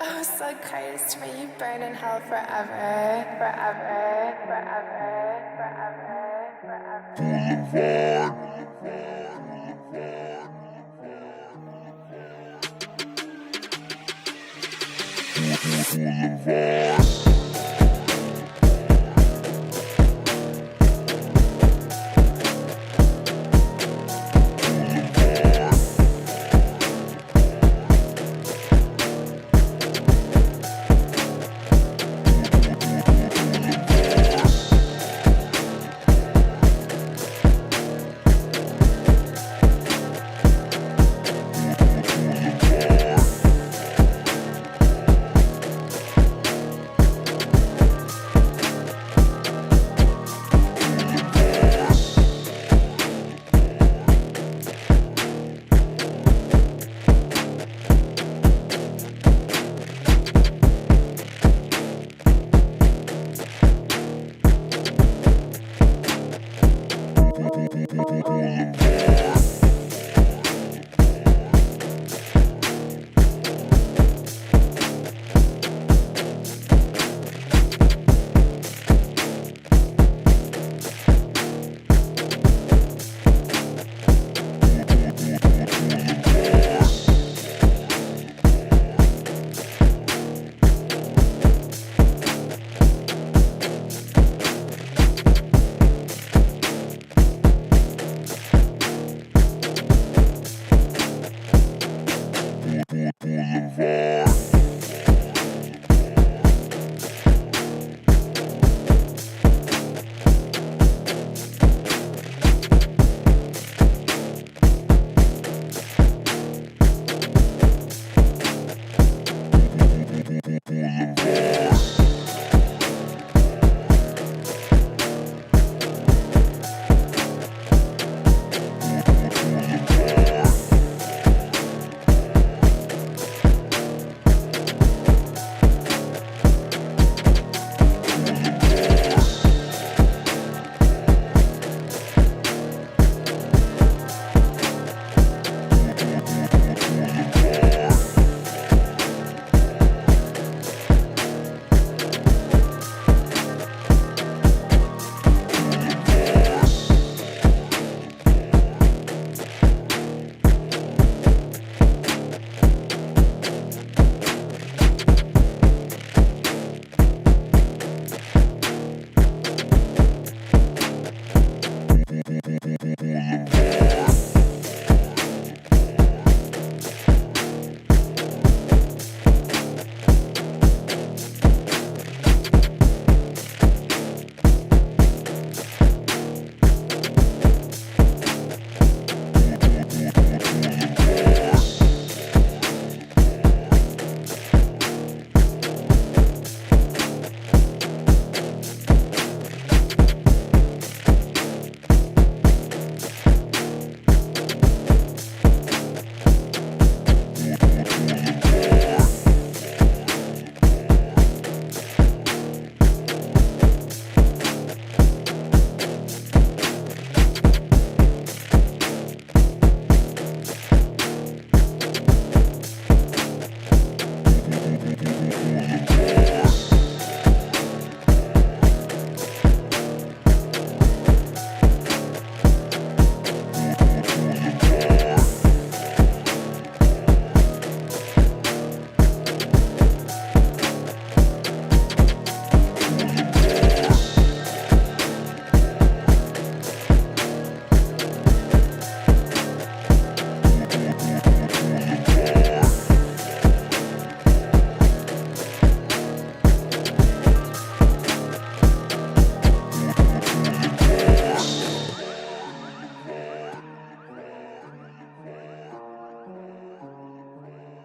Oh, so Christ, may you burn in hell forever, forever, forever, forever, forever.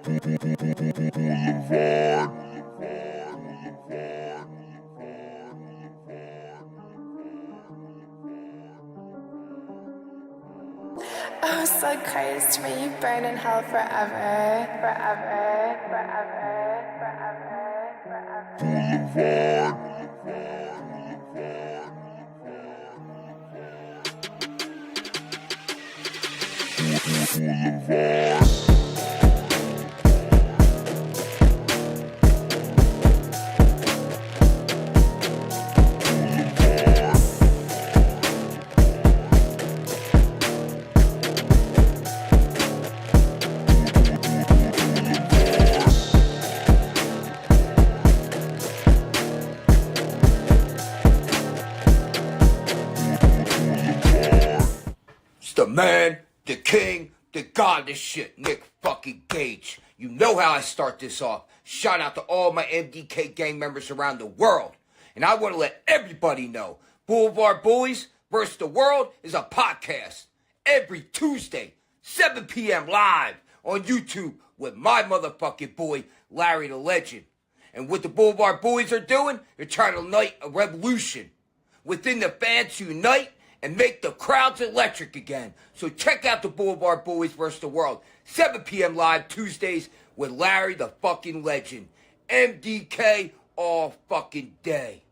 Boulevard. Boulevard. Oh, so Christ, may you burn in hell forever, forever, forever, forever, forever. Boulevard. man, the king, the god, this shit, Nick fucking Gage. You know how I start this off. Shout out to all my MDK gang members around the world. And I want to let everybody know, Blvd Bullies versus the World is a podcast. Every Tuesday, 7 p.m. live on YouTube with my motherfucking boy, Larry the Legend. And what the Blvd Bullies are doing, they're trying to ignite a revolution. Within the fans unite and make the crowds electric again. So check out the Blvd Bullies vs. the World. 7 p.m. live Tuesdays with Larry the fucking Legend. MDK all fucking day.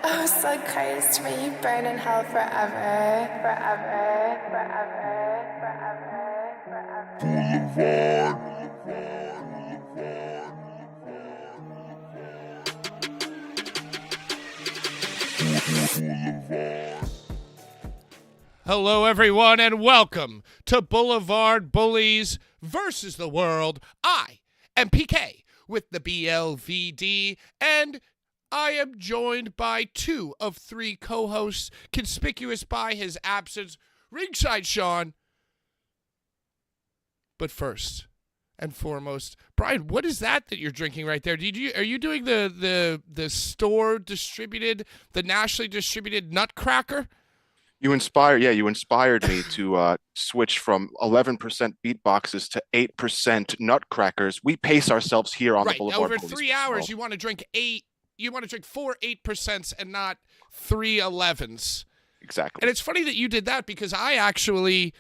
Oh, so cursed, may you burn in hell forever, forever, forever, forever, forever. Hello, everyone, and welcome to Blvd Bullies versus the World. I am PK with the BLVD, and I am joined by two of three co-hosts, conspicuous by his absence, ringside Sean. But first and foremost, Brian, what is that you're drinking right there? Are you doing the store distributed, the nationally distributed Nutcracker? You inspired me to switch from 11% beatboxes to 8% nutcrackers. We pace ourselves here on the Blvd Over Bullies 3 hours, you want to drink 4 8% and not 3 11s. Exactly. And it's funny that you did that because I actually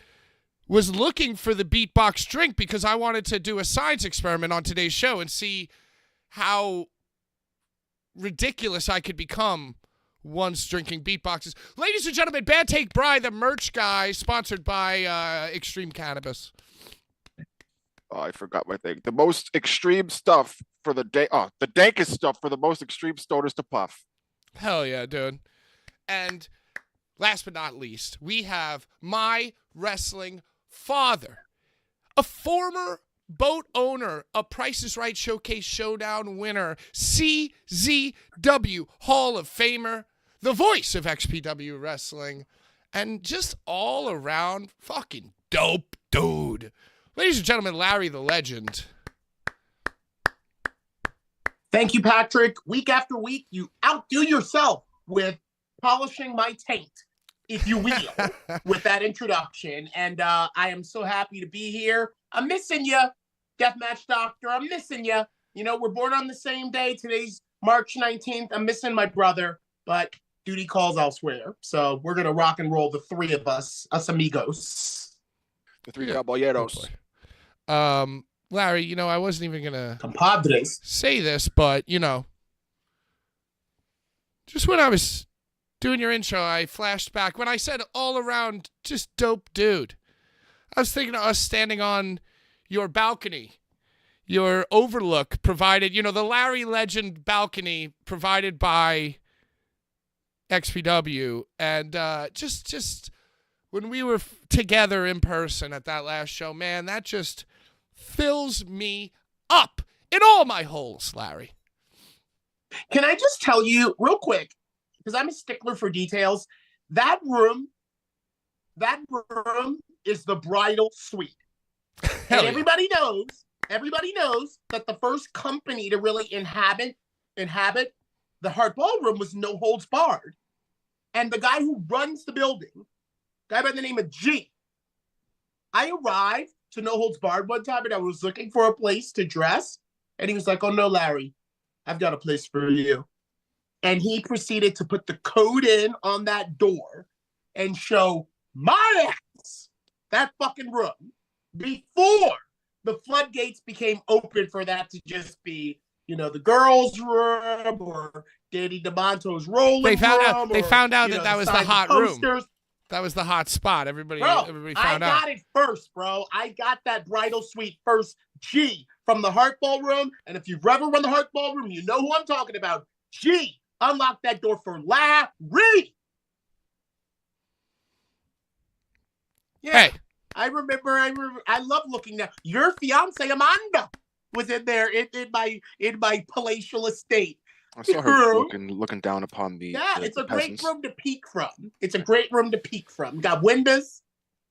was looking for the beatbox drink because I wanted to do a science experiment on today's show and see how ridiculous I could become once drinking beatboxes. Ladies and gentlemen, Bad Take Bri, the merch guy, sponsored by Extreme Cannabis. Oh, I forgot my thing. The most extreme stuff for the day. Oh, the dankest stuff for the most extreme stoners to puff. Hell yeah, dude. And last but not least, we have my wrestling father, a former boat owner, a Price is Right Showcase Showdown winner, CZW Hall of Famer, the voice of XPW Wrestling, and just all around fucking dope dude. Ladies and gentlemen, Larry the Legend. Thank you, Patrick. Week after week, you outdo yourself with polishing my taint, if you will, with that introduction. And I am so happy to be here. I'm missing you, Deathmatch Doctor. I'm missing you. You know, we're born on the same day. Today's March 19th. I'm missing my brother, but duty calls elsewhere. So we're going to rock and roll, the three of us amigos. The three caballeros. Larry, you know, I wasn't even going to compadres say this, but, you know, just when I was doing your intro, I flashed back. When I said all around just dope dude, I was thinking of us standing on your balcony, your overlook provided, you know, the Larry Legend balcony provided by XPW. And just when we were together in person at that last show, man, that just fills me up in all my holes, Larry. Can I just tell you real quick, because I'm a stickler for details, that room is the bridal suite. And everybody knows that the first company to really inhabit the Hard Ballroom was No Holds Barred. And the guy who runs the building, guy by the name of G, I arrived to No Holds Barred one time and I was looking for a place to dress. And he was like, "Oh no, Larry, I've got a place for you." And he proceeded to put the code in on that door and show my ass that fucking room before the floodgates became open for that to just be, you know, the girls' room or Danny DeMonto's rolling They found room. out that was the hot room. That was the hot spot. Everybody found out. I got it first, bro. I got that bridal suite first. G from the Heart Ballroom. And if you've ever run the Heart Ballroom, you know who I'm talking about. G unlocked that door for Larry. Yeah. Hey. I remember. I love looking now. Your fiance Amanda was in there in my palatial estate. I saw her looking down upon the. Yeah, it's a great room to peek from. Got windows.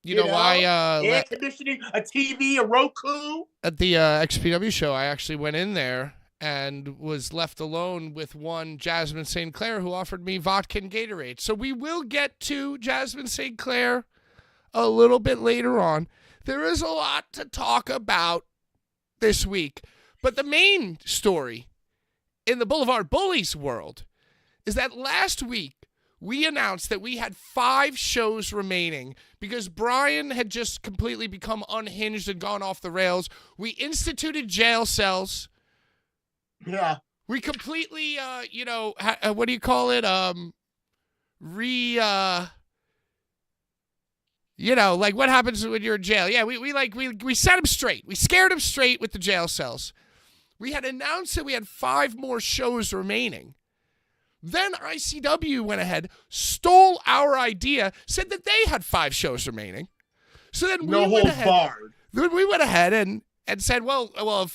You know why? Air conditioning, a TV, a Roku. At the XPW show, I actually went in there and was left alone with one Jasmine St. Clair who offered me vodka and Gatorade. So we will get to Jasmine St. Clair a little bit later on. There is a lot to talk about this week. But the main story in the Blvd Bullies world is that last week we announced that we had 5 shows remaining because Brian had just completely become unhinged and gone off the rails. We instituted jail cells. Yeah. We completely, what do you call it? Like what happens when you're in jail? Yeah, we set him straight. We scared him straight with the jail cells. We had announced that we had 5 more shows remaining. Then ICW went ahead, stole our idea, said that they had 5 shows remaining. So then we went ahead and said, well,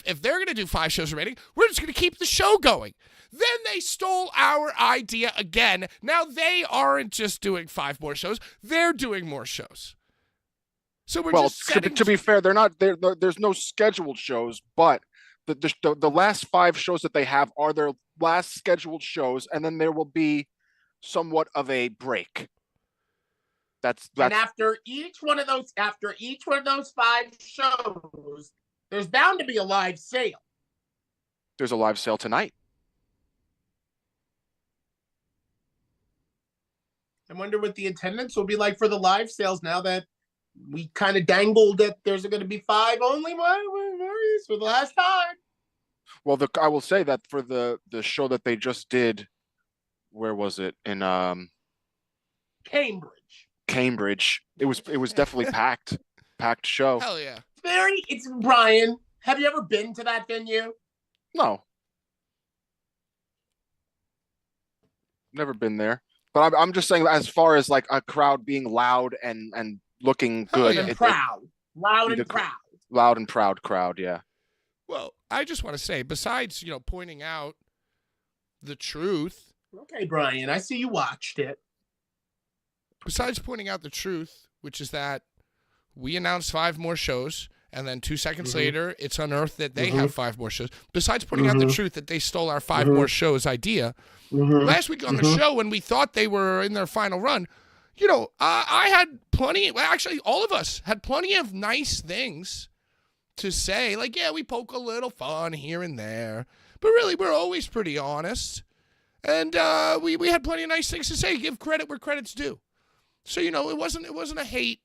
if they're going to do 5 shows remaining, we're just going to keep the show going. Then they stole our idea again. Now they aren't just doing 5 more shows; they're doing more shows. So we're just setting... to be fair, they're not there. There's no scheduled shows, but the last 5 shows that they have are their last scheduled shows, and then there will be somewhat of a break. That's and after each one of those 5 shows, there's bound to be a live sale. There's a live sale tonight. I wonder what the attendance will be like for the live sales now that we kind of dangled that there's going to be 5 only Warriors for the last time. Well, I will say that for the show that they just did, where was it? In Cambridge. It was definitely packed show. Hell yeah. It's Brian. Have you ever been to that venue? No. Never been there. But I'm just saying, as far as like a crowd being loud and looking good. Loud and proud. Loud and proud crowd, yeah. Well, I just want to say, besides, pointing out the truth. Okay, Brian, I see you watched it. Besides pointing out the truth, which is that we announced 5 more shows, and then 2 seconds later, it's unearthed that they have 5 more shows. Besides pointing out the truth that they stole our 5 more shows idea, last week on the show, when we thought they were in their final run, I had plenty, well, actually, all of us had plenty of nice things to say. Like, yeah, we poke a little fun here and there, but really, we're always pretty honest. And we had plenty of nice things to say. Give credit where credit's due. So, it wasn't a hate.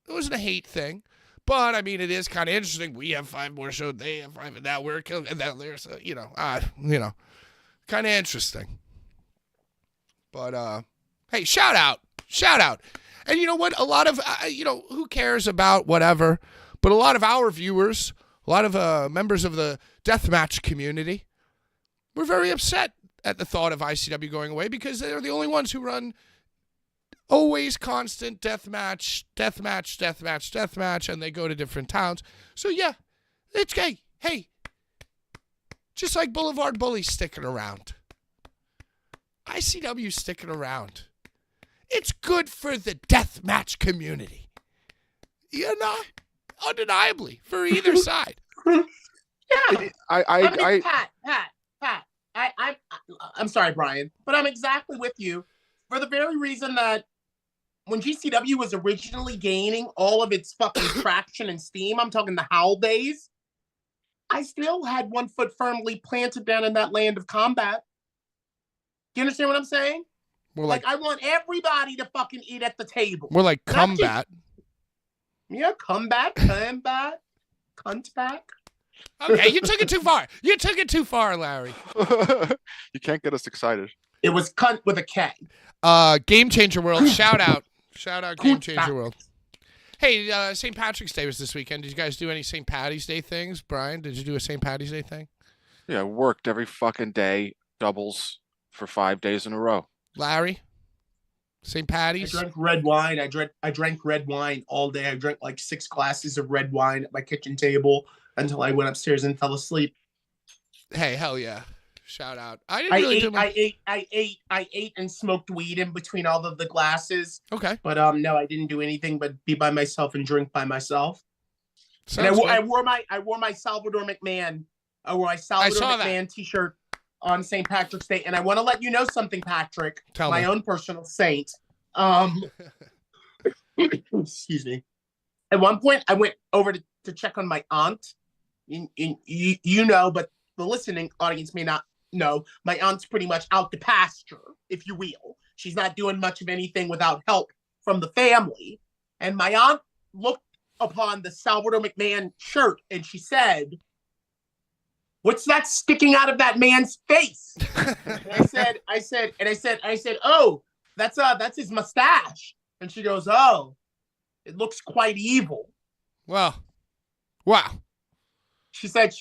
It wasn't a hate thing. But, I mean, it is kind of interesting. We have 5 more shows. They have 5, and now we're killing. And now there's, kind of interesting. But, hey, shout out. And you know what? A lot of, who cares about whatever? But a lot of our viewers, a lot of members of the deathmatch community, were very upset at the thought of ICW going away because they're the only ones who run always constant deathmatch, and they go to different towns. So, yeah, it's gay. Hey, just like Blvd Bullies sticking around, ICW sticking around. It's good for the deathmatch community. Undeniably, for either side. Yeah. Pat, I'm sorry, Brian, but I'm exactly with you for the very reason that when GCW was originally gaining all of its fucking traction and steam, I'm talking the Howl days, I still had one foot firmly planted down in that land of combat. Do you understand what I'm saying? More like I want everybody to fucking eat at the table. More like combat. Yeah, combat, cunt back. Okay, you took it too far, Larry. You can't get us excited. It was cunt with a K. Game Changer World, shout out Game Changer World. Hey, St. Patrick's Day was this weekend. Did you guys do any St. Patty's Day things? Brian, did you do a St. Patty's Day thing? Yeah, I worked every fucking day, doubles for 5 days in a row. Larry? St. Patty's? I drank red wine. I drank red wine all day. I drank like 6 glasses of red wine at my kitchen table until I went upstairs and fell asleep. Hey, hell yeah. Shout out. I didn't really do much. I ate and smoked weed in between all of the glasses. Okay. But no, I didn't do anything but be by myself and drink by myself. Sounds And good. I wore my Salvador McMahon. I wore my Salvador McMahon t-shirt on St. Patrick's Day. And I want to let you know something, Patrick. Tell my me. own personal saint. Excuse me. At one point, I went over to check on my aunt. You know, but the listening audience may not know. My aunt's pretty much out to pasture, if you will. She's not doing much of anything without help from the family. And my aunt looked upon the Salvador McMahon shirt and she said, "What's that sticking out of that man's face?" And I said, "Oh, that's his mustache." And she goes, "Oh, it looks quite evil." Well, wow. She said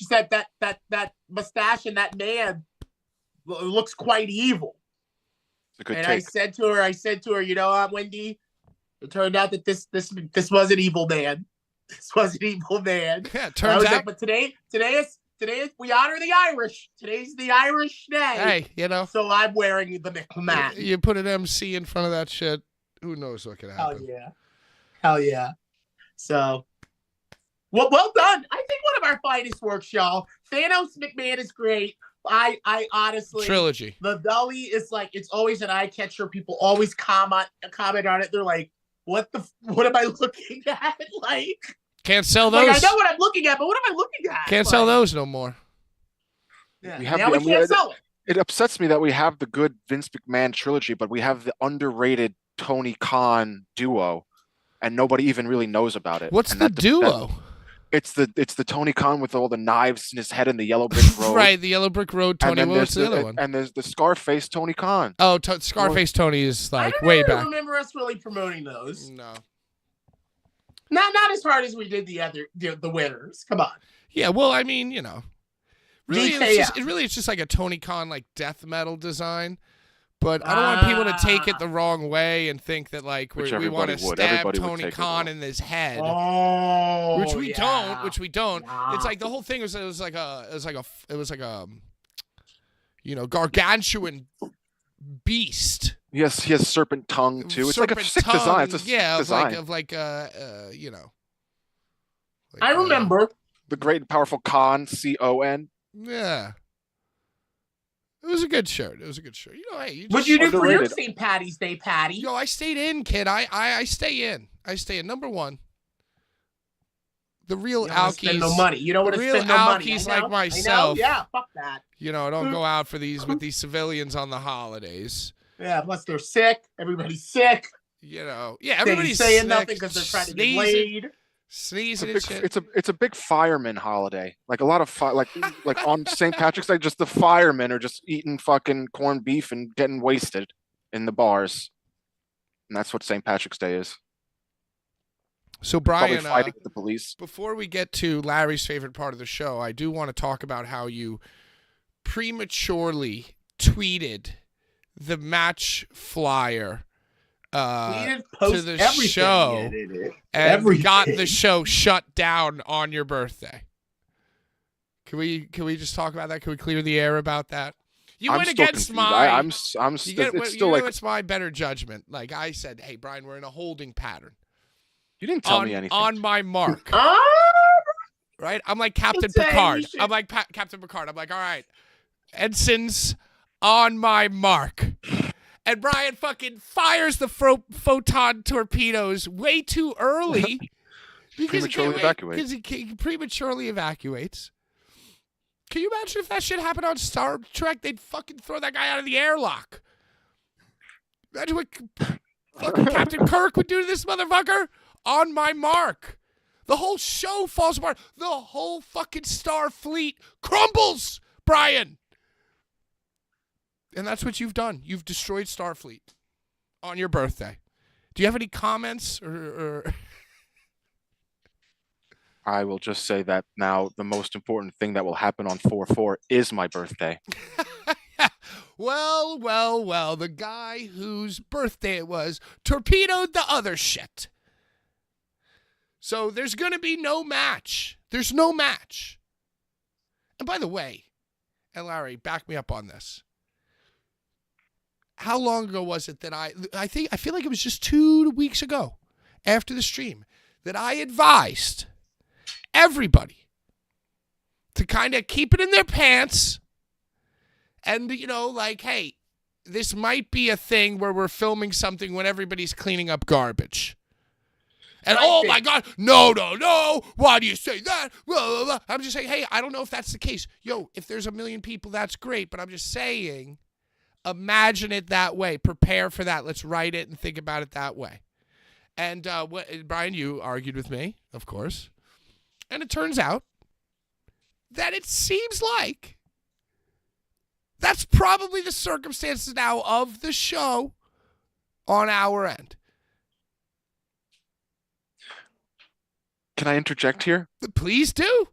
that mustache and that man looks quite evil. It's a good and take. I said to her, you know, Wendy, it turned out that this was an evil man. This was an evil man. Yeah, it turns out. Like, but today is we honor the Irish. Today's the Irish day. Hey, you know. So I'm wearing the McMahon. You put an MC in front of that shit. Who knows what could happen? Hell yeah. So. Well done. I think one of our finest works, y'all. Thanos McMahon is great. I honestly Trilogy. The Dolly is like, it's always an eye catcher. People always comment on it. They're like, what am I looking at? Like, can't sell those. Like, I know what I'm looking at, but what am I looking at? Can't sell those no more. Yeah, now we can't sell it. It upsets me that we have the good Vince McMahon trilogy, but we have the underrated Tony Khan duo, and nobody even really knows about it. What's the duo? It's the Tony Khan with all the knives in his head and the yellow brick road. Right, the yellow brick road Tony. What's the other one? And there's the Scarface Tony Khan. Oh, Scarface Tony is like I way don't back. remember us really promoting those. No. Not as hard as we did the winners. Come on. Yeah, well, I mean, you know, really, DKF. it's just like a Tony Khan like death metal design. But I don't want people to take it the wrong way and think that like we want to stab Tony Khan in his head, which we don't. Nah. It's like the whole thing was like a you know, gargantuan beast. Yes, he has serpent tongue too. It's Serpent like a sick tongue, design. It's a yeah, sick design. you know. Like, I remember the great and powerful Khan, C-O-N. Yeah. It was a good shirt. You know, hey, what'd you do for your underrated. St. Patty's Day, Patty? Yo, I stayed in, kid. I stay in. I stay in. Number one. The real You don't wanna spend alkies. no money. You don't want to real spend no money. alkies I know, like myself. I know. Yeah, fuck that. You know, I don't go out for with these civilians on the holidays. Yeah, plus they're sick. Everybody's sick. You know, yeah, They everybody's saying sick, nothing because they're trying to get laid. Sneezing and shit. It's a big fireman holiday. Like a lot of like on St. Patrick's Day, just the firemen are just eating fucking corned beef and getting wasted in the bars, and that's what St. Patrick's Day is. So Probably Brian, fighting with the police. before we get to Larry's favorite part of the show, I do want to talk about how you prematurely tweeted the match flyer to the show and got the show shut down on your birthday. Can we just talk about that? Can we clear the air about that? You went against my. It's my better judgment. Like I said, hey Brian, we're in a holding pattern. You didn't tell me anything. On my mark. Right? I'm like Captain Picard. I'm like Captain Picard. I'm like, all right, ensigns on my mark. And Brian fucking fires the photon torpedoes way too early. Because he prematurely evacuates. Can you imagine if that shit happened on Star Trek? They'd fucking throw that guy out of the airlock. Imagine what fucking Captain Kirk would do to this motherfucker. On my mark. The whole show falls apart. The whole fucking Starfleet crumbles, Brian. And that's what you've done. You've destroyed Starfleet on your birthday. Do you have any comments or... I will just say that now the most important thing that will happen on 4/4 is my birthday. Well, the guy whose birthday it was torpedoed the other shit. So there's going to be no match. There's no match. And by the way, and Larry, back me up on this. How long ago was it that I feel like it was just 2 weeks ago after the stream that I advised everybody to kind of keep it in their pants and, like, hey, this might be a thing where we're filming something when everybody's cleaning up garbage. And, oh, my God, no, why do you say that? Blah, blah, blah. I'm just saying, hey, I don't know if that's the case. Yo, if there's 1 million people, that's great. But I'm just saying, imagine it that way. Prepare for that. Let's write it and think about it that way. And, Brian, you argued with me, of course. And it turns out that it seems like that's probably the circumstances now of the show on our end. Can I interject here? Please do.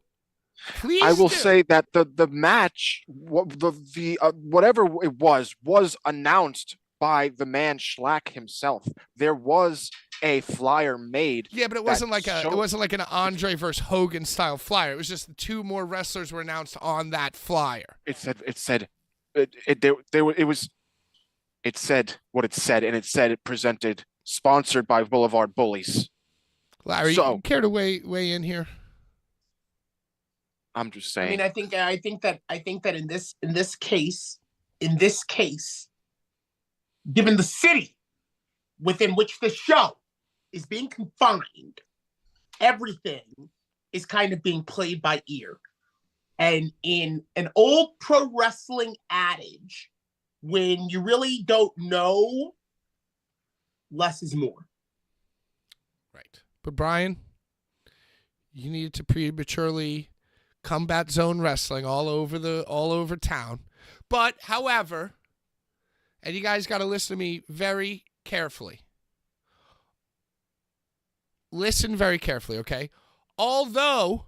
Please I will do. say that the match, whatever it was announced by the man Schlack himself. There was a flyer made. Yeah, but it wasn't like an Andre versus Hogan style flyer. It was just 2 more wrestlers were announced on that flyer. It said what it said, and it said it presented, sponsored by Blvd Bullies. Larry, you care to weigh in here? I'm just saying. I mean, I think that in this case, given the city within which the show is being confined, everything is kind of being played by ear. And in an old pro wrestling adage, when you really don't know, less is more. Right. But Brian, you needed to prematurely combat zone wrestling all over town. But however, and you guys got to listen to me very carefully. Listen very carefully, okay? Although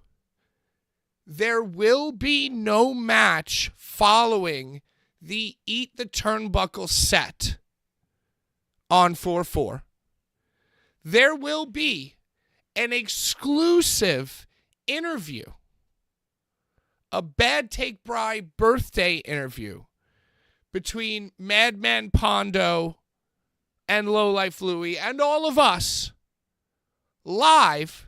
there will be no match following the Eat the Turnbuckle set on 4/4, there will be an exclusive interview, a Bad Take Bry birthday interview between Madman Pondo and Lowlife Louie and all of us live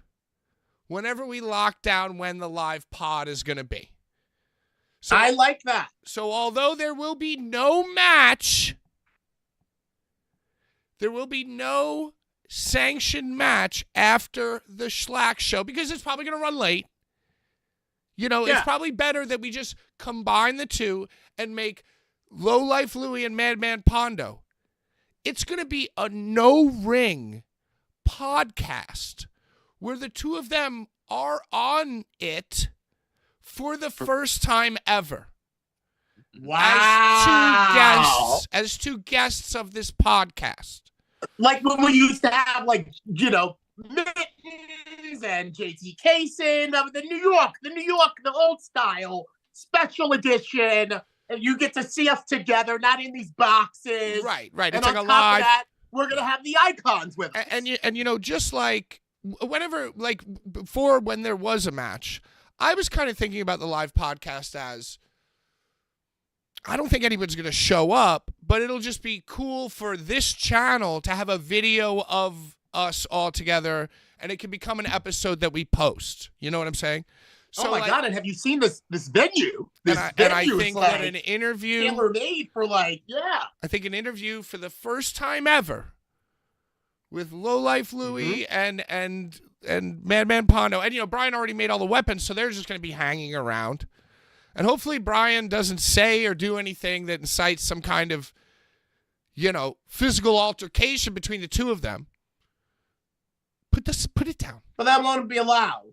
whenever we lock down when the live pod is going to be. So, I like that. So although there will be no match, there will be no sanctioned match after the Schlack show because it's probably going to run late. It's probably better that we just combine the two and make Lowlife Louie and Madman Pondo. It's going to be a no-ring podcast where the two of them are on it for the first time ever. Wow. As two guests of this podcast. Like when we used to have, Mittens and JT Kaysen of the New York, the old style special edition, and you get to see us together, not in these boxes. Right. And It's on like a top live. of that, we're gonna have the icons with us. And just like whenever, like before, when there was a match, I was kind of thinking about the live podcast as, I don't think anyone's going to show up, but it'll just be cool for this channel to have a video of us all together, and it can become an episode that we post. You know what I'm saying? So, oh my God! And have you seen this venue? And I think that an interview, tailor-made for I think an interview for the first time ever with Lowlife Louie and Madman Pondo, and Brian already made all the weapons, so they're just going to be hanging around. And hopefully Brian doesn't say or do anything that incites some kind of, physical altercation between the two of them. Put it down. But that won't be allowed.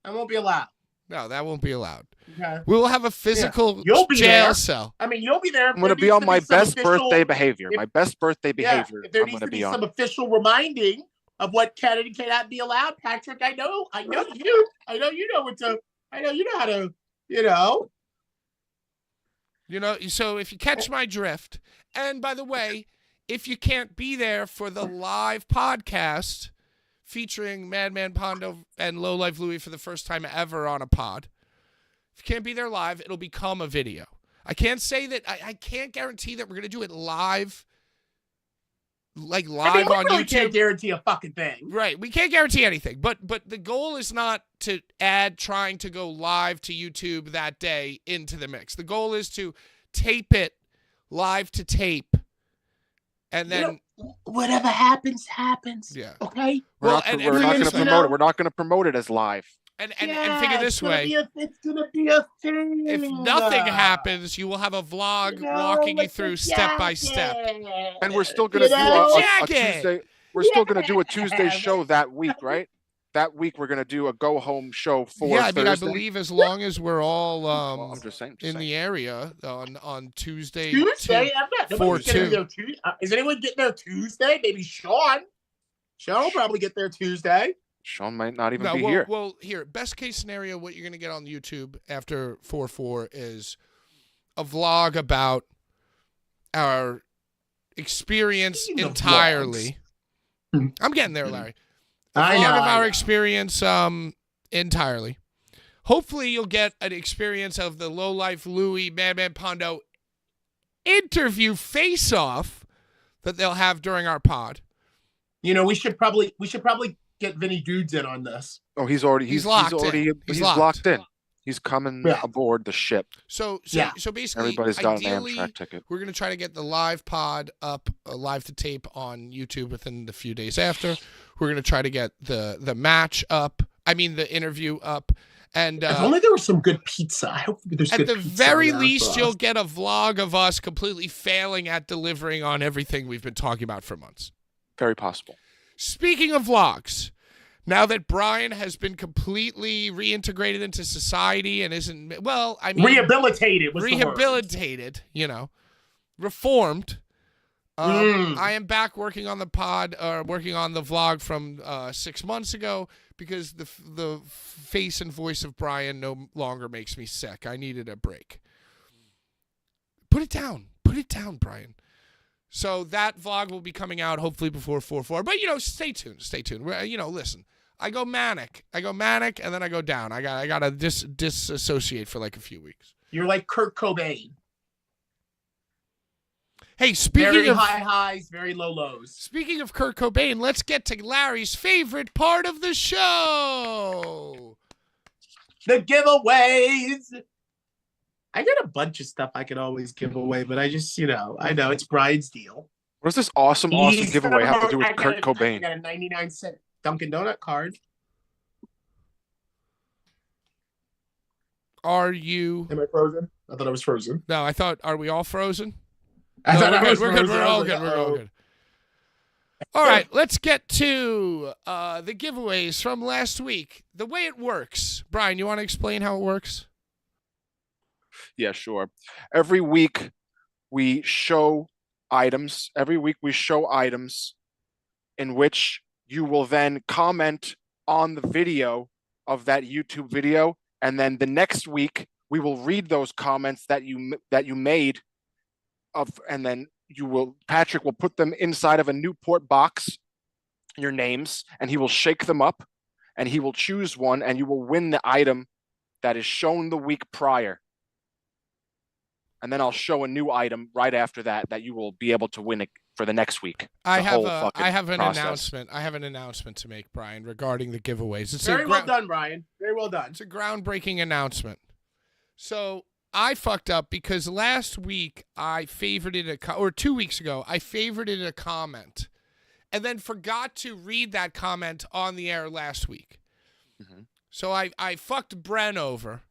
That won't be allowed. No, that won't be allowed. Okay. We will have a physical You'll be jail there. cell. I mean, you'll be there. I'm going to be on my best birthday behavior. If My best birthday behavior. If there I'm needs going to to be be on. some official reminding of what can and cannot be allowed, Patrick, I know you. I know you know how to, So if you catch my drift, and by the way, if you can't be there for the live podcast featuring Madman Pondo and Lowlife Louie for the first time ever on a pod, If you can't be there live, it'll become a video. I can't say that. I can't guarantee that we're going to do it live. Like live we on really YouTube. Can't guarantee a fucking thing. Right. We can't guarantee anything. But the goal is not to add trying to go live to YouTube that day into the mix. The goal is to tape it live to tape. And then whatever happens, happens. Yeah. Okay. We're not going to promote it. We're not going to promote it as live. And figure this way. It's gonna be a thing. If nothing happens, you will have a vlog walking you through step by step. And we're still going to do a Tuesday. We're still going to do a Tuesday show that week, right? That week we're going to do a go home show for Thursday. I believe as long as we're all I'm just saying. the area on Tuesday. Tuesday, I'm not. Nobody's getting there Tuesday. Is anyone getting there Tuesday? Maybe Sean. Sean will probably get there Tuesday. Sean might not even be here. Well, here, best case scenario, what you're going to get on YouTube after 4/4 is a vlog about our experience entirely. I'm getting there, Larry. A vlog of our experience entirely. Hopefully, you'll get an experience of the Low Life Louie, Madman Pondo interview face-off that they'll have during our pod. You know, we should probably get Vinny Dudes in on this. Oh, he's locked in. He's coming aboard the ship. So basically, everybody's got an Amtrak ticket. We're going to try to get the live pod up, live to tape on YouTube within the few days after. We're going to try to get the match up. I mean, the interview up. And if only there was some good pizza. I hope there's good pizza. At the very least, you'll get a vlog of us completely failing at delivering on everything we've been talking about for months. Very possible. Speaking of vlogs, now that Brian has been completely reintegrated into society and rehabilitated, reformed. I am back working on the pod, working on the vlog from 6 months ago because the face and voice of Brian no longer makes me sick. I needed a break. Put it down, Brian. So that vlog will be coming out hopefully before 4/4. But stay tuned. Listen. I go manic, and then I go down. I gotta disassociate for like a few weeks. You're like Kurt Cobain. Hey, speaking very of high highs, very low lows. Speaking of Kurt Cobain, let's get to Larry's favorite part of the show. The giveaways. I got a bunch of stuff I could always give away, but I just, I know it's Brian's deal. What does this awesome giveaway have to do with Kurt Cobain? I got a 99-cent Dunkin' Donut card. Are you? Am I frozen? I thought I was frozen. No, I thought, are we all frozen? I thought I was frozen. We're all good. All right, let's get to the giveaways from last week. The way it works. Brian, you want to explain how it works? Yeah, sure. Every week we show items. In which you will then comment on the video of that YouTube video, and then the next week we will read those comments that you made and then Patrick will put them inside of a Newport box, your names, and he will shake them up and he will choose one and you will win the item that is shown the week prior. And then I'll show a new item right after that you will be able to win it for the next week. I have an announcement. I have an announcement to make, Brian, regarding the giveaways. It's very well done, Brian. Very well done. It's a groundbreaking announcement. So I fucked up because last week I favorited or 2 weeks ago I favorited a comment, and then forgot to read that comment on the air last week. Mm-hmm. So I fucked Bren over.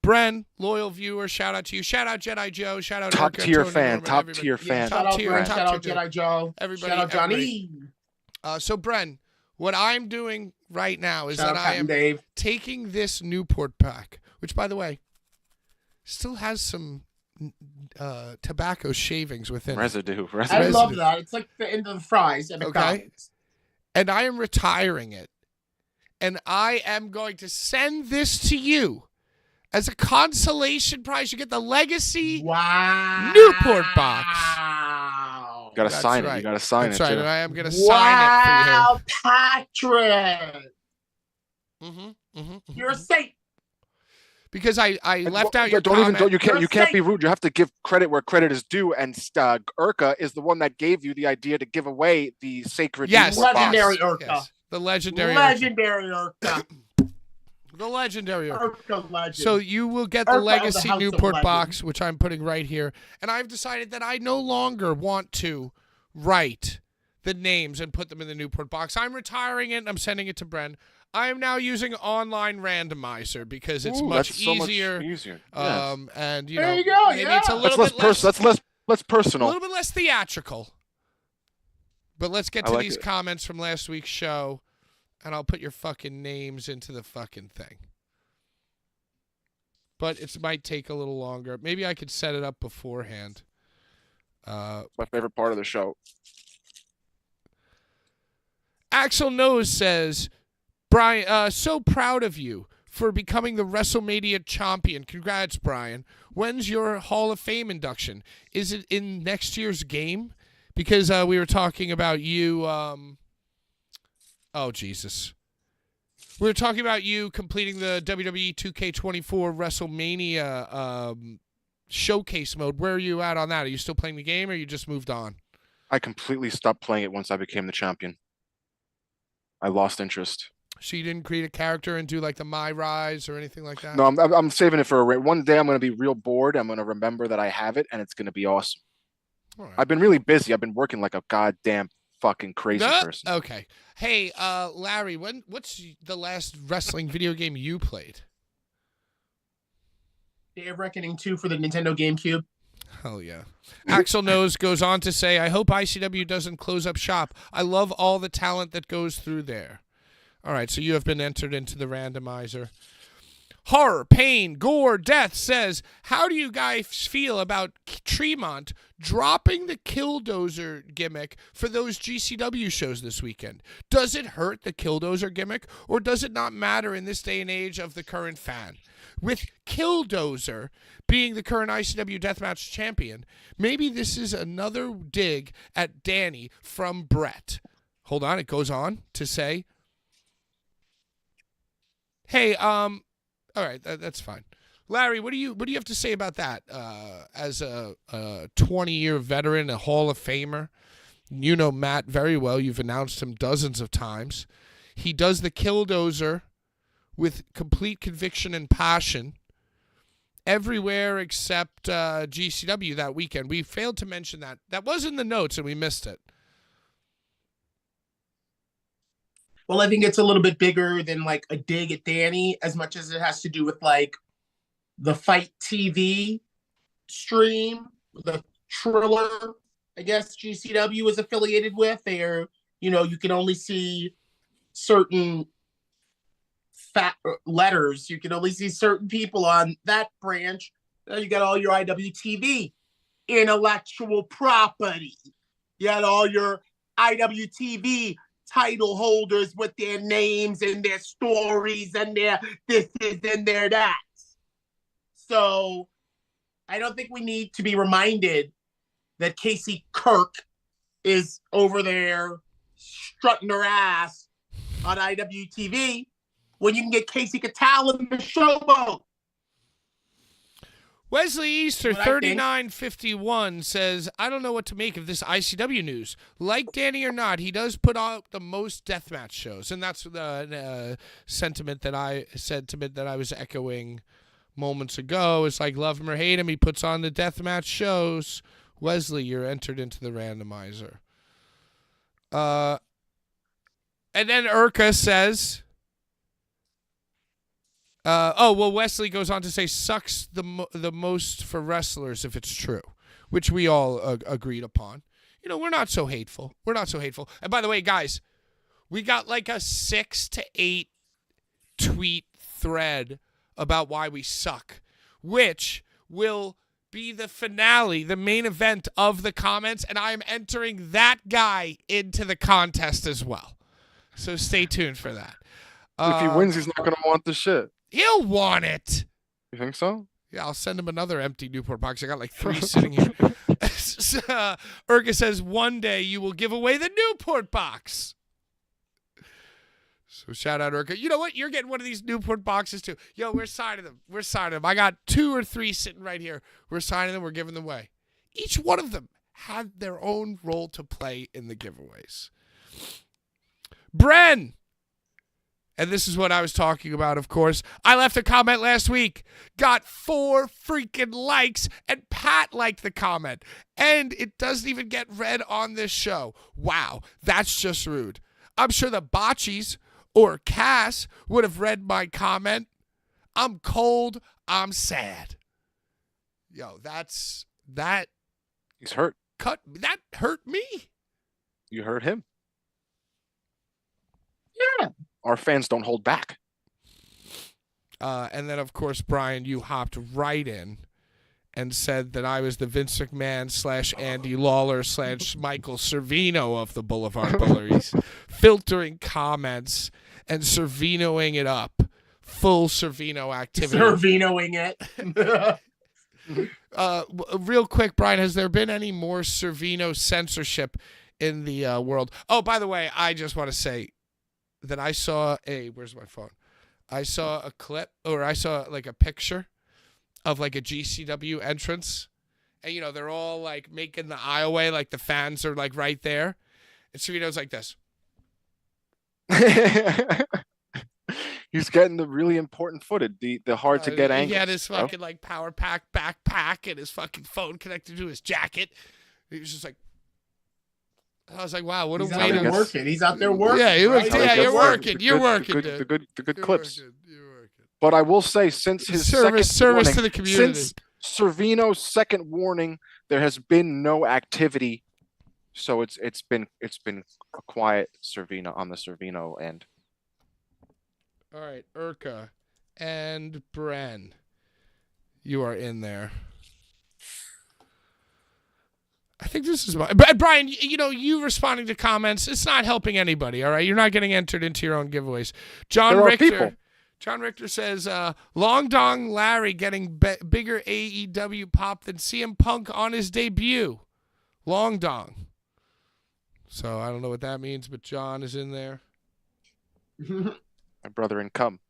Bren, loyal viewer, shout out to you. Shout out Jedi Joe. Shout out top tier fan. Shout out Jedi Joe. Everybody. Shout out Johnny. So Bren, what I'm doing right now is that I am taking this Newport pack, which by the way, still has some tobacco shavings within residue. I love that. It's like the end of the fries at McDonald's. Okay. And I am retiring it. And I am going to send this to you. As a consolation prize, you get the Legacy Newport box. Wow. You gotta sign it. You gotta sign it. That's right. Too. And I am gonna sign it for you. Patrick. You're a saint. because I And left well, out your don't even comment. you can't be rude. You have to give credit where credit is due. And Urka is the one that gave you the idea to give away the sacred Yes, Newport box. Legendary Urka. Yes. The legendary Urka. The legendary Urka. Urka legend. So you will get the Urka of the Legacy House of Newport Legend. box, which I'm putting right here. And I've decided that I no longer want to write the names and put them in the Newport box. I'm retiring it and I'm sending it to Bren. I am now using online randomizer because it's much that's so easier. much easier. And There you go, maybe it's a That's little bit less. That's less A personal. little bit less theatrical. But let's get I to like these it. comments from last week's show, and I'll put your fucking names into the fucking thing. But it might take a little longer. Maybe I could set it up beforehand. My favorite part of the show. Axel Nose says, Brian, so proud of you for becoming the WrestleMania champion. Congrats, Brian. When's your Hall of Fame induction? Is it in next year's game? Because we were talking about you. Oh, Jesus. We were talking about you completing the WWE 2K24 WrestleMania showcase mode. Where are you at on that? Are you still playing the game or you just moved on? I completely stopped playing it once I became the champion. I lost interest. So you didn't create a character and do like the My Rise or anything like that? No, I'm saving it for one day. I'm going to be real bored. I'm going to remember that I have it, and it's going to be awesome. All right. I've been really busy. I've been working like a goddamn fucking crazy person. Okay. Hey, Larry, what's the last wrestling video game you played? Day of Reckoning 2 for the Nintendo GameCube. Hell yeah. Axel Nose goes on to say, I hope ICW doesn't close up shop. I love all the talent that goes through there. All right, so you have been entered into the randomizer. Horror, Pain, Gore, Death says, how do you guys feel about Tremont dropping the Killdozer gimmick for those GCW shows this weekend? Does it hurt the Killdozer gimmick, or does it not matter in this day and age of the current fan? With Killdozer being the current ICW Deathmatch champion, maybe this is another dig at Danny from Brett. Hold on, it goes on to say, hey, all right, that's fine. Larry, what do you have to say about that? As a 20-year veteran, a Hall of Famer, you know Matt very well. You've announced him dozens of times. He does the Killdozer with complete conviction and passion everywhere except GCW that weekend. We failed to mention that. That was in the notes, and we missed it. Well, I think it's a little bit bigger than like a dig at Danny, as much as it has to do with like the Fight TV stream, the Triller, I guess GCW is affiliated with. They're, you can only see certain letters. You can only see certain people on that branch. Now you got all your IWTV intellectual property. You got all your IWTV title holders with their names and their stories and their this is and their that. So I don't think we need to be reminded that Casey Kirk is over there strutting her ass on IWTV when you can get Casey Catal in the showboat. Wesley Easter 3951 says, I don't know what to make of this ICW news. Like Danny or not, he does put out the most deathmatch shows, and that's the sentiment that I was echoing moments ago. It's like, love him or hate him, he puts on the deathmatch shows. Wesley, you're entered into the randomizer. And then Urka says, Wesley goes on to say, sucks the most for wrestlers if it's true, which we all agreed upon. We're not so hateful. And by the way, guys, we got like a 6 to 8 tweet thread about why we suck, which will be the finale, the main event of the comments, and I am entering that guy into the contest as well. So stay tuned for that. If he wins, he's not going to want the shit. He'll want it. You think so? Yeah, I'll send him another empty Newport box. I got like 3 sitting here. Urga says, one day you will give away the Newport box. So shout out Urka. You know what? You're getting one of these Newport boxes too. Yo, we're signing them. We're signing them. I got 2 or 3 sitting right here. We're signing them. We're giving them away. Each one of them had their own role to play in the giveaways. Bren. And this is what I was talking about, of course. I left a comment last week, got 4 freaking likes, and Pat liked the comment. And it doesn't even get read on this show. Wow, that's just rude. I'm sure the Botchies or Cass would have read my comment. I'm cold, I'm sad. Yo, that. He's hurt. That hurt me. You hurt him. Yeah. Our fans don't hold back. And then, of course, Brian, you hopped right in and said that I was the Vince McMahon / Andy Lawler / Michael Servino of the Blvd Bullies, filtering comments and Servinoing it up. Full Servino activity. Servinoing it. Real quick, Brian, has there been any more Servino censorship in the world? Oh, by the way, I just want to say that I saw where's my phone? I saw a clip, or I saw like a picture of like a GCW entrance. And, you know, they're all like making the aisleway, like the fans are like right there. And Servino's like this. He's getting the really important footage, the hard to get angles. He had his fucking like power pack backpack and his fucking phone connected to his jacket. He was just like, I was like, wow, what a way to work it. He's out there working. Yeah, he looks, right? yeah, you're working. You're working. working, dude. The good clips. You're working. But I will say, since his Service second warning, to the community. since Servino's second warning, there has been no activity. So it's been a quiet Servino on the Servino end. All right, Urka and Bren, you are in there. I think this is Brian, you know, you responding to comments, it's not helping anybody, all right? You're not getting entered into your own giveaways. John Richter says, Long Dong Larry getting bigger AEW pop than CM Punk on his debut. Long Dong. So I don't know what that means, but John is in there. My brother in cum.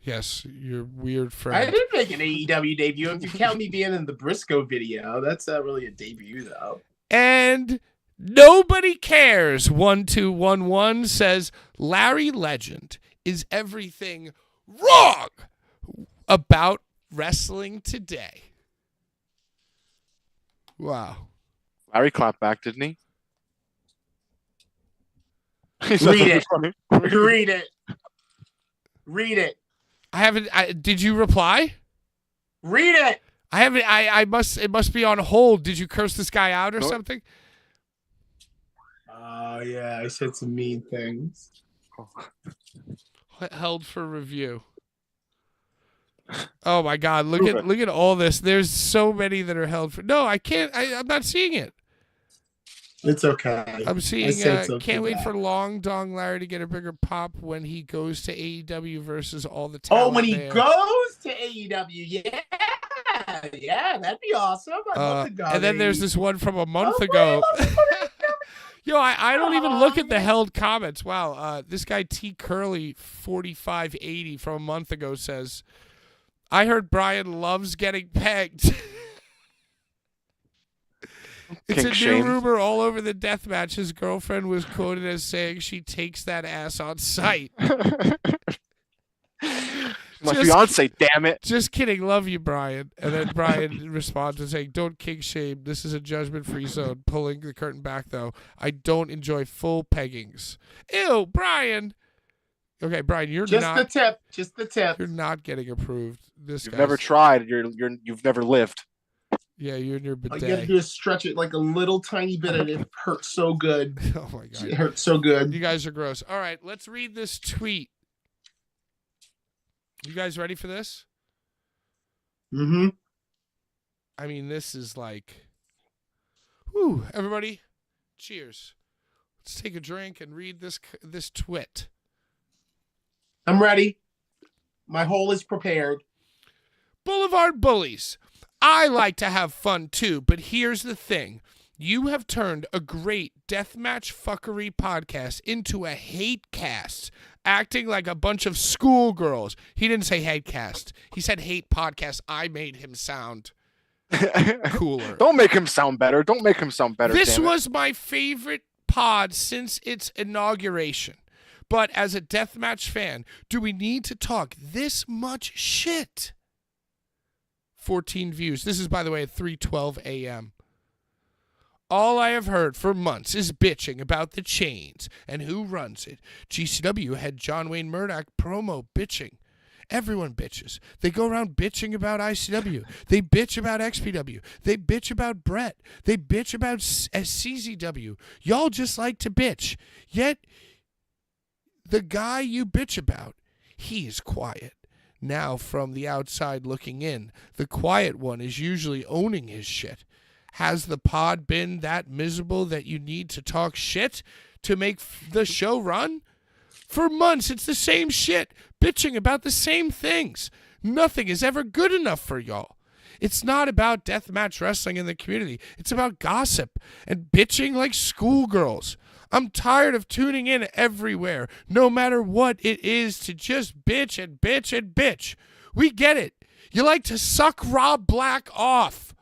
Yes, your weird friend. I did make an AEW debut. If you count me being in the Briscoe video, that's not really a debut, though. And nobody cares. 1211 says Larry Legend is everything wrong about wrestling today. Wow. Larry clapped back, didn't he? Read it. Read it. Read it. I haven't. Did you reply? Read it. I haven't. It must be on hold. Did you curse this guy out or something? Oh yeah, I said some mean things. Held for review. Oh my God! Look at all this. There's so many that are held for. No, I can't. I'm not seeing it. It's okay. I'm seeing. Can't wait for Long Dong Larry to get a bigger pop when he goes to AEW versus all the talent. Oh, when he goes to AEW, yeah, that'd be awesome. I'd love to go. And then there's this one from a month ago. Yo, I don't even look at the held comments. Wow, this guy T Curly 4580 from a month ago says, "I heard Brian loves getting pegged." It's a new rumor all over the death match. His girlfriend was quoted as saying she takes that ass on sight. My fiance, damn it. Just kidding. Love you, Brian. And then Brian responds and saying, don't kink shame. This is a judgment-free zone. Pulling the curtain back, though. I don't enjoy full peggings. Ew, Brian. Okay, Brian, you're just not. Just the tip. You're not getting approved. You've never tried. You've never lived. Yeah, you and your bidet. All you gotta do is stretch it like a little tiny bit, and it hurts so good. Oh my God, it hurts so good. You guys are gross. All right, let's read this tweet. You guys ready for this? Mm-hmm. I mean, this is like, whew, everybody, cheers. Let's take a drink and read this twit. I'm ready. My hole is prepared. Blvd Bullies. I like to have fun too, but here's the thing. You have turned a great deathmatch fuckery podcast into a hate cast, acting like a bunch of schoolgirls. He didn't say hate cast. He said hate podcast. I made him sound cooler. Don't make him sound better. Don't make him sound better. This was my favorite pod since its inauguration. But as a deathmatch fan, do we need to talk this much shit? 14 views. This is, by the way, at 3:12 a.m. All I have heard for months is bitching about the chains and who runs it. GCW had John Wayne Murdoch promo bitching. Everyone bitches. They go around bitching about ICW. They bitch about XPW. They bitch about Brett. They bitch about CZW. Y'all just like to bitch. Yet, the guy you bitch about, he's quiet. Now, from the outside looking in, the quiet one is usually owning his shit. Has the pod been that miserable that you need to talk shit to make the show run? For months, it's the same shit, bitching about the same things. Nothing is ever good enough for y'all. It's not about deathmatch wrestling in the community. It's about gossip and bitching like schoolgirls. I'm tired of tuning in everywhere, no matter what it is, to just bitch and bitch and bitch. We get it. You like to suck Rob Black off.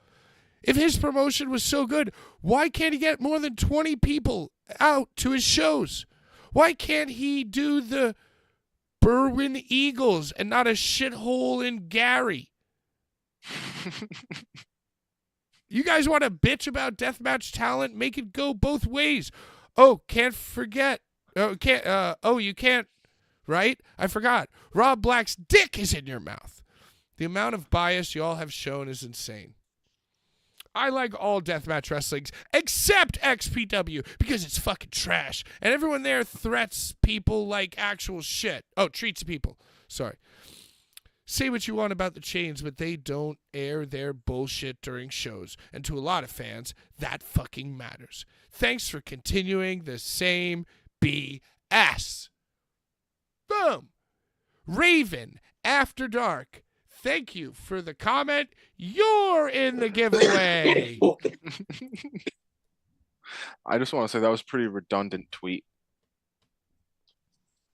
If his promotion was so good, why can't he get more than 20 people out to his shows? Why can't he do the Berwyn Eagles and not a shithole in Gary? You guys want to bitch about deathmatch talent? Make it go both ways. Oh, can't forget. You can't, right? I forgot. Rob Black's dick is in your mouth. The amount of bias y'all have shown is insane. I like all deathmatch wrestlings except XPW because it's fucking trash. And everyone there threats people like actual shit. Oh, treats people. Sorry. Say what you want about the chains, but they don't air their bullshit during shows. And to a lot of fans, that fucking matters. Thanks for continuing the same BS. Boom. Raven After Dark. Thank you for the comment. You're in the giveaway. I just want to say that was a pretty redundant tweet.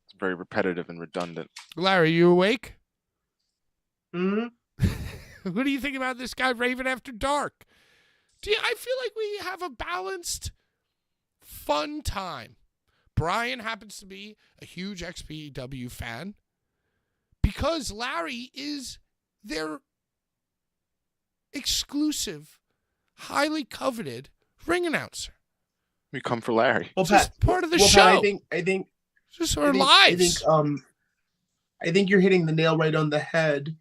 It's very repetitive and redundant. Larry, you awake? Hmm. What do you think about this guy, Raven After Dark? I feel like we have a balanced, fun time. Brian happens to be a huge XPW fan because Larry is their exclusive, highly coveted ring announcer. We come for Larry. Well, It's just part of the show. Pat, I think Just our lives. I think you're hitting the nail right on the head.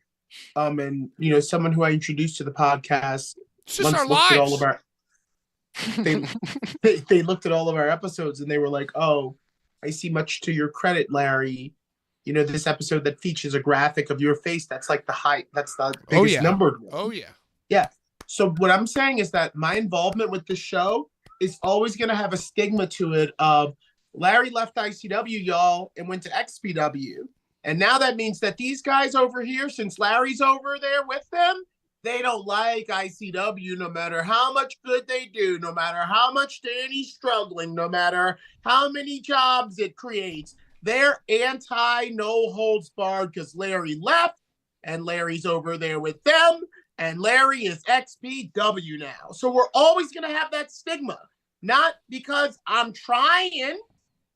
And someone who I introduced to the podcast It's just our looked at all lives. of our they looked at all of our episodes and they were like, "Oh, I see much to your credit, Larry. This episode that features a graphic of your face, that's like that's the biggest numbered one." Oh, yeah. Yeah. So what I'm saying is that my involvement with the show is always going to have a stigma to it of Larry left ICW, y'all, and went to XPW. And now that means that these guys over here, since Larry's over there with them, they don't like ICW no matter how much good they do, no matter how much Danny's struggling, no matter how many jobs it creates. They're anti no holds barred because Larry left and Larry's over there with them and Larry is XPW now. So we're always going to have that stigma, not because I'm trying.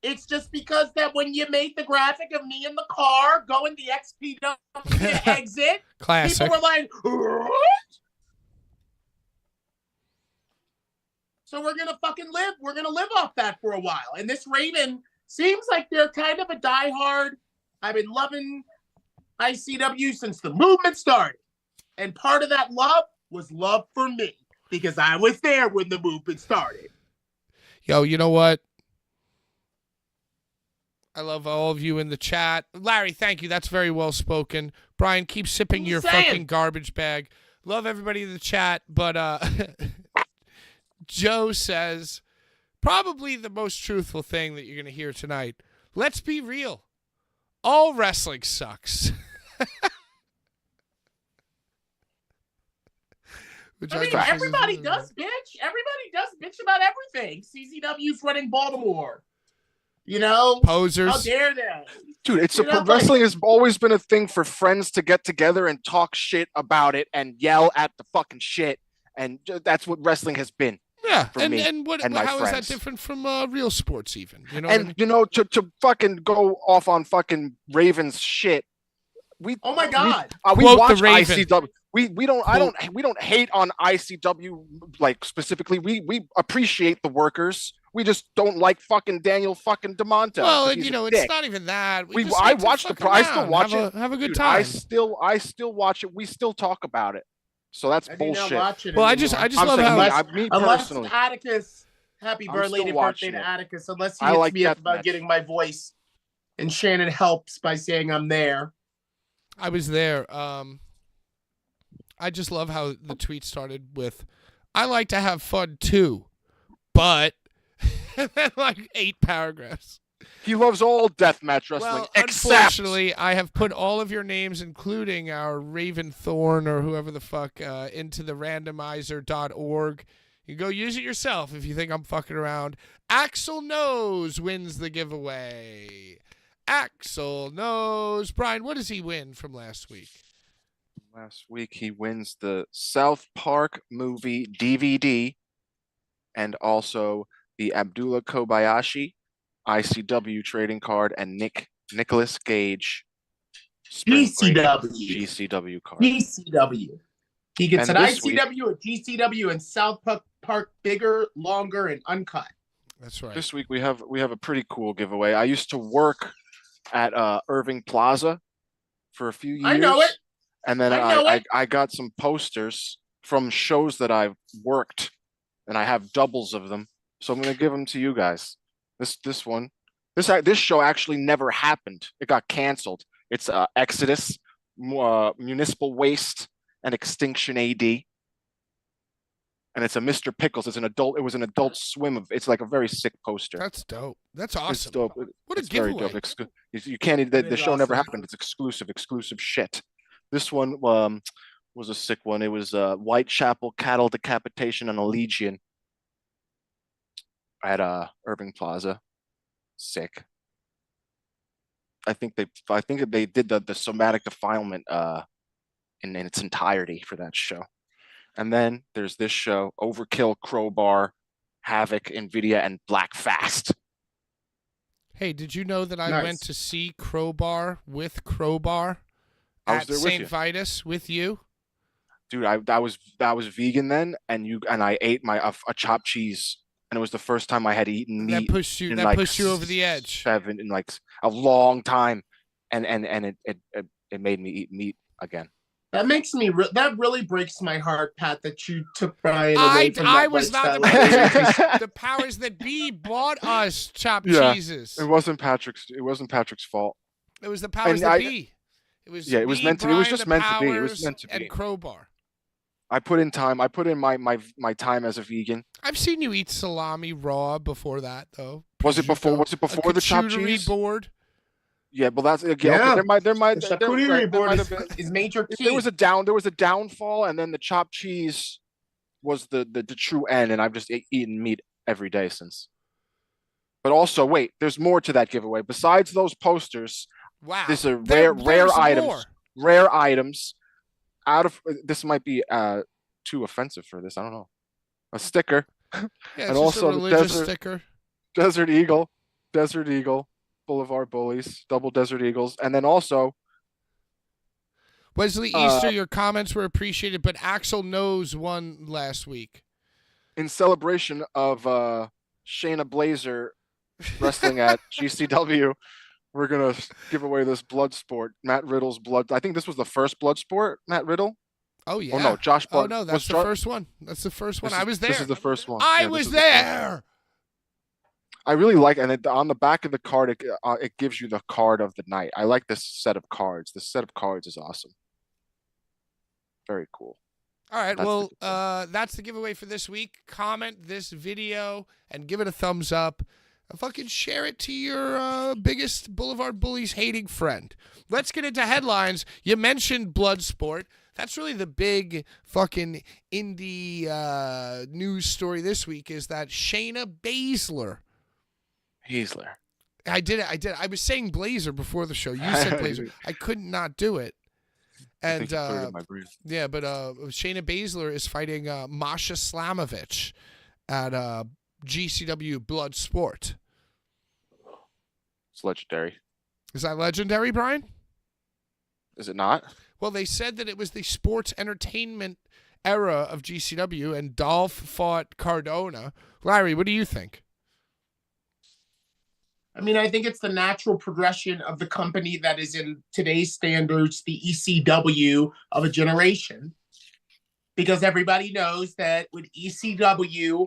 It's just because that when you made the graphic of me in the car going the XPW exit, Classic. people were like, what? So we're going to fucking live. We're going to live off that for a while. And this Raven seems like they're kind of a diehard. I've been loving ICW since the movement started. And part of that love was love for me because I was there when the movement started. Yo, you know what? I love all of you in the chat. Larry, thank you. That's very well spoken. Brian, keep sipping your fucking garbage bag. Love everybody in the chat, but Joe says, probably the most truthful thing that you're going to hear tonight. Let's be real. All wrestling sucks. Which I mean, just everybody think does bitch. Everybody does bitch about everything. CZW's running Baltimore. You know, posers. how dare they? Dude, Like, wrestling has always been a thing for friends to get together and talk shit about it and yell at the fucking shit, and that's what wrestling has been. Yeah, for me and what? and my How is that friends. different from real sports? Even you know. And what I mean? you know, to fucking go off on fucking Ravens shit. oh my God. We Quote watch the Raven. ICW. We don't Quote. we don't hate on ICW like specifically. We appreciate the workers. We just don't like fucking Daniel fucking DeMonte. Well, and he's you know, a it's dick. not even that. I watch the. I still watch it. Have a good Dude, time. I still watch it. We still talk about it. So that's I do not bullshit. watch it Well, I anymore. just I'm love saying how me Unless personally. Atticus, happy I'm belated still birthday watching to it. Atticus, unless he I hits like me up about deathmatch. getting my voice. And Shannon helps by saying I'm there. I was there. I just love how the tweet started with, "I like to have fun too, but," and then like 8 paragraphs. He loves all deathmatch wrestling, Well, except unfortunately, I have put all of your names, including our Raven Thorn or whoever the fuck, into the randomizer.org. You go use it yourself if you think I'm fucking around. Axel Knows wins the giveaway. Axel Knows. Brian, what does he win from last week? last week he wins the South Park movie DVD and also the Abdullah Kobayashi ICW trading card and Nicholas Gage GCW card. GCW. He gets And an this week- ICW, a GCW, and South Park bigger, longer, and uncut. That's right. This week we have a pretty cool giveaway. I used to work at Irving Plaza for a few years. I know it. And then I know it. I got some posters from shows that I've worked, and I have doubles of them. So I'm gonna give them to you guys. This show actually never happened. It got canceled. It's Exodus, Municipal Waste, and Extinction AD. And it's a Mr. Pickles. It was an Adult Swim. It's like a very sick poster. That's dope. That's It's awesome. dope. What a It's very giveaway. dope. You can't. The is show never awesome. happened. It's exclusive shit. This one was a sick one. It was Whitechapel cattle decapitation on a Legion at Irving Plaza. Sick. I think they did the somatic defilement in its entirety for that show. And then there's this show: Overkill, Crowbar, Havoc, Nvidia, and Black Fast. Hey, did you know that I Nice. went to see Crowbar with Crowbar I was at there with St. you. Vitus with you? Dude, I was vegan then, and I ate a chopped cheese, and it was the first time I had eaten meat. That pushed you over the edge. In like a long time, and it made me eat meat again. That makes me. That really breaks my heart, Pat, that you took Brian away from that I was not the lifestyle. one. The powers that be bought us chopped Yeah. cheeses. It wasn't Patrick's fault. It was the powers And that I- be. It was Yeah, it was me, meant to be. It was Brian, just the meant to be. It was Powers, meant to be. And Crowbar. I put in time. I put in my time as a vegan. I've seen you eat salami raw before that, though. Was it before the chopped charcuterie cheese? board. Yeah, well that's okay, Yeah. there might The there might charcuterie board have is, been, is major key. there was a downfall, and then the chopped cheese was the true end, and I've just eaten meat every day since. But also, wait, there's more to that giveaway. Besides those posters, Wow. these are There's rare items. more. Rare items. This might be too offensive for this. I don't know. A sticker, Yeah, it's and just also a the religious desert- sticker. Desert Eagle, Blvd Bullies, double Desert Eagles, and then also Wesley Easter, your comments were appreciated, but Axel Knows won last week. in celebration of Shayna Blazer wrestling at GCW, we're gonna give away this blood sport, Matt Riddle's blood. I think this was the first blood sport, Matt Riddle. Oh, yeah. Oh no, Josh. Oh, no, that's the Jo- first one. That's the first one. this I is- was there. This is the first one. I Yeah, this was is the first one. there. I really like, and on the back of the card, it gives you the card of the night. I like this set of cards. This set of cards is awesome. Very cool. All right, That's well, the that's the giveaway for this week. Comment this video and give it a thumbs up. Fucking share it to your biggest Blvd Bullies hating friend. Let's get into headlines. You mentioned Bloodsport. That's really the big fucking indie news story this week is that Shayna Baszler. I did it. I was saying Blazer before the show. You said Blazer. I could not do it. And yeah, but Shayna Baszler is fighting Masha Slamovich at GCW Blood Sport. It's legendary. Is that legendary, Brian? Is it not? Well, they said that it was the sports entertainment era of GCW, and Dolph fought Cardona. Larry, what do you think? I mean, I think it's the natural progression of the company that is in today's standards, the ECW of a generation. Because everybody knows that when ECW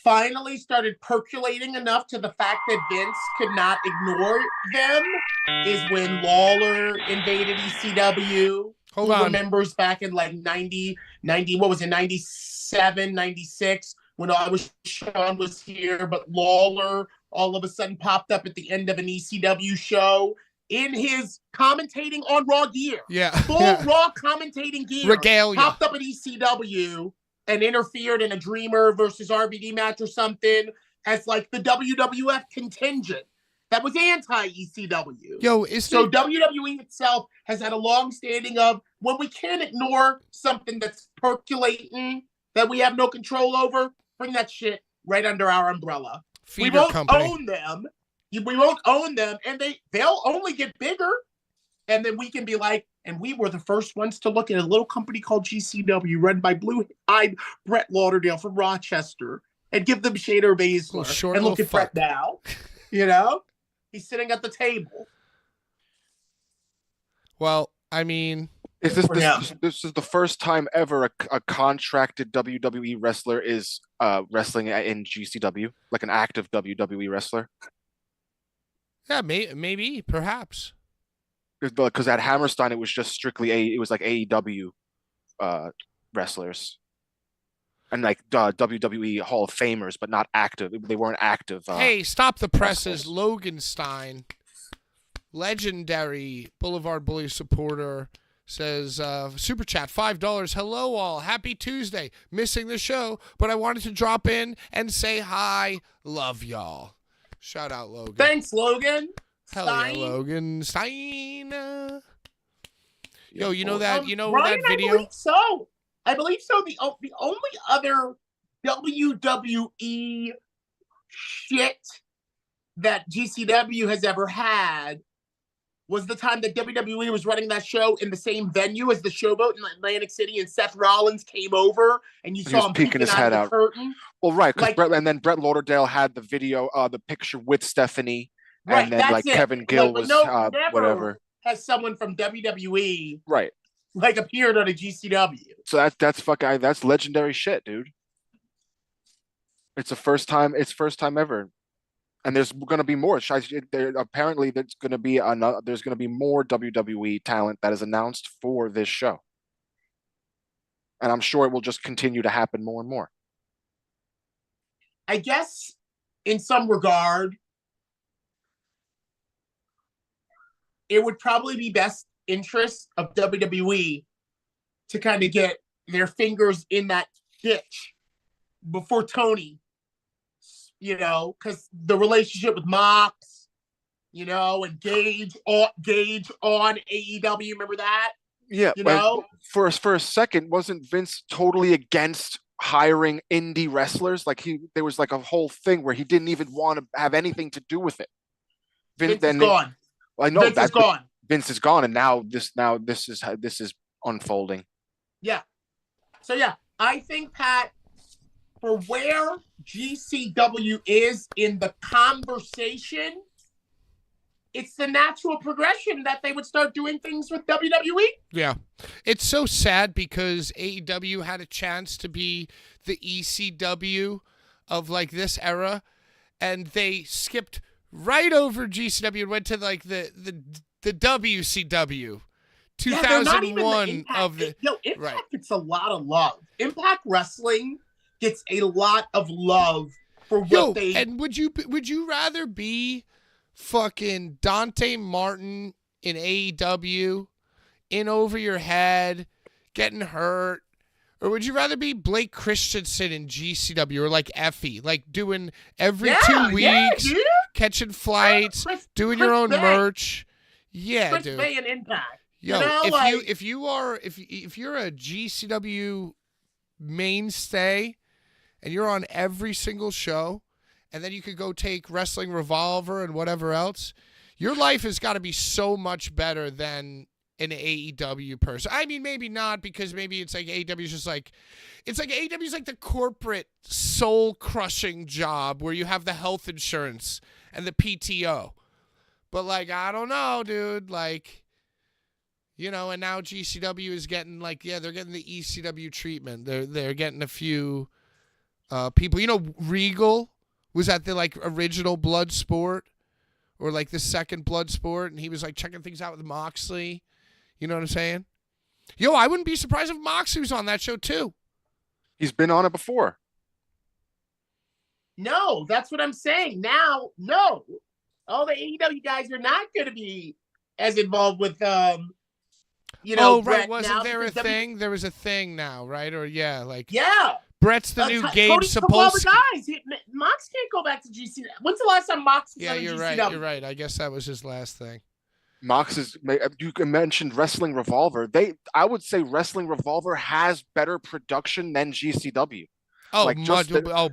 finally started percolating enough to the fact that Vince could not ignore them is when Lawler invaded ECW. Hold on. Remembers back in like 90, what was it, 97, 96, when Sean was here, but Lawler all of a sudden popped up at the end of an ECW show in his commentating on Raw gear. Yeah. Full Raw commentating gear. Regalia. Popped up at ECW and interfered in a Dreamer versus RVD match or something as like the WWF contingent that was anti-ECW. So WWE itself has had a long standing of when we can't ignore something that's percolating that we have no control over, bring that shit right under our umbrella. We won't own them. We won't own them, and they'll only get bigger. And then we can be like, and we were the first ones to look at a little company called GCW run by blue-eyed Brett Lauderdale from Rochester and give them Shayna Baszler. And look at Brett now. You know? He's sitting at the table. Well, I mean... This is the first time ever a contracted WWE wrestler is wrestling in GCW, like an active WWE wrestler. Yeah, maybe, perhaps. Because at Hammerstein, it was just strictly it was like AEW wrestlers, and like WWE Hall of Famers, but not active. They weren't active. Hey, stop the presses, Loganstein, legendary Blvd Bullies supporter. Says, super chat, $5. Hello all. Happy Tuesday. Missing the show, but I wanted to drop in and say hi. Love y'all. Shout out, Logan. Thanks, Logan. Hell yeah, Logan Stein. Yo, you know that Brian, that video? I believe so. The only other WWE shit that GCW has ever had was the time that WWE was running that show in the same venue as the Showboat in Atlantic City, and Seth Rollins came over, and you saw him peeking his head out. Curtain. Well, right, because Brett Lauderdale had the video, the picture with Stephanie, and then like Kevin Gill was whatever. Has someone from WWE right like appeared on a GCW? So that's legendary shit, dude. It's first time ever. And there's going to be more. Apparently, there's going to be more WWE talent that is announced for this show, and I'm sure it will just continue to happen more and more. I guess, in some regard, it would probably be best interest of WWE to kind of get their fingers in that ditch before Tony. You know, because the relationship with Mox, you know, and Gage on AEW, remember that? Yeah, you know, for a second, wasn't Vince totally against hiring indie wrestlers? Like there was like a whole thing where he didn't even want to have anything to do with it. Vince is gone. I know Vince is gone. Vince is gone, and now this is unfolding. Yeah. So yeah, I think, Pat, for where GCW is in the conversation, it's the natural progression that they would start doing things with WWE. Yeah. It's so sad because AEW had a chance to be the ECW of like this era, and they skipped right over GCW and went to like the WCW. 2001 of the Impact gets a lot of love. Impact Wrestling gets a lot of love for what they. And would you rather be fucking Dante Martin in AEW in over your head, getting hurt? Or would you rather be Blake Christensen in GCW or like Effie, like doing every 2 weeks, dude. catching flights, doing your own merch? Yeah, Chris dude. Bay and Impact. Yo, You know, if you're a GCW mainstay and you're on every single show, and then you could go take Wrestling Revolver and whatever else, your life has got to be so much better than an AEW person. I mean, maybe not, because maybe it's like AEW is just like, it's like AEW is like the corporate soul crushing job where you have the health insurance and the PTO. But like, I don't know, dude. Like, you know, and now GCW is getting like, yeah, they're getting the ECW treatment. They're getting a few people. You know, Regal was at the like original Bloodsport, or like the second Bloodsport, and he was like checking things out with Moxley. You know what I'm saying? Yo, I wouldn't be surprised if Moxley was on that show too. He's been on it before. No, that's what I'm saying. Now, no. All the AEW guys are not going to be as involved with, you know, oh, right. Brett Wasn't now there a because thing? There was a thing now, right? Or yeah, like Yeah. Brett's the new Gabe Cody took all the Sapolsky. guys. Mox can't go back to GCW. When's the last time Mox was Yeah, on you're GCW? right. You're right. I guess that was his last thing. Mox is. You mentioned Wrestling Revolver. I would say Wrestling Revolver has better production than GCW. Oh, like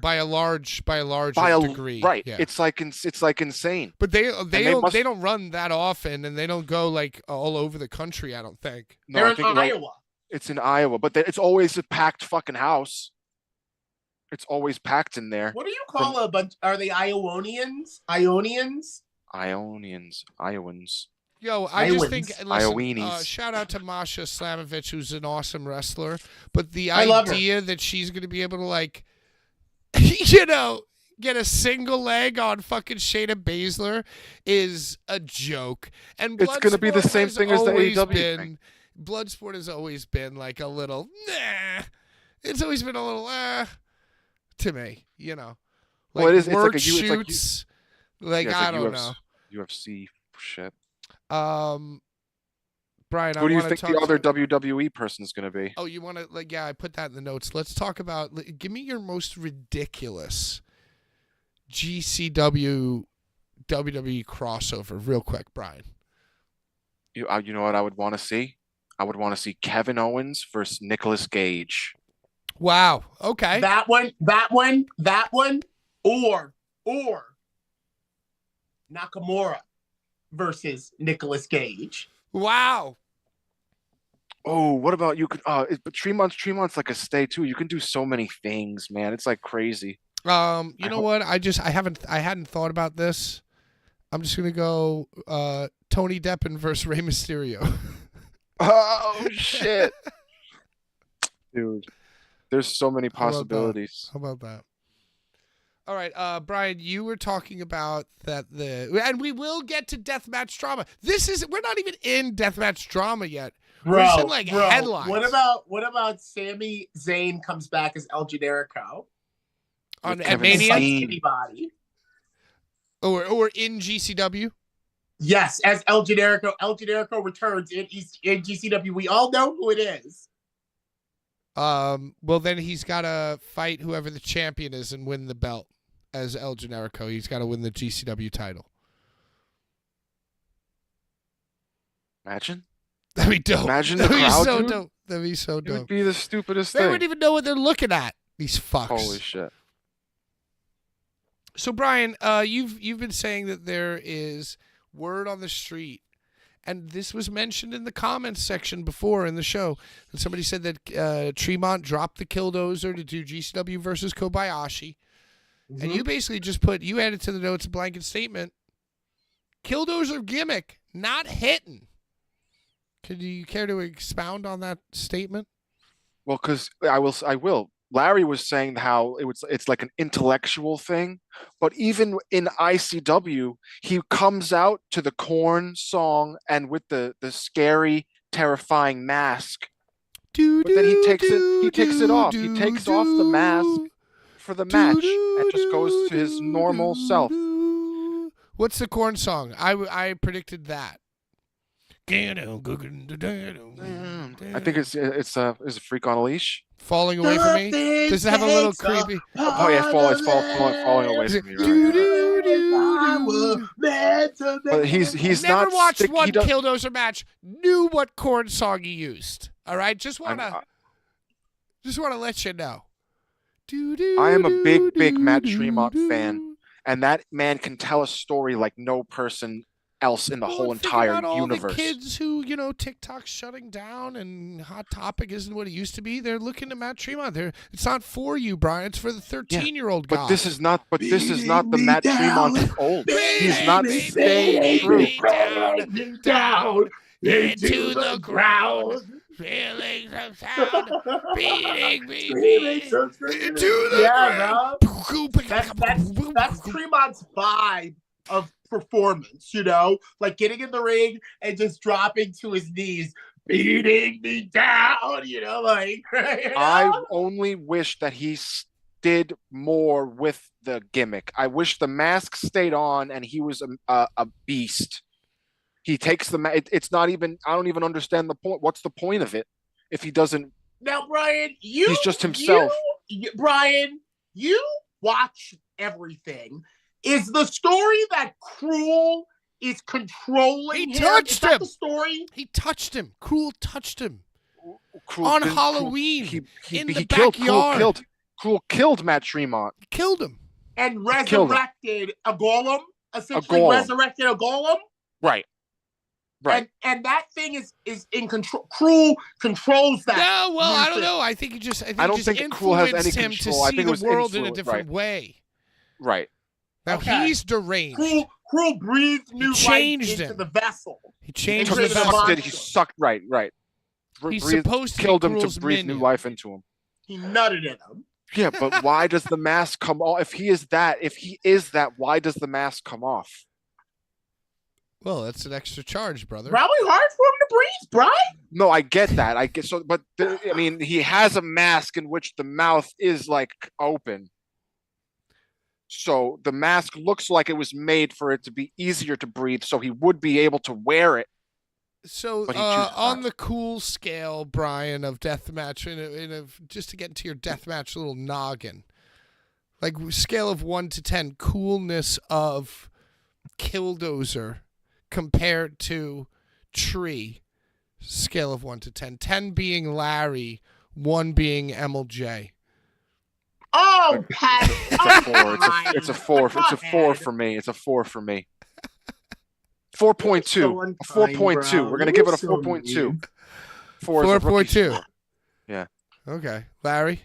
by a large degree, right? Yeah. It's like insane. But they don't run that often, and they don't go like all over the country. I don't think. No, They're I think in Iowa. It's in Iowa, but it's always a packed fucking house. It's always packed in there. What do you call a bunch? Are they Ionians? Ionians? Iowans. Yo, I just think, listen, Ioweenies. shout out to Masha Slamovich, who's an awesome wrestler. But the I love idea that she's going to be able to, like, you know, get a single leg on fucking Shayna Baszler is a joke. And it's going to be the same thing as the AEW thing. Bloodsport has always been like a little, nah. It's always been a little, to me, you know. Like, well, it's word like shoots. Like, I don't know. UFC shit. Brian, who do you think the other WWE person is going to be? Oh, you want to, like, yeah, I put that in the notes. Let's talk about, give me your most ridiculous GCW WWE crossover real quick, Brian. You know what I would want to see? I would want to see Kevin Owens versus Nicolas Gage. Wow. Okay. That one, or Nakamura versus Nicolas Gage. Wow. Oh, what about you? But Tremont's like a stay too. You can do so many things, man. It's like crazy. You know what? I hadn't thought about this. I'm just gonna go Tony Deppen versus Rey Mysterio. Oh shit, dude! There's so many possibilities. How about that? All right, Brian, you were talking about and we will get to deathmatch drama. We're not even in deathmatch drama yet. We're just in like headlines. What about Sami Zayn comes back as El Generico at Mania? Anybody? Or in GCW? Yes, as El Generico. El Generico returns in GCW. We all know who it is. Well, then he's got to fight whoever the champion is and win the belt as El Generico. He's got to win the GCW title. Imagine. That'd be dope. Imagine the crowd, so dude. dope. That'd be so dope. It would be the stupidest they thing. They wouldn't even know what they're looking at. These fucks. Holy shit. So, Brian, you've been saying that there is word on the street, and this was mentioned in the comments section before in the show, and somebody said that Tremont dropped the Killdozer to do GCW versus Kobayashi, and you basically just you added to the notes a blanket statement, Killdozer gimmick, not hitting. Could you care to expound on that statement? Well, because I will. Larry was saying how it's like an intellectual thing, but even in ICW, he comes out to the Korn song and with the scary, terrifying mask. But then he takes it off. He takes off the mask for the match and just goes to his normal self. What's the Korn song? I predicted that. I think it's a freak on a leash. Falling away from me. Does it have a little creepy? Oh yeah, falling away from me. But he's never not watched one he does- Killdozer match. Knew what chord song he used. All right, just wanna let you know. I am a big Matt Tremont fan, and that man can tell a story like no person else in the whole entire all universe. The kids who, TikTok's shutting down and Hot Topic isn't what it used to be. They're looking to Matt Tremont. It's not for you, Brian. It's for the 13-year-old guy. But this is not the Matt Tremont of old. He's not staying true. Down into the ground. Feeling the sound, beating me into the ground. That's Tremont's vibe of performance, like getting in the ring and just dropping to his knees, beating me down, I only wish that he did more with the gimmick. I wish the mask stayed on and he was a beast. He takes the it's not even, I don't even understand the point. What's the point of it if he doesn't? Now, Brian, he's just himself. Brian, you watch everything. Is the story that Cruel is controlling him? He touched him. The story? He touched him. Cruel touched him. Cruel, on Halloween in the backyard. Cruel killed Matt Tremont. He killed him. And resurrected a golem? Essentially resurrected a golem? Right. Right. And that thing is in control. Cruel controls that. No, well, I don't know. I think I don't think Cruel has any control. I think the world in a different way. Right. Now he's deranged. Cruel breathed new life into the vessel. He changed the vessel. He sucked. Right. He's supposed to killed him Cruel's to breathe new life into him. He nutted in him. Yeah, but why does the mask come off? If he is that, why does the mask come off? Well, that's an extra charge, brother. Probably hard for him to breathe, Brian. No, I get that. But he has a mask in which the mouth is like open. So the mask looks like it was made for it to be easier to breathe, so he would be able to wear it. So on the cool scale, Brian, of deathmatch, just to get into your deathmatch little noggin, like scale of 1 to 10, coolness of Killdozer compared to Tree, scale of 1 to 10. 10 being Larry, 1 being MLJ. Oh, Pat! It's a 4. It's a 4 for me. It's a 4 for me. 4.2. 4.2. We're gonna give it a 4.2. 4.2. Yeah. Okay, Larry.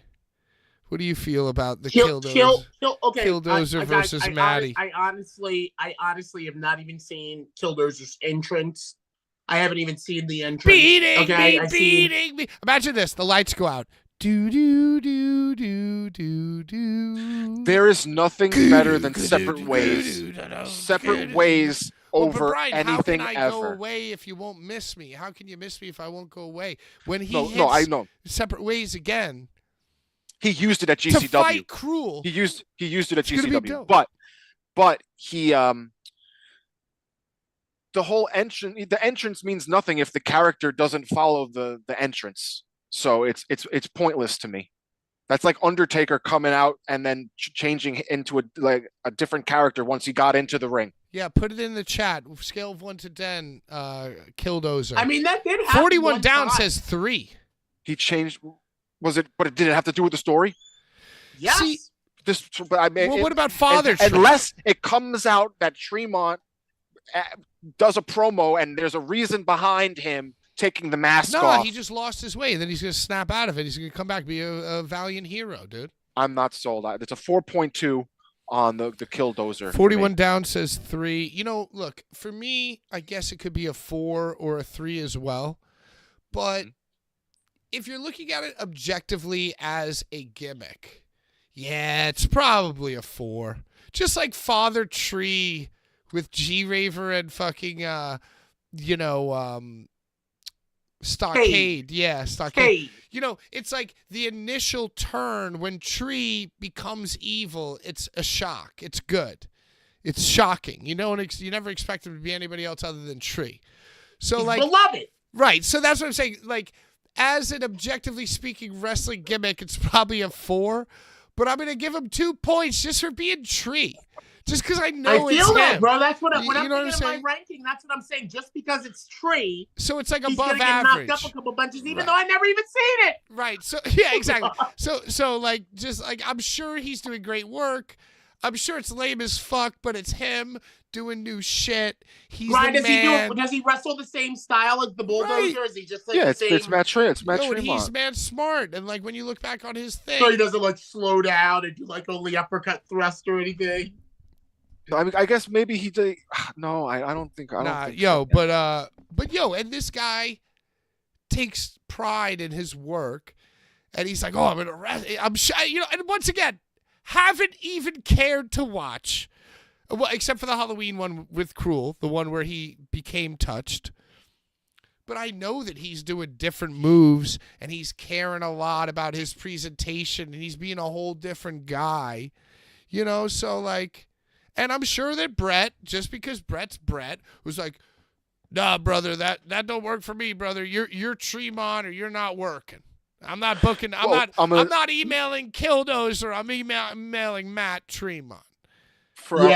What do you feel about the Killdozer versus Maddie? I honestly have not even seen Killdozer's entrance. I haven't even seen the entrance. Beating me. Imagine this: the lights go out. Do do do do do do. There is nothing better than separate ways. Separate ways over Brian, anything how can I ever. go away if you won't miss me? How can you miss me if I won't go away? When he hits I know. Separate ways again. He used it at GCW. To fight Cruel. He used it at GCW. But he the whole entrance means nothing if the character doesn't follow the entrance. So it's pointless to me. That's like Undertaker coming out and then changing into a different character once he got into the ring. Yeah, put it in the chat. Scale of 1 to 10, Killdozer. I mean, that did happen. 41 down says 3. He changed. Was it? But did it have to do with the story? Yes. See, but I mean, what about Father Tree? Unless it comes out that Tremont does a promo and there's a reason behind him taking the mask off. No, he just lost his way. Then he's going to snap out of it. He's going to come back, be a valiant hero, dude. I'm not sold. It's a 4.2 on the Killdozer. 41 down says 3. Look, for me, I guess it could be a 4 or a 3 as well. But if you're looking at it objectively as a gimmick, yeah, it's probably a 4. Just like Father Tree with G-Raver and fucking, Stockade. Yeah, Stockade. It's like the initial turn when Tree becomes evil, it's a shock. It's good. It's shocking. You never expect him to be anybody else other than Tree. So He's like beloved. right. So that's what I'm saying. Like as an objectively speaking wrestling gimmick, it's probably a 4, but I'm gonna give him 2 points just for being Tree. Just because I know I feel it's that, him. bro. That's what You when I'm know what I'm thinking of saying? my ranking. That's what I'm saying. Just because it's Tree, So it's like he's above gonna get average. knocked up a couple bunches, even Right. though I never even seen it. Right. So yeah, exactly. So like just like I'm sure he's doing great work. I'm sure it's lame as fuck, but it's him doing new shit. He's Right? the Does man. does he wrestle the same style as the Bulldozer? Or is he just like the same? it's Matt Tremont. It's Matt Yo, and he's Tremont. man smart, and like when you look back on his thing, So he doesn't like slow down and do like only uppercut thrust or anything. I mean, I guess maybe he did. No, I don't think. I don't think. yo, So. but yo, and this guy takes pride in his work, and he's like, oh, I'm gonna wrestle. I'm shy, you know. And once again, haven't even cared to watch, well, except for the Halloween one with Cruel, the one where he became touched. But I know that he's doing different moves, and he's caring a lot about his presentation, and he's being a whole different guy, you know. So like. And I'm sure that Brett, just because Brett's Brett, was like, nah, brother, that don't work for me, brother. You're Tremont or you're not working. I'm not booking. I'm not emailing Killdozer. I'm emailing Matt Tremont. From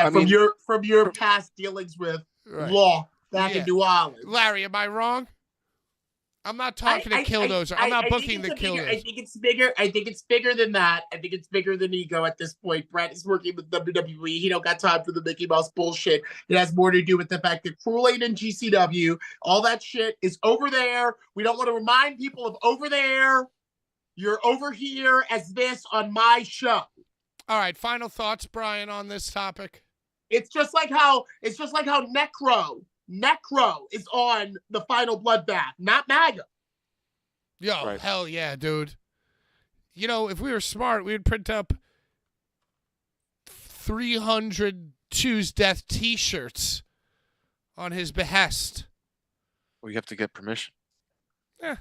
your past dealings with Law back in New Orleans. Larry, am I wrong? I'm not talking to Killdozer. I'm not booking the Killdozer. I think it's bigger. I think it's bigger than that. I think it's bigger than ego at this point. Brett is working with WWE. He don't got time for the Mickey Mouse bullshit. It has more to do with the fact that Cruel ain't in GCW. All that shit is over there. We don't want to remind people of over there. You're over here as this on my show. All right, final thoughts, Brian, on this topic. It's just like how Necro is on the final bloodbath, not MAGA. Yo, Right. Hell yeah, dude. You know, if we were smart, we would print up 300 Choose Death t-shirts on his behest. Well, you have to get permission. Yeah.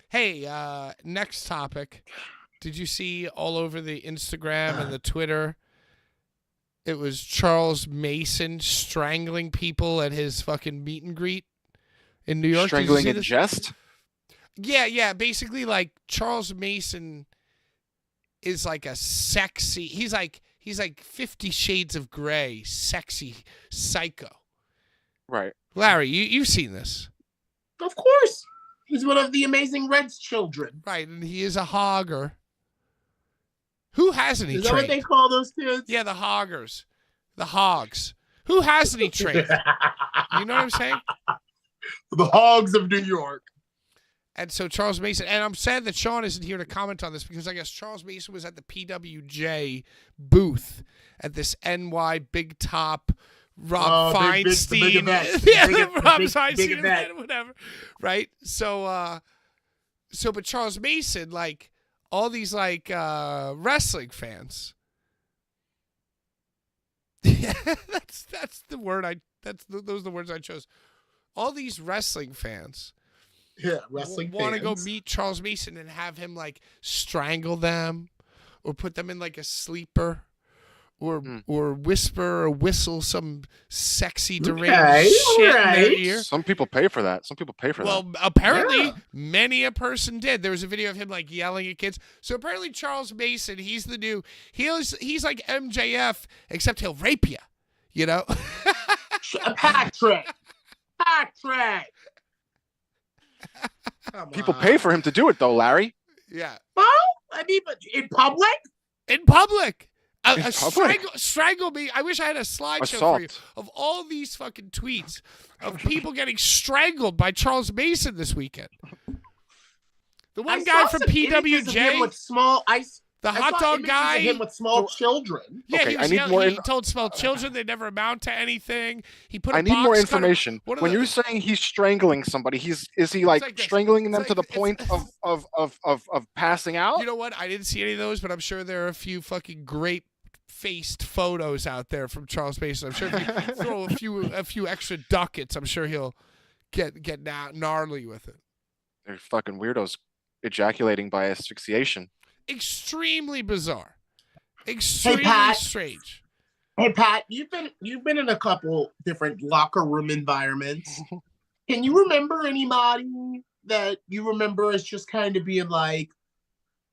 Hey, next topic. Did you see all over the Instagram and the Twitter? It was Charles Mason strangling people at his fucking meet and greet in New York. Strangling in jest? Yeah. Basically, like Charles Mason is like a sexy. He's like 50 Shades of Grey, sexy psycho. Right. Larry, you've seen this. Of course. He's one of the Amazing Red's children. Right, and he is a hogger. Who hasn't he trained? Is that trained? what they call those kids? Yeah, the hoggers. The hogs. Who hasn't he trained? You know what I'm saying? The Hogs of New York. And so Charles Mason, and I'm sad that Sean isn't here to comment on this because I guess Charles Mason was at the PWJ booth at this NY Big Top Rob Feinstein. Big event. Rob Feinstein big event, whatever. Right? So, but Charles Mason, like, all these, like, wrestling fans. Yeah, that's the word those are the words I chose. All these wrestling fans. Yeah, wrestling want to go meet Charles Mason and have him like strangle them or put them in like a sleeper or whisper or whistle some sexy deranged shit in their ear. Some people pay for that. Well, apparently many a person did. There was a video of him like yelling at kids. So apparently Charles Mason, he's he's like MJF, except he'll rape you, you know? Patrick. People pay for him to do it, though, Larry. Yeah. Well, I mean, but in public? In public. In public? Strangle me. I wish I had a slideshow for you of all these fucking tweets of people getting strangled by Charles Mason this weekend. The one guy from PWJ. With small ice. The hot dog guy. Him with small children. Yeah, okay, he told small children they never amount to anything. He put. I need more information. When you're saying he's strangling somebody, is he like strangling them to the point of passing out? You know what? I didn't see any of those, but I'm sure there are a few fucking great faced photos out there from Charles Mason. I'm sure if you throw a few extra ducats, I'm sure he'll get gnarly with it. They're fucking weirdos ejaculating by asphyxiation. Extremely bizarre. Extremely strange. Hey Pat, you've been in a couple different locker room environments. Can you remember anybody that you remember as just kind of being like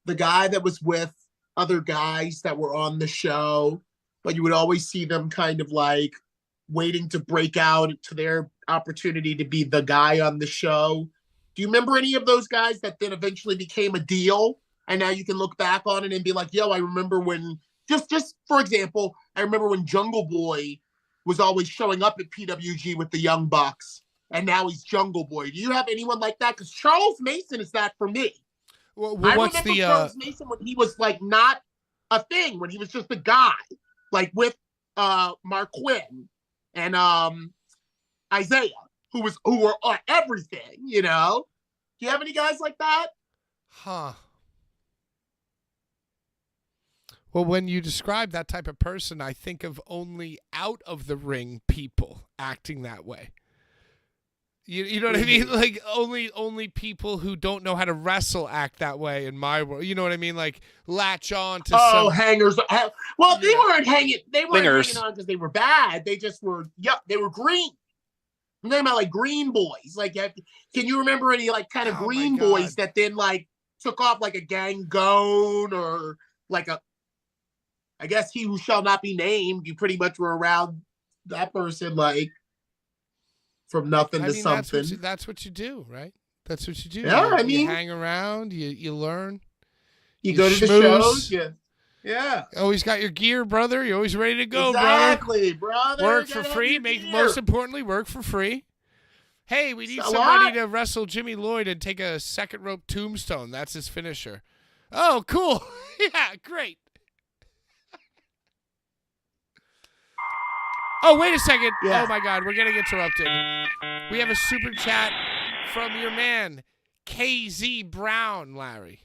the guy that was with other guys that were on the show, but you would always see them kind of like waiting to break out to their opportunity to be the guy on the show? Do you remember any of those guys that then eventually became a deal? And now you can look back on it and be like, yo, I remember when, just for example, I remember when Jungle Boy was always showing up at PWG with the Young Bucks, and now he's Jungle Boy. Do you have anyone like that? Because Charles Mason is that for me. Well, I what's remember the Charles Mason when he was like not a thing, when he was just a guy, like with Mark Quinn and Isaiah, who were on everything, you know? Do you have any guys like that? Huh. Well, when you describe that type of person, I think of only out of the ring people acting that way. You know what I mean? Like only people who don't know how to wrestle act that way in my world. You know what I mean? Like latch on to some hangers. Well, they weren't hanging. They weren't Hangers. hanging on because they were bad. They just were. Yep, they were green. I'm talking about like green boys. Like, can you remember any like kind of Oh, green my boys God. that then like took off like a Gangone or like a? I guess he who shall not be named. You pretty much were around that person like from nothing to something. That's what you do, right? That's what you do. Yeah, you hang around, you learn. You go to the shows. Yeah. Always got your gear, brother. You're always ready to go, exactly, brother. Work for free. Most importantly, work for free. Hey, we need somebody to wrestle Jimmy Lloyd and take a second rope tombstone. That's his finisher. Oh, cool. Yeah, great. Oh, wait a second. Yeah. Oh, my God. We're getting interrupted. We have a super chat from your man, KZ Brown, Larry.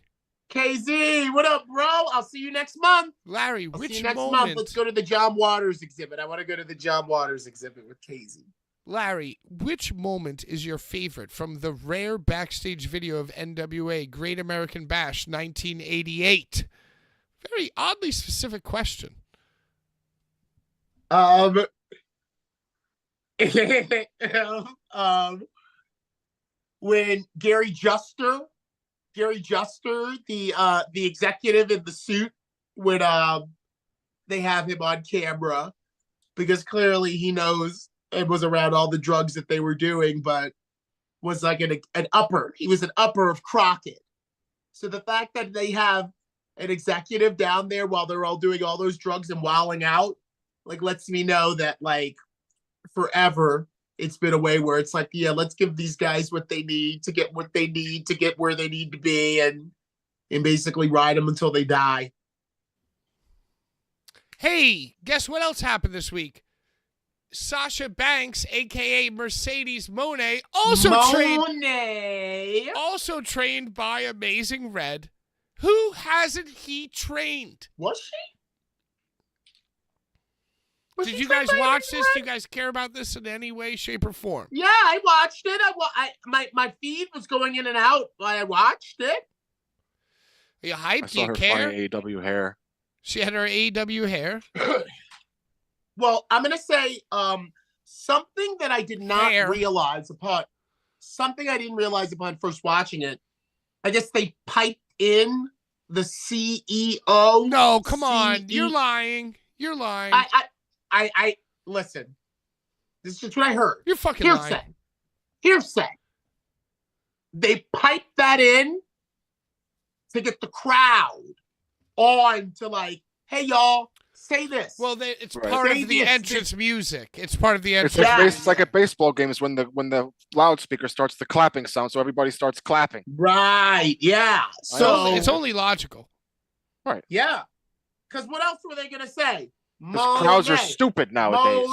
KZ, what up, bro? I'll see you next month. Larry, I'll which see you next moment? month. Let's go to the John Waters exhibit. I want to go to the John Waters exhibit with KZ. Larry, which moment is your favorite from the rare backstage video of NWA Great American Bash 1988? Very oddly specific question. When Gary Juster, the executive in the suit, when they have him on camera, because clearly he knows and was around all the drugs that they were doing, but was like an upper. He was an upper of Crockett. So the fact that they have an executive down there while they're all doing all those drugs and wilding out, like lets me know that like forever it's been a way where it's like, yeah, let's give these guys what they need to get where they need to be, and basically ride them until they die. Hey, guess what else happened this week? Sasha Banks, a.k.a. Mercedes Moné, also trained by Amazing Red. Who hasn't he trained? Was she? Did you guys watch this? Do you guys care about this in any way, shape, or form? Yeah, I watched it. My feed was going in and out, but I watched it. Are you hyped? I Do you saw her care? funny AEW hair. She had her AEW hair. Well, I'm gonna say something that I did not realize upon first watching it. I guess they piped in the CEO. No, come on. You're lying. You're lying. I listen. This is just what I heard. You're fucking lying. Hearsay. They piped that in to get the crowd on to like, hey y'all, say this. Well, it's part of the entrance music. It's part of the entrance. It's like at baseball games when the loudspeaker starts the clapping sound, so everybody starts clapping. Right. Yeah. So it's only logical. Right. Yeah. Because what else were they gonna say? Crowds are stupid nowadays.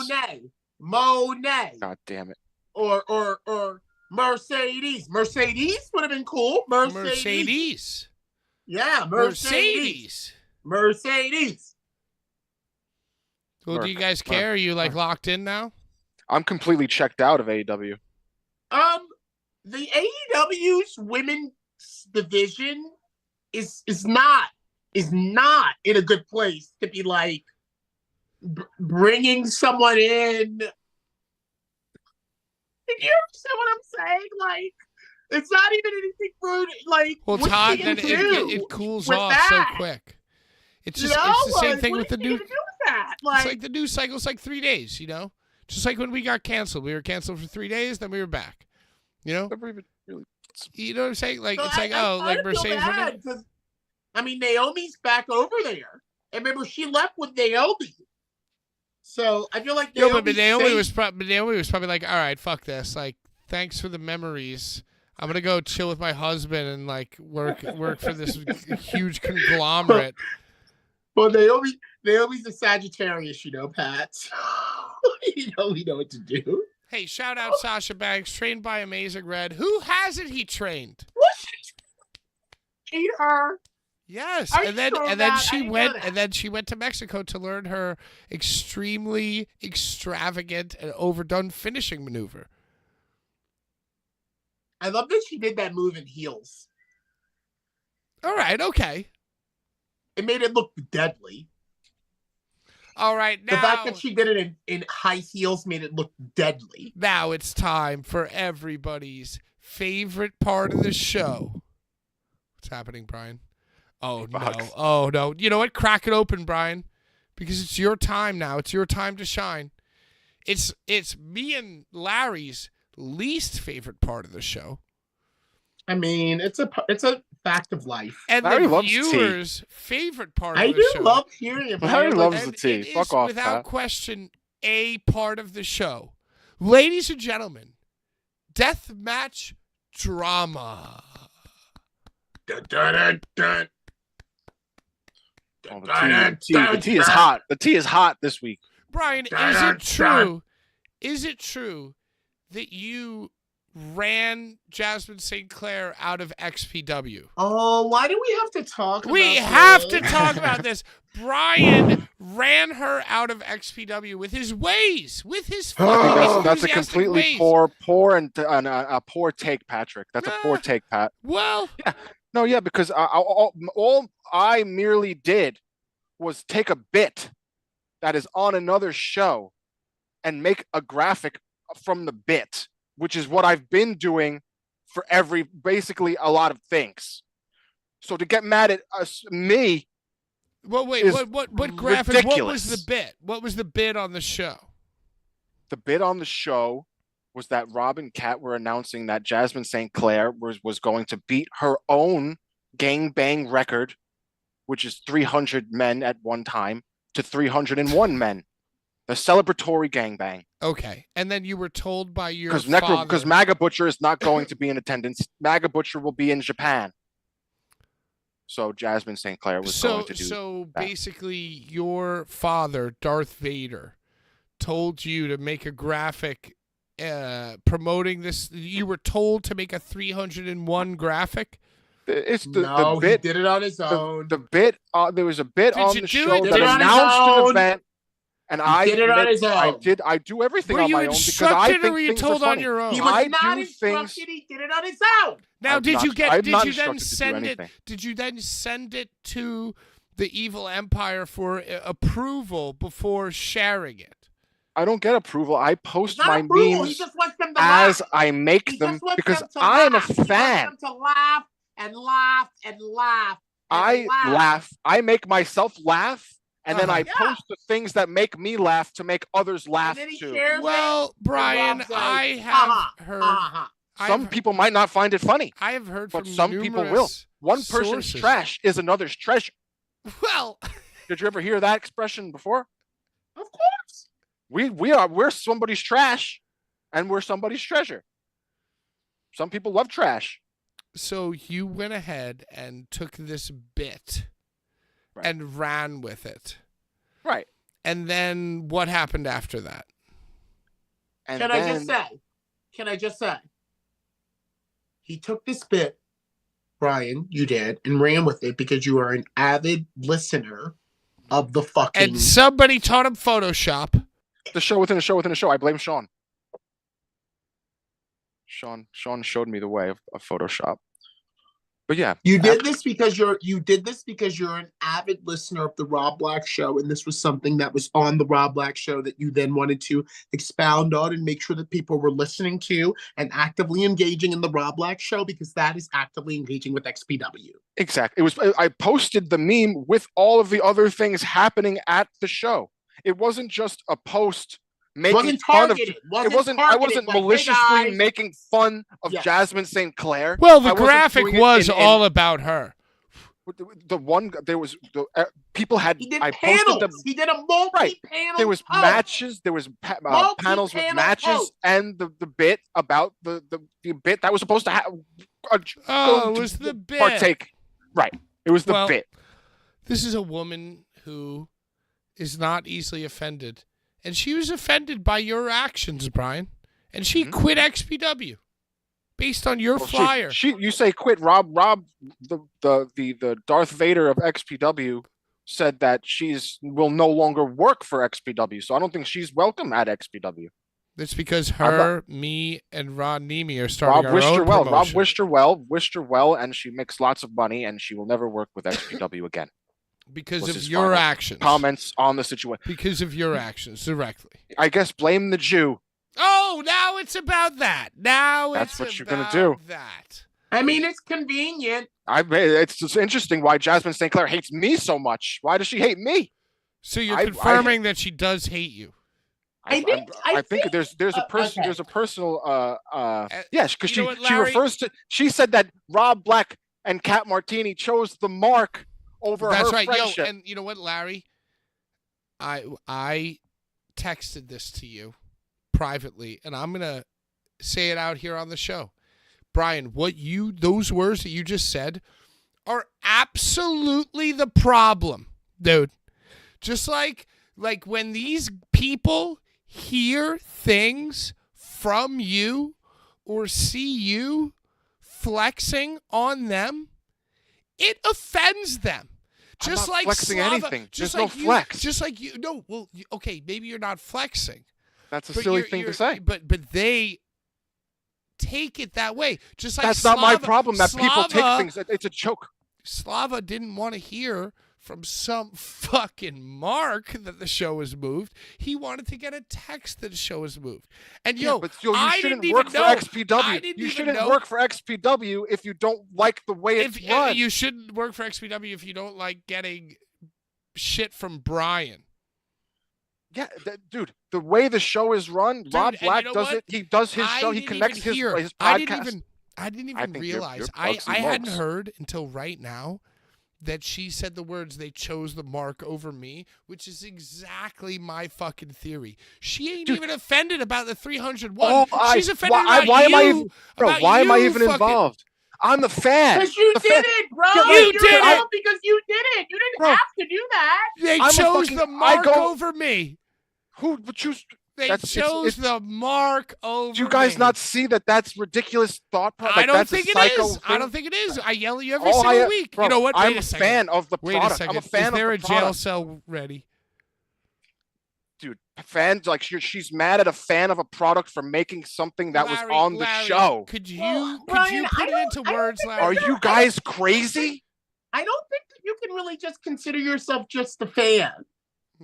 Monet. God damn it. Or Mercedes. Mercedes would have been cool. Mercedes. Yeah, Mercedes. Well, do you guys care? Are you like locked in now? I'm completely checked out of AEW. The AEW's women's division is not in a good place to be like bringing someone in. You understand what I'm saying? Like, it's not even anything rude. Like, Well, what Todd, you then gonna do it cools with off that? so quick. It's You just know, it's the same like, thing what with the are you new. gonna do with that? It's like the news cycle's like 3 days. You know, just like when we got canceled. We were canceled for 3 days, then we were back. You know, Never even really. you know what I'm saying? Like so it's like I like feel Mercedes bad women. because I mean Naomi's back over there. And remember, she left with Naomi. So I feel like Yo, but Naomi was probably like, all right, fuck this. Like, thanks for the memories. I'm gonna go chill with my husband and like work for this huge conglomerate. Well, Naomi's a Sagittarius, you know, Pat. We know what to do. Hey, shout out Sasha Banks, trained by Amazing Red. Who hasn't he trained? What? Hate her. Yes, Are and you then sure and of then that? I she didn't know went that. and then she went to Mexico to learn her extremely extravagant and overdone finishing maneuver. I love that she did that move in heels. All right, okay. It made it look deadly. All right, now The fact that she did it in high heels made it look deadly. now it's time for everybody's favorite part of the show. What's happening, Brian? Oh, no. Oh, no. You know what? Crack it open, Brian, because it's your time now. It's your time to shine. It's me and Larry's least favorite part of the show. I mean, it's a fact of life. And Larry the loves viewers' favorite part of I the do show. love hearing it. Larry man. loves Like, the And tea. it Fuck is off, without Pat. question a part of the show. Ladies and gentlemen, death match drama. dun, dun, dun, dun. Oh, the tea is hot. The tea is hot this week. Brian, is it true? Is it true that you ran Jasmine St. Clair out of XPW? Oh, why do we have to talk about We this? have to talk about this. Brian ran her out of XPW with his ways, with his fucking That's a enthusiastic completely ways. poor and a poor take, Patrick. That's a poor take, Pat. Well, No, yeah, because all I merely did was take a bit that is on another show and make a graphic from the bit, which is what I've been doing for basically a lot of things. So to get mad at me. well, wait, what graphic? Ridiculous. What was the bit? What was the bit on the show? The bit on the show was that Rob and Kat were announcing that Jasmine St. Clair was going to beat her own gangbang record, which is 300 men at one time, to 301 men. The celebratory gangbang. Okay, and then you were told by your Because MAGA Butcher is not going to be in attendance. MAGA Butcher will be in Japan. So Jasmine St. Clair was going to do So that. basically, your father, Darth Vader, told you to make a graphic promoting this. You were told to make a 301 graphic. It's No, the bit. he did it on his own. The bit. There was a bit Did on you the do show it? that Did it on his announced an own? event, and I did it on admit his own. I do everything Were on you my own because I instructed, think or were you things are told on funny. your own? He was I not do instructed. things. He did it on his own. Now, I'm did not- you get? I'm Did not you then instructed to do send it? anything. Did you then send it to the Evil Empire for approval before sharing it? I don't get approval. I It's post not my approval. He memes just wants them to as laugh. I make He them just wants because them to I am a laugh. He fan. wants them to laugh and laugh and laugh. And I laugh. I make myself laugh, and then I Yeah. post the things that make me laugh to make others laugh And then he too. shares it, Well, and Brian, Rob's like, I have "Ha, ha, heard. ha, ha." Some people might not find it funny, I have heard but from some people will. numerous One person's sources. trash is another's treasure. Well, Did you ever hear that expression before? Of course. We're somebody's trash, and we're somebody's treasure. Some people love trash. so you went ahead and took this bit Right. and ran with it. Right. And then what happened after that? And Can I just say? He took this bit, Brian, you did, and ran with it because you are an avid listener of the fucking. And somebody taught him Photoshop. the show within a show within a show. I blame Sean. Sean showed me the way of Photoshop. But yeah, You did this because you're an avid listener of the Rob Black Show, and this was something that was on the Rob Black Show that you then wanted to expound on and make sure that people were listening to and actively engaging in the Rob Black Show, because that is actively engaging with XPW. Exactly. I posted the meme with all of the other things happening at the show. It wasn't just a post making fun of it. I wasn't like, maliciously hey guys, making fun of Yes. Jasmine St. Clair. Well, the I wasn't graphic doing it was in- all about her. the one there was people had. he did I panels. posted them. He did a multi-panel. There was post. matches. There was panels with Multi-panel matches, post. and the bit about the bit that was supposed to have. Oh, it was the bit. Partake. Right. It was the Well, bit. This is a woman who is not easily offended. And she was offended by your actions, Brian. And she quit XPW based on your flyer. You say quit. Rob, the Darth Vader of XPW said that will no longer work for XPW. So I don't think she's welcome at XPW. That's because me, and Ron Nemi are starting our own promotion. Rob wished her well, and she makes lots of money, and she will never work with XPW again. Because of your actions. Comments on the situation. Because of your actions directly. I guess blame the Jew. Oh, now it's about that. That's what you're gonna do. That. I mean, it's convenient. It's just interesting why Jasmine St. Clair hates me so much. Why does she hate me? So you're confirming that she does hate you. I think there's a person. okay. There's a personal. Yes, because she Larry? refers to. She said that Rob Black and Kat Martini chose the mark over That's her right. friendship. Yo, and you know what, Larry? I texted this to you privately, and I'm gonna say it out here on the show. Brian, those words that you just said are absolutely the problem, dude. Just like when these people hear things from you or see you flexing on them, it offends them. Just I'm not like flexing Slava, anything. Just There's like no flex. Just like you. No, well, okay, maybe you're not flexing. That's a silly thing to say. But they take it that way. Just like that's not my problem. That people take things. It's a joke. Slava didn't want to hear from some fucking mark that the show was moved. He wanted to get a text that the show was moved. And you shouldn't work for XPW. You shouldn't work for XPW if you don't like the way it's run. You shouldn't work for XPW if you don't like getting shit from Brian. Yeah, dude, the way the show is run, Rob Black does it. He does his show. He connects his podcast. I didn't even realize. I hadn't heard until right now that she said the words, "They chose the mark over me," which is exactly my fucking theory. She ain't even offended about the 301. She's offended about you. Why am I even involved? I'm the fan. Because you did it, bro. You did it because you did it. You didn't have to do that. They chose the mark over me. Who would choose? They chose the mark over. Do you guys not see that that's ridiculous thought? I don't think it is. I don't think it is. I yell at you every single week. Bro, you know what? I'm a fan of the product. Wait a second. I'm a fan is there of the a jail product. cell ready? Dude, fans she's mad at a fan of a product for making something that was on the show. Could you Brian, put it into words, Larry? Are you guys crazy? I don't think that you can really just consider yourself just a fan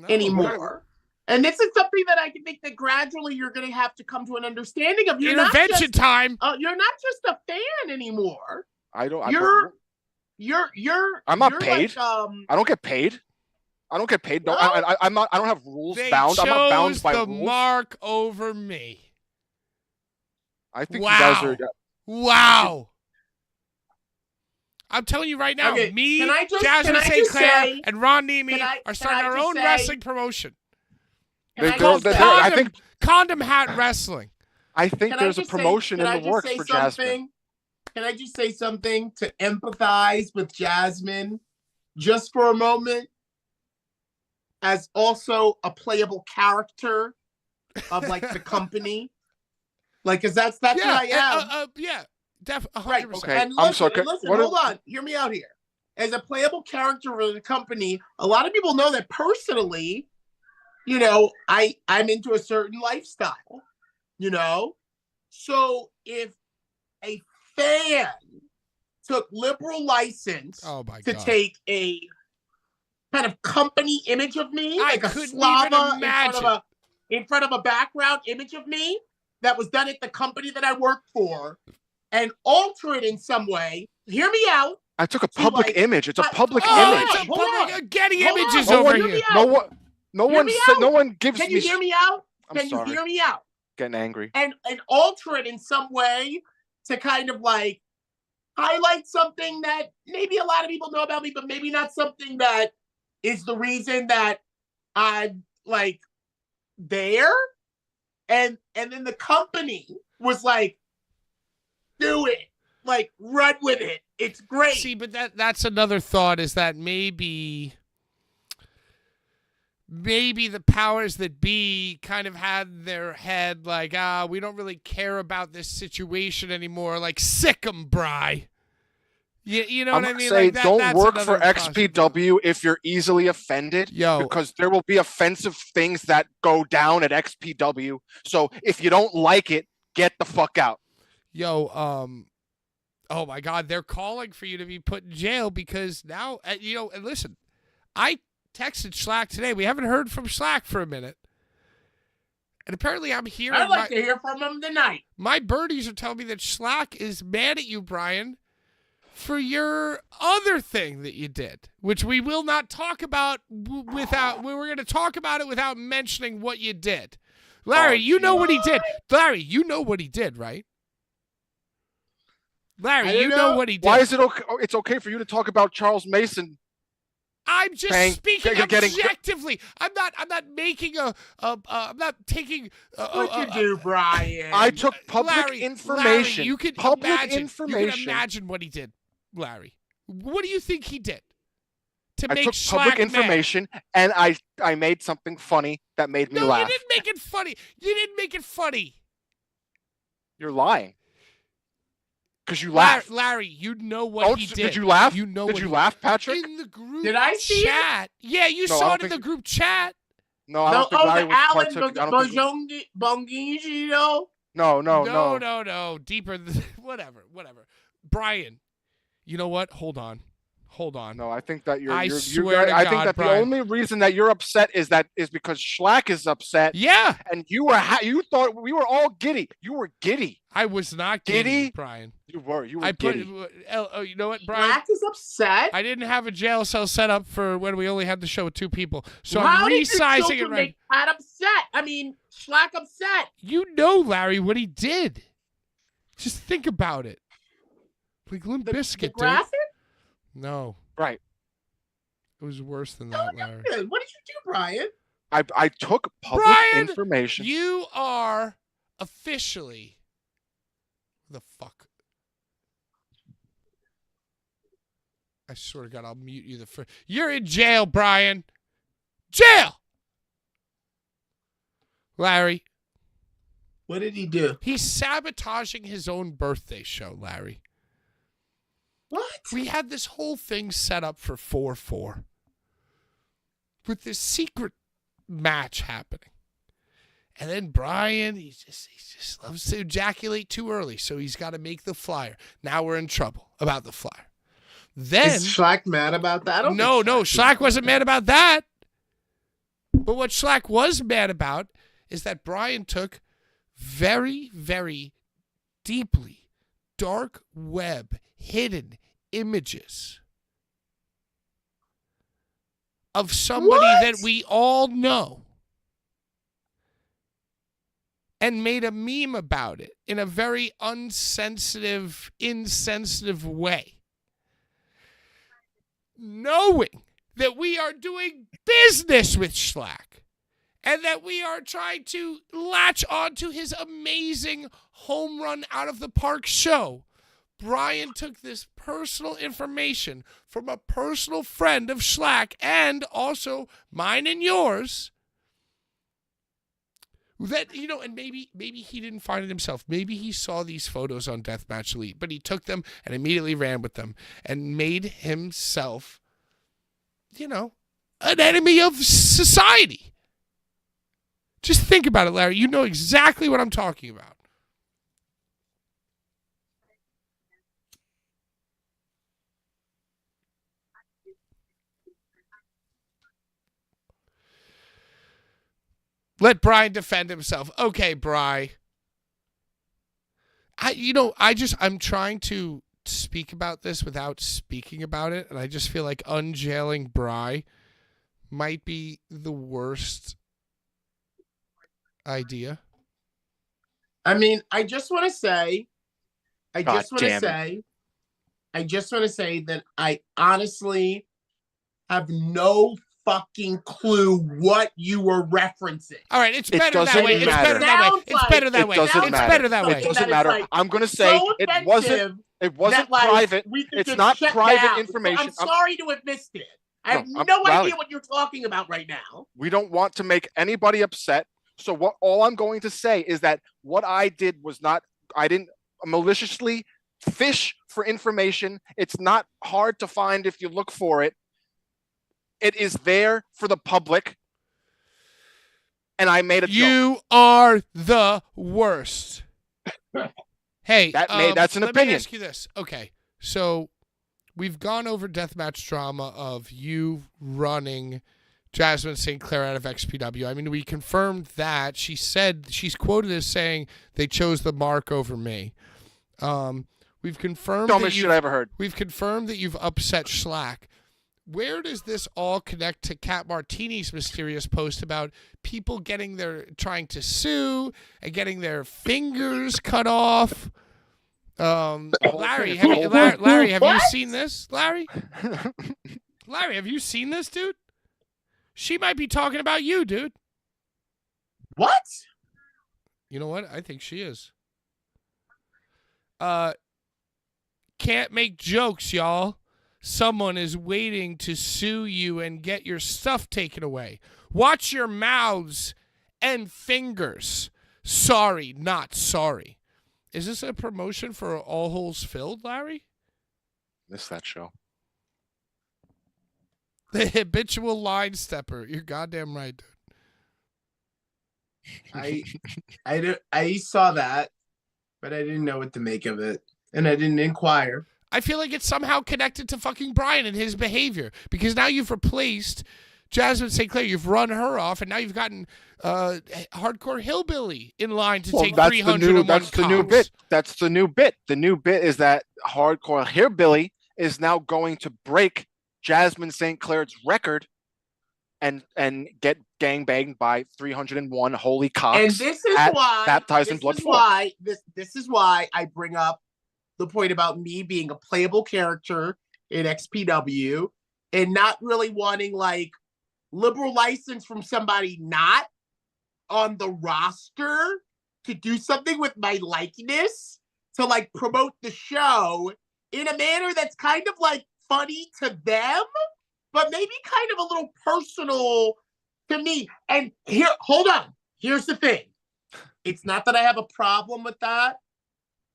anymore. And this is something that I think that gradually you're going to have to come to an understanding of. Intervention time. You're not just a fan anymore. I don't. I'm not paid. Like, I don't get paid. I don't get paid. No, I'm not. I don't have rules bound. I'm not bound by rules. They chose the mark over me. I think you guys are. Wow. I'm telling you right now, me, Jasmine St. Clair, and Ron Nemi are starting our own wrestling promotion. I think Condom Hat Wrestling. I think there's a promotion in the works for Jasmine. Can I just say something to empathize with Jasmine just for a moment? As also a playable character of like the company, like, cause that's what I am. Yeah, definitely. Right. Okay. And listen, hold on. Hear me out here. As a playable character of the company, a lot of people know that personally. You know, I'm into a certain lifestyle, you know? So if a fan took liberal license Oh my to God. take a kind of company image of me, I like a couldn't Slava even imagine. in front of a background image of me that was done at the company that I worked for, and alter it in some way. Hear me out. I took a public image. It's a public Oh, image. it's a public Getty Hold Images on. over Hear here. me No out. one. No Hear one. me No out. one gives Can me. you hear me out? I'm sorry. You hear me out? Getting angry. And alter it in some way to kind of like highlight something that maybe a lot of people know about me, but maybe not something that is the reason that I'm like there. And then the company was like, do it. Like, run with it. It's great. See, but that's another thought, is that maybe the powers that be kind of had their head like, we don't really care about this situation anymore. Like, sick 'em, Bri. You know what I mean? Say, like don't work for another XPW if you're easily offended. Yo. Because there will be offensive things that go down at XPW. So if you don't like it, get the fuck out. Yo, oh my God, they're calling for you to be put in jail because now, and listen, I texted Schlack today. We haven't heard from Schlack for a minute. And apparently I'm hearing... I'd like to hear from him tonight. My birdies are telling me that Schlack is mad at you, Brian, for your other thing that you did, which we will not talk about without... We're going to talk about it without mentioning what you did. Larry, you know what he did. Larry, you know what he did, right? Larry, you know what he did. Why is it okay? It's okay for you to talk about Charles Mason. I'm just speaking objectively. I'm not making I'm not taking. What you do, Brian? I took public information. Larry, you can imagine what he did, Larry. What do you think he did? I took public information and I made something funny that made me laugh. No, you didn't make it funny. You didn't make it funny. You're lying. Because you laughed. Larry, you know what he did. Did you laugh? You know did you laugh, Patrick? In the group did I see chat. It? Yeah, you saw it in the group chat. No, I don't think Larry was Bongingio? No. Deeper than whatever. Brian, you know what? Hold on. No, I think that I think that Brian, the only reason that you're upset is because Schlack is upset. Yeah. And you thought we were all giddy. You were giddy. I was not giddy, Brian. You were giddy. You know what, Brian? Schlack is upset. I didn't have a jail cell set up for when we only had the show with 2 people. So How I'm resizing it right. Make Pat upset? I mean, Schlack upset. You know, Larry, what he did. Just think about it. Like Limp Bizkit, the graphic? Dude. No. Right. It was worse than that, Larry. What did you do, Brian? I took public information. You are officially the fuck. I swear to God, I'll mute you the first. You're in jail, Brian. Jail! Larry. What did he do? He's sabotaging his own birthday show, Larry. What? We had this whole thing set up for 4-4 with this secret match happening. And then Brian, he just loves to ejaculate too early, so he's got to make the flyer. Now we're in trouble about the flyer. Then is Schlack mad about that? No, Schlack wasn't mad about that. But what Schlack was mad about is that Brian took very, very deeply dark web hidden images of somebody that we all know and made a meme about it in a very insensitive way, knowing that we are doing business with Schlack and that we are trying to latch onto his amazing home run out of the park show. Brian took this personal information from a personal friend of Schlack and also mine and yours. That, and maybe he didn't find it himself. Maybe he saw these photos on Deathmatch Elite, but he took them and immediately ran with them and made himself, an enemy of society. Just think about it, Larry. You know exactly what I'm talking about. Let Brian defend himself. Okay, Bri. I'm trying to speak about this without speaking about it, and I just feel like unjailing Bri might be the worst idea. I mean, I just want to say that I honestly have no fucking clue what you were referencing. All right, it's better that way. It's better that way. It's better that way. It's better that way. It doesn't matter. I'm going to say it wasn't private. It's not private information. I'm sorry to have missed it. I have no idea what you're talking about right now. We don't want to make anybody upset. So all I'm going to say is that what I did was not, I didn't maliciously fish for information. It's not hard to find if you look for it. It is there for the public. And I made a joke. You are the worst. Hey, that's an opinion. Let me ask you this. Okay, so we've gone over deathmatch drama of you running Jasmine St. Clair out of XPW. I mean, we confirmed that. She said, she's quoted as saying, they chose the mark over me. We've confirmed dumbest shit I ever heard. We've confirmed that you've upset Schlack. Where does this all connect to Kat Martini's mysterious post about people trying to sue and getting their fingers cut off? Larry, have you seen this? Larry, have you seen this, dude? She might be talking about you, dude. What? You know what? I think she is. Can't make jokes, y'all. Someone is waiting to sue you and get your stuff taken away. Watch your mouths and fingers. Sorry, not sorry. Is this a promotion for All Holes Filled, Larry? Missed that show. The habitual line stepper. You're goddamn right, dude. I saw that, but I didn't know what to make of it, and I didn't inquire. I feel like it's somehow connected to fucking Brian and his behavior, because now you've replaced Jasmine St. Clair. You've run her off, and now you've gotten Hardcore Hillbilly in line to take 301 That's the new bit. That's the new bit. The new bit is that Hardcore Hillbilly is now going to break Jasmine St. Clair's record and get gangbanged by 301 holy cocks. And this is why baptized in blood. This is why I bring up the point about me being a playable character in XPW and not really wanting like liberal license from somebody not on the roster to do something with my likeness to like promote the show in a manner that's kind of like funny to them, but maybe kind of a little personal to me. And here, hold on. Here's the thing. It's not that I have a problem with that,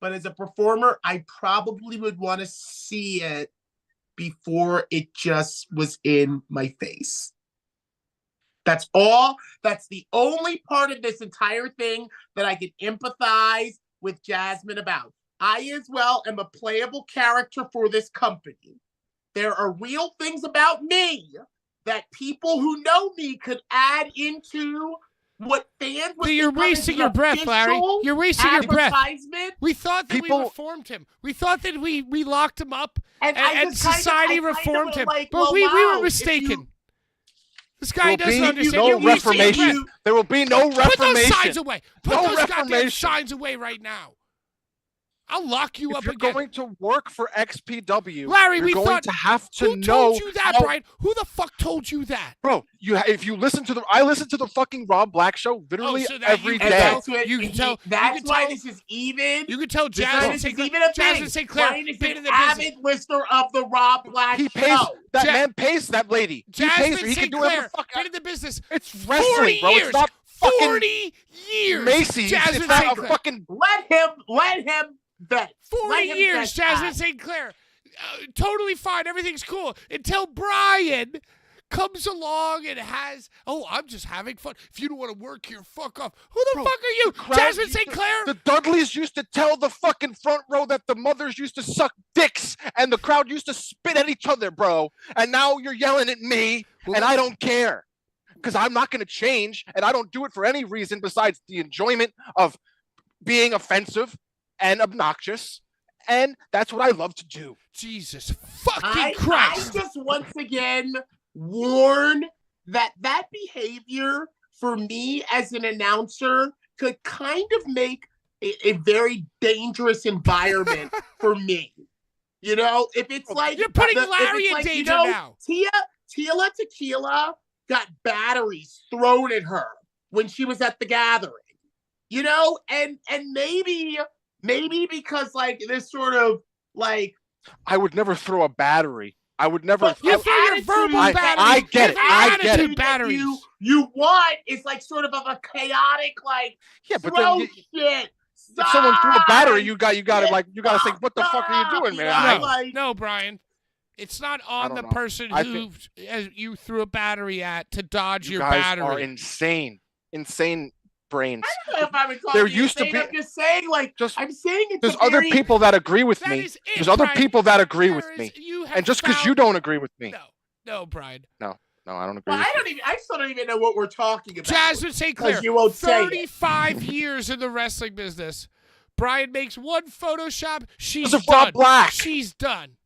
but as a performer, I probably would want to see it before it just was in my face. That's all. That's the only part of this entire thing that I can empathize with Jasmine about. I as well am a playable character for this company. There are real things about me that people who know me could add into what fans would. You're wasting your breath, Larry. You're wasting your breath. We thought that we reformed him. We thought that we locked him up and society reformed him. Like, but we were mistaken. This guy doesn't understand. No reformation. There will be no reformation. Put those signs away. Put those goddamn signs away right now. I'll lock you up again. If you're going to work for XPW, Larry, you're going to have to know. Who told you that, Brian? Who the fuck told you that? Bro, if you listen to I listen to the fucking Rob Black show literally every day. You can tell. That's why this is even. You can tell Jasmine St. Clair Brian is an avid listener of the Rob Black show. That man pays that lady. Jasmine St. Clair been in the business. It's wrestling, bro. It's not fucking 40 years. Macy's. Jasmine It's not St. a fucking. Let him bet. 40 years, Jasmine St. Clair. Totally fine. Everything's cool until Brian comes along and has, I'm just having fun. If you don't want to work here, fuck off. Who the fuck are you? Jasmine St. Clair? The Dudleys used to tell the fucking front row that the mothers used to suck dicks and the crowd used to spit at each other, bro. And now you're yelling at me and I don't care. because I'm not going to change, and I don't do it for any reason besides the enjoyment of being offensive and obnoxious, and that's what I love to do. Jesus fucking Christ! I just once again warn that behavior for me as an announcer could kind of make a very dangerous environment for me. You know, if it's like you're putting Larry in danger now. Tila Tequila got batteries thrown at her when she was at the gathering. You know, and maybe because like this sort of like I would never throw a battery. I would never. But you throw your verbal batteries. I get it. I get it. Batteries. You want is like sort of a chaotic like but throw then shit. If someone threw a battery, you got to say, what the fuck are you doing, man? No, Brian. It's not on the person who you threw a battery at to dodge your battery. You guys are insane brains. I don't know if I would call there you used insane. to be. I'm just saying, like, I'm saying it's there's other people that agree with me. There's other people that agree with me. And just because you don't agree with me. No, Brian. No, I don't agree. Well, I still don't even know what we're talking about. Jasmine St. Clair, you won't 35 years in the wrestling business. Brian makes one Photoshop. She's done. Rob Black. She's done.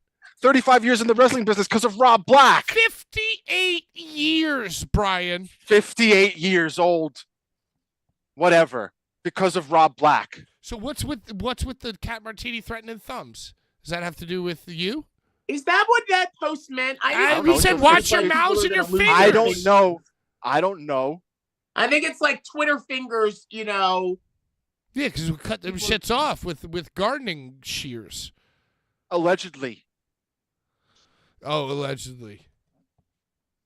35 years in the wrestling business because of Rob Black. 58 years, Brian. 58 years old. Whatever. Because of Rob Black. So what's with the Cat Martini threatening thumbs? Does that have to do with you? Is that what that post meant? We said watch your mouths and your fingers. I don't know. I think it's like Twitter fingers, you know. Yeah, because we cut them shits off with gardening shears. Allegedly. Oh, allegedly.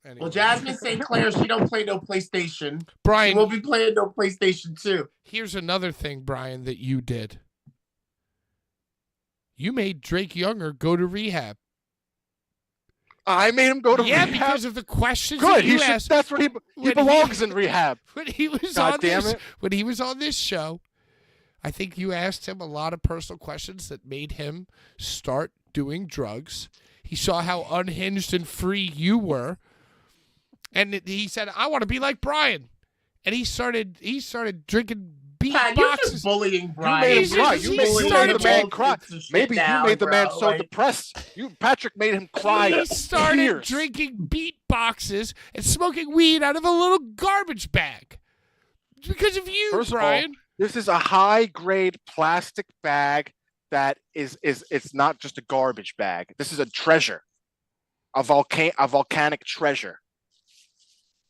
Anyway. Well, Jasmine St. Clair, she don't play no PlayStation. Brian, she won't be playing no PlayStation 2. Here's another thing, Brian, that you did. You made Drake Younger go to rehab. I made him go to rehab? Yeah, because of the questions Good. that you asked. That's where he belongs in rehab. When he was on this show, I think you asked him a lot of personal questions that made him start doing drugs. He saw how unhinged and free you were. And he said, I want to be like Brian. And he started drinking beat boxes. You're just bullying Brian. You made him cry. You made the man cry. Maybe you made the man so depressed. Patrick made him cry. He started drinking beat boxes and smoking weed out of a little garbage bag. Because of you, First Brian. Of all, this is a high-grade plastic bag that it's not just a garbage bag. This is a treasure. A volcanic treasure.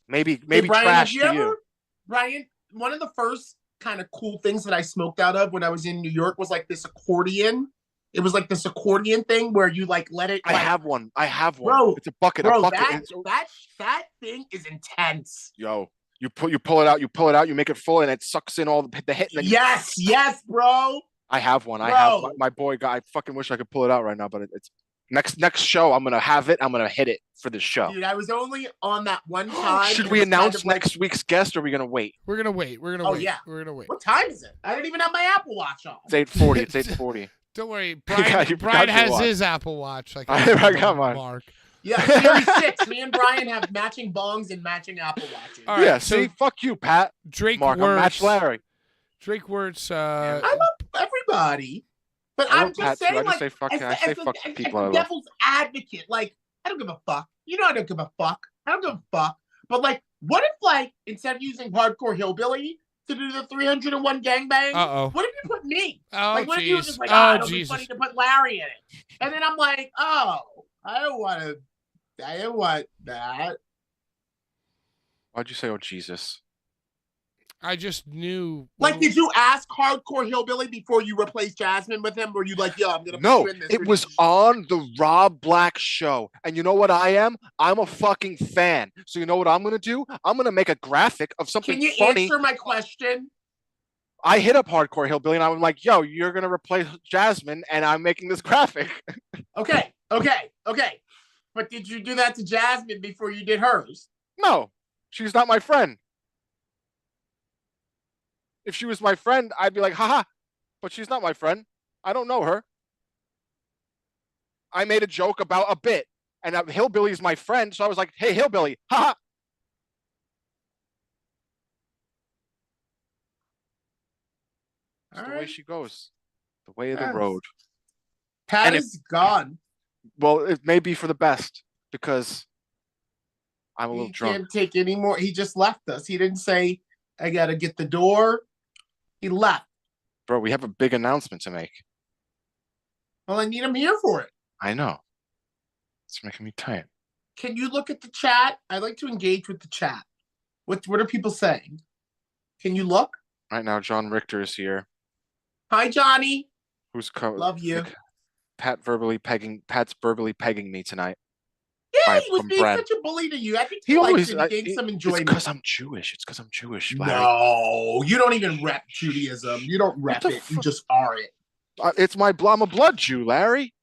Maybe Brian, trash to you. Brian, one of the first kind of cool things that I smoked out of when I was in New York was like this accordion. It was like this accordion thing where you like let it. I have one. Bro, it's a bucket. That thing is intense. Yo, you pull it out. You make it full, and it sucks in all the hit. Yes, bro. I have one. I have my boy guy. I fucking wish I could pull it out right now, but it's next show. I'm gonna have it. I'm gonna hit it for this show. Dude, I was only on that one time. Should we announce next week's guest, or are we gonna wait? We're gonna wait. Oh yeah, we're gonna wait. What time is it? I don't even have my Apple Watch on. It's 8:40. It's 8:40. Don't worry, Brian has his Apple Watch. Like I got mine. Mark. Yeah, Series 6. Me and Brian have matching bongs and matching Apple Watches. All right, yeah, see, fuck you, Pat. Drake Mark, Wirtz. match Larry. Drake Wirtz. I love everybody, but I'm just saying, like, say fuck people. As the devil's advocate, like, I don't give a fuck. You know, I don't give a fuck. I don't give a fuck. But like, what if, like, instead of using Hardcore Hillbilly to do the 301 gangbang, what if you put me? What if you were just like, it'll be funny to put Larry in it, and then I'm like, I don't want that. Why'd you say, oh, Jesus? I just knew. Like, did you ask Hardcore Hillbilly before you replaced Jasmine with him? Were you like, yo, I'm going to No, put you in this? it was on the Rob Black show. And you know what I am? I'm a fucking fan. So you know what I'm going to do? I'm going to make a graphic of something funny. Can you answer my question? I hit up Hardcore Hillbilly and I'm like, yo, you're going to replace Jasmine and I'm making this graphic. Okay. But did you do that to Jasmine before you did hers? No, she's not my friend. If she was my friend, I'd be like, haha, but she's not my friend. I don't know her. I made a joke about a bit, and Hillbilly's my friend, so I was like, hey, Hillbilly, haha. It's All the way right. she goes. The way of the Yes. road. Pat And is gone. Well, it may be for the best because I'm a little He drunk. can't take any more. He just left us. He didn't say, I got to get the door. He left. Bro, we have a big announcement to make. Well, I need him here for it. I know. It's making me tired. Can you look at the chat? I like to engage with the chat. What are people saying? Can you look? Right now, John Richter is here. Hi, Johnny. Who's Love you. Pat's verbally pegging me tonight. Yeah, he was From being Brad. such a bully to you. I think He he always gained some enjoyment. It's because I'm Jewish. Larry. No, you don't even rep Judaism. You don't rep it. You just are it. I'm a blood Jew, Larry.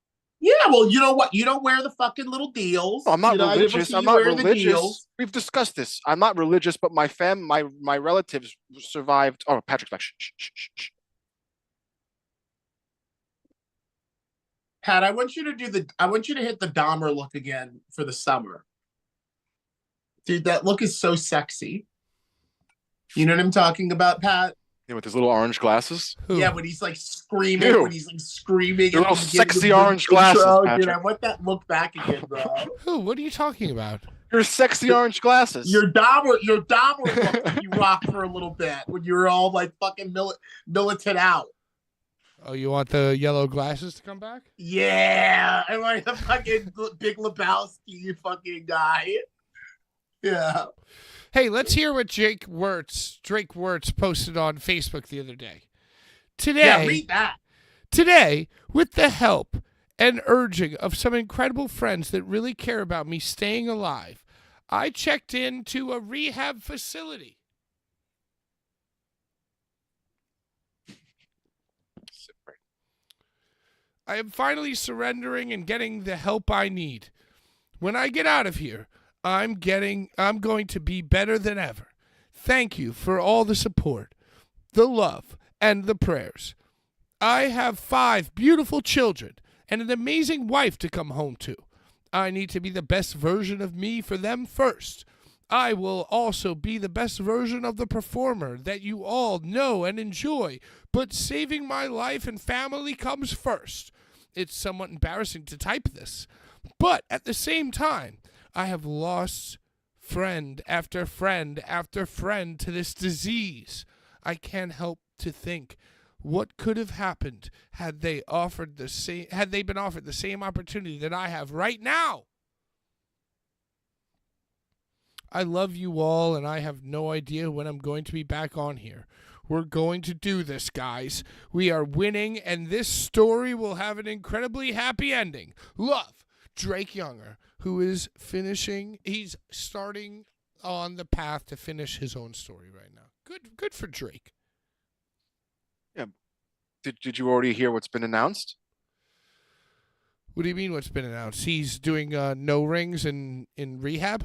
Yeah, well, you know what? You don't wear the fucking little deals. I'm not religious. I'm not religious. We've discussed this. I'm not religious, but my relatives survived. Oh, Patrick's back. Shh. Pat, I want you to hit the Dahmer look again for the summer. Dude, that look is so sexy. You know what I'm talking about, Pat? Yeah, with his little orange glasses. Yeah, when he's like screaming, Ew. when he's like screaming. Your little sexy orange glasses, Dude, I want that look back again, bro. Who? What are you talking about? Your sexy orange glasses. Your Dahmer look that you rocked for a little bit when you were all like fucking militant out. Oh, you want the yellow glasses to come back? Yeah, I like the fucking Big Lebowski fucking guy. Yeah. Hey, let's hear what Drake Wirtz posted on Facebook the other day. Yeah, read that. Today, with the help and urging of some incredible friends that really care about me staying alive, I checked into a rehab facility. I am finally surrendering and getting the help I need. When I get out of here, I'm going to be better than ever. Thank you for all the support, the love, and the prayers. I have 5 beautiful children and an amazing wife to come home to. I need to be the best version of me for them first. I will also be the best version of the performer that you all know and enjoy, but saving my life and family comes first. It's somewhat embarrassing to type this, but at the same time, I have lost friend after friend after friend to this disease. I can't help to think what could have happened had they been offered the same opportunity that I have right now. I love you all, and I have no idea when I'm going to be back on here. We're going to do this, guys. We are winning, and this story will have an incredibly happy ending. Love, Drake Younger, who is he's starting on the path to finish his own story right now. Good for Drake. Yeah. Did you already hear what's been announced? What do you mean what's been announced? He's doing no rings in rehab?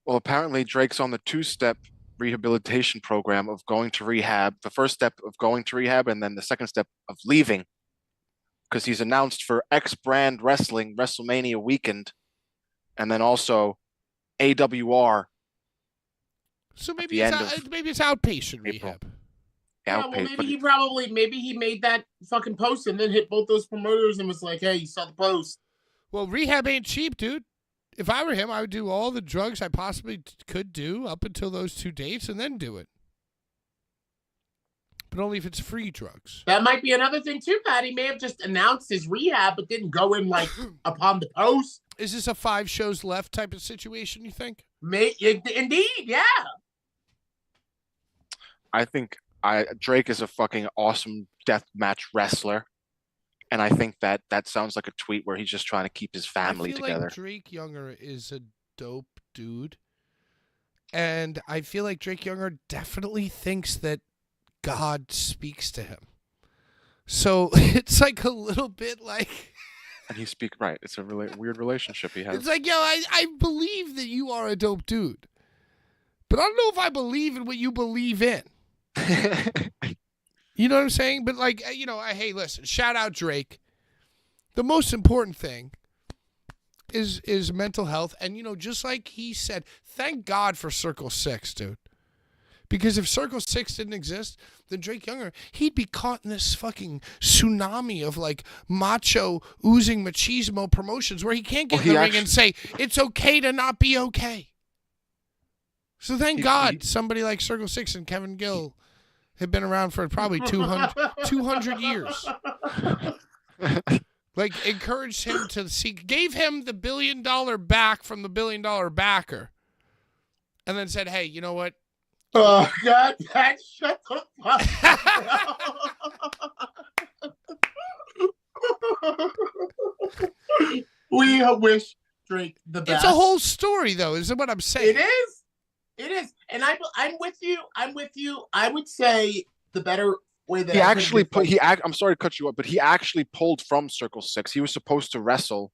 Well, apparently Drake's on the 2-step rehabilitation program of going to rehab. The first step of going to rehab, and then the second step of leaving. Because he's announced for X Brand Wrestling WrestleMania weekend, and then also AWR. So maybe it's outpatient rehab. Yeah, well, maybe he made that fucking post and then hit both those promoters and was like, "Hey, you saw the post." Well, rehab ain't cheap, dude. If I were him, I would do all the drugs I possibly could do up until those 2 dates and then do it. But only if it's free drugs. That might be another thing too, Pat. He may have just announced his rehab but didn't go in like upon the post. Is this a 5 shows left type of situation, you think? Indeed, yeah. I think Drake is a fucking awesome deathmatch wrestler. And I think that sounds like a tweet where he's just trying to keep his family together. Like Drake Younger is a dope dude. And I feel like Drake Younger definitely thinks that God speaks to him. So it's like a little bit like... And he speaks, right. It's a really weird relationship he has. It's like, yo, I believe that you are a dope dude. But I don't know if I believe in what you believe in. You know what I'm saying? But like, hey, listen, shout out Drake. The most important thing is mental health. And, just like he said, thank God for Circle 6, dude. Because if Circle 6 didn't exist, then Drake Younger, he'd be caught in this fucking tsunami of like macho, oozing machismo promotions where he can't get in the ring and say, it's okay to not be okay. So thank God somebody like Circle 6 and Kevin Gill have been around for probably 200 years. Like, encouraged him to see, gave him the $1 billion back from the $1 billion backer, and then said, hey, you know what? Oh, God, Pat, shut the fuck up. We wish Drake the best. It's a whole story, though, is what I'm saying. It is. And I'm with you. I would say the better way that I'm sorry to cut you up, but he actually pulled from Circle 6. He was supposed to wrestle,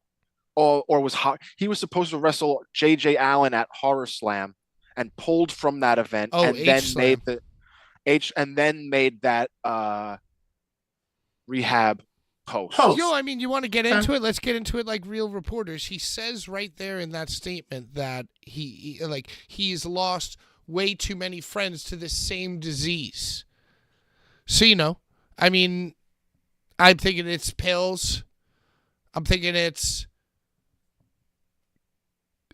he was supposed to wrestle J.J. Allen at Horror Slam, and pulled from that event, and then made that rehab post. I mean, you want to get into it? Let's get into it like real reporters. He says right there in that statement that he's lost way too many friends to this same disease. So, I mean, I'm thinking it's pills. I'm thinking it's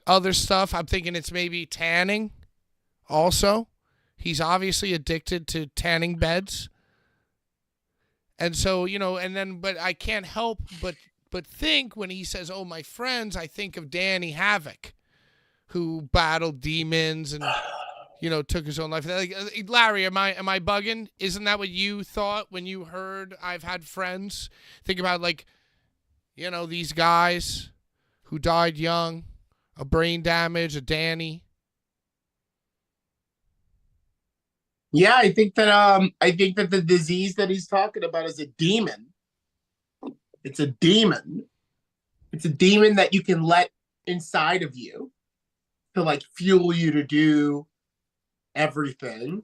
other stuff. I'm thinking it's maybe tanning also. He's obviously addicted to tanning beds. And so, but I can't help but think when he says, oh, my friends, I think of Danny Havoc, who battled demons and, took his own life. Like, Larry, am I bugging? Isn't that what you thought when you heard I've had friends? Think about, these guys who died young, a brain damage, a Danny. Yeah, I think that the disease that he's talking about is a demon. It's a demon. It's a demon that you can let inside of you to fuel you to do everything.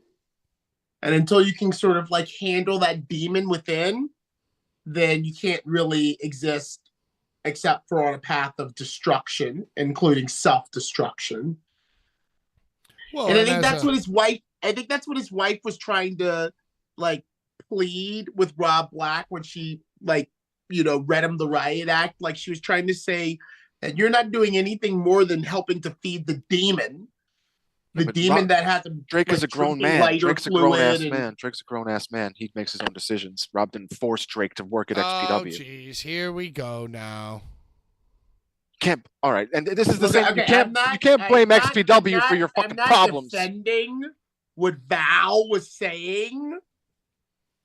And until you can sort of handle that demon within, then you can't really exist except for on a path of destruction, including self-destruction. Well, and I think that's what his wife was trying to plead with Rob Black when she read him the riot act. She was trying to say that you're not doing anything more than helping to feed the demon. That has him. Drake is a grown man. Drake's a grown ass man. Drake's a grown ass man. He makes his own decisions. Rob didn't force Drake to work at XPW. Oh, jeez, here we go now. All right, and this is the thing. Okay, you can't blame XPW for your fucking problems. I'm not defending what Val was saying,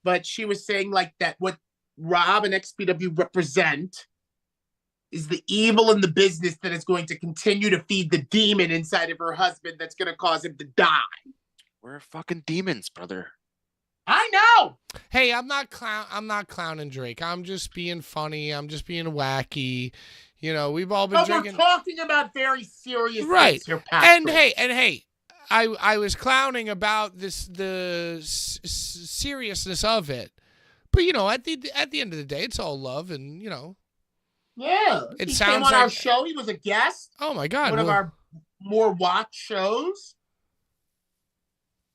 but she was saying that what Rob and XPW represent is the evil in the business that is going to continue to feed the demon inside of her husband that's going to cause him to die. We're fucking demons, brother. I know. Hey, I'm not clowning Drake. I'm just being funny. I'm just being wacky. We've all been drinking. We're talking about very serious things here, Patrick. And hey, I was clowning about the seriousness of it, but at the end of the day, it's all love, and Yeah, it he sounds came on our show. He was a guest. Oh my God, one of our more watched shows.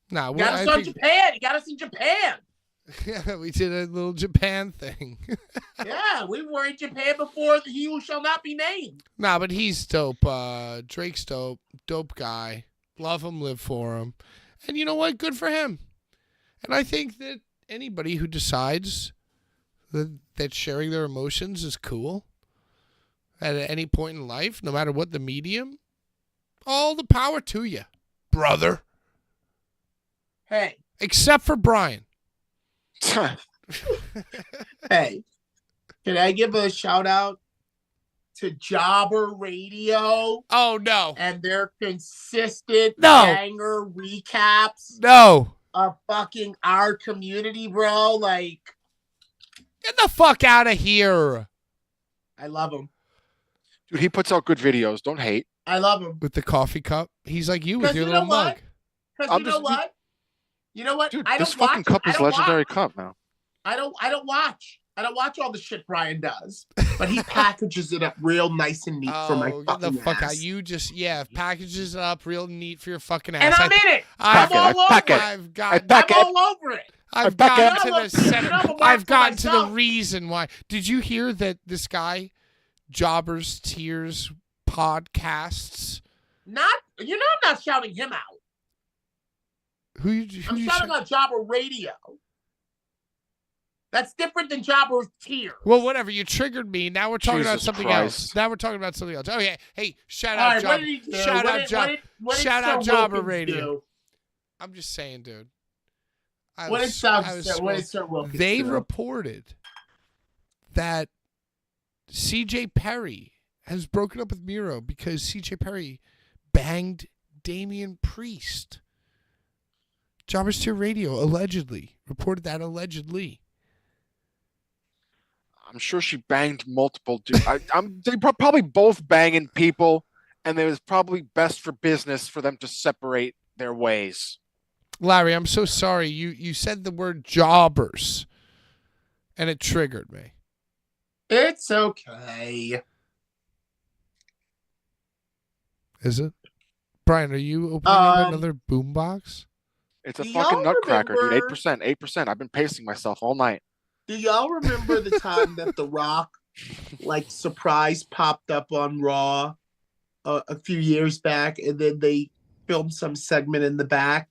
No, He got us in Japan. Yeah, we did a little Japan thing. Yeah, we were in Japan before He Who Shall Not Be Named. Nah, but he's dope. Drake's dope guy. Love him, live for him. And you know what? Good for him. And I think that anybody who decides that sharing their emotions is cool at any point in life, no matter what the medium, all the power to you, brother. Hey. Except for Brian. Hey, can I give a shout out to Jobber Radio? Oh, no. And their consistent banger recaps. No. Of fucking our community, bro. Get the fuck out of here. I love him. Dude, he puts out good videos. Don't hate. I love him. With the coffee cup. He's like you with your little mug. Because you know what? Dude, I don't this fucking cup is legendary cup now. I don't watch all the shit Brian does. But he packages it up real nice and neat for my Oh, get fucking the fuck ass. out. You just, packages it up real neat for your fucking ass. And I'm in it. I'm all over it. I'm all over it. I've gotten to look, the center. I'm a mark I've for gotten to the myself. reason why. Did you hear that this guy, Jobbers Tears podcasts? I'm not shouting him out. I'm shouting out Jobber Radio. That's different than Jobber Tears. Well, whatever. You triggered me. Now we're talking about something else. Oh, yeah. Hey, shout out Jobber. Shout out Jobber. Shout out Jobber Radio. I'm just saying, dude. What did Sir Wilkins They do? reported that CJ Perry has broken up with Miro because CJ Perry banged Damian Priest. Jobbers Tier Radio allegedly reported that allegedly. I'm sure she banged multiple dudes. They probably both banging people, and it was probably best for business for them to separate their ways. Larry, I'm so sorry. You said the word jobbers, and it triggered me. It's okay. Is it? Brian, are you opening up another boombox? It's a fucking nutcracker, dude. 8%. I've been pacing myself all night. Do y'all remember the time that The Rock, surprise popped up on Raw a few years back, and then they filmed some segment in the back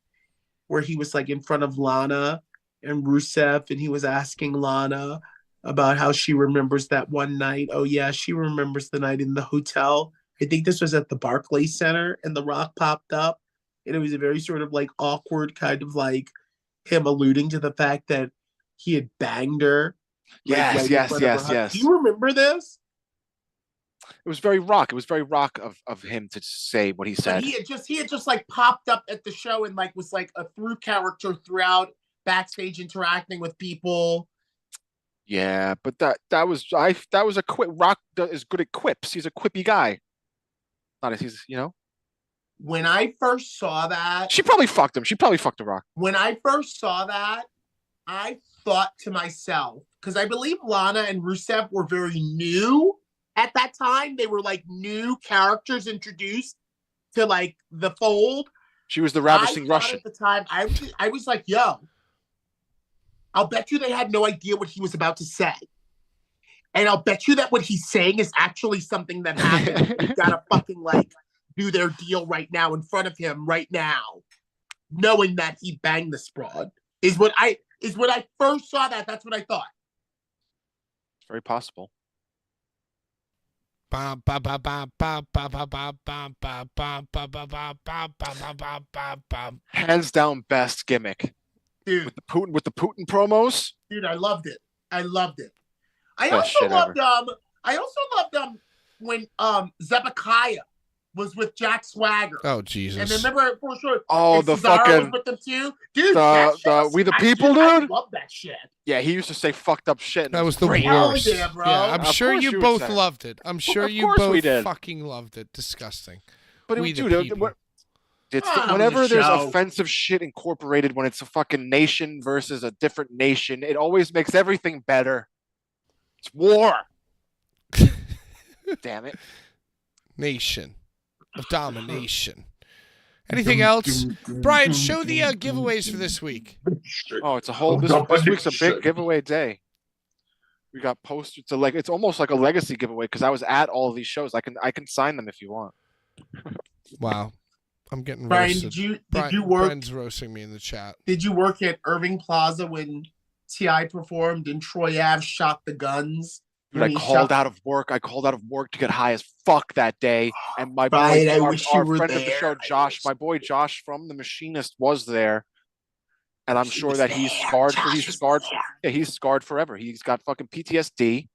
where he was in front of Lana and Rusev, and he was asking Lana about how she remembers that one night. Oh yeah, she remembers the night in the hotel. I think this was at the Barclays Center, and The Rock popped up, and it was a very sort of awkward kind of him alluding to the fact that he had banged her. Yes. Do you remember this? It was very Rock. It was very Rock of him to say what he said. But he had just popped up at the show and was a through character throughout, backstage interacting with people. Yeah, but that was a quip. Rock is good at quips. He's a quippy guy. Not as he's When I first saw that, she probably fucked him. She probably fucked The Rock. When I first saw that, I thought to myself, because I believe Lana and Rusev were very new at that time. They were new characters introduced to the fold. She was the ravishing Russian. At the time, I was like, yo, I'll bet you they had no idea what he was about to say. And I'll bet you that what he's saying is actually something that happened. He's got to fucking do their deal right now in front of him right now, knowing that he banged this broad. Is when I first saw that. That's what I thought. It's very possible. Hands down, best gimmick, dude. With the Putin promos, dude. I loved it. I also loved when Zebekiah was with Jack Swagger. Oh Jesus! And remember for sure. Oh, the Cesaro fucking was with them too, dude. We the People, dude. I love that shit. Yeah, he used to say fucked up shit. That was the great. worst. Yeah, bro. Yeah, I'm sure you both loved it. I'm sure you both fucking loved it. Disgusting. But whenever there's offensive shit incorporated, when it's a fucking nation versus a different nation, it always makes everything better. It's war. Damn it. Nation of domination. Anything else? Brian, show the giveaways for this week. Oh, it's a whole. This week's a big giveaway day. We got posters. It's almost like a legacy giveaway because I was at all of these shows. I can sign them if you want. Wow, I'm getting Brian, roasted. Did you work? Brian's roasting me in the chat. Did you work at Irving Plaza when T.I. performed and Troy Ave shot the guns? Dude, I called out of work. To get high as fuck that day. And my boy, our friend of the show, Josh, my boy Josh from The Machinist was there. And I'm sure that he's scarred. He's scarred forever. He's got fucking PTSD.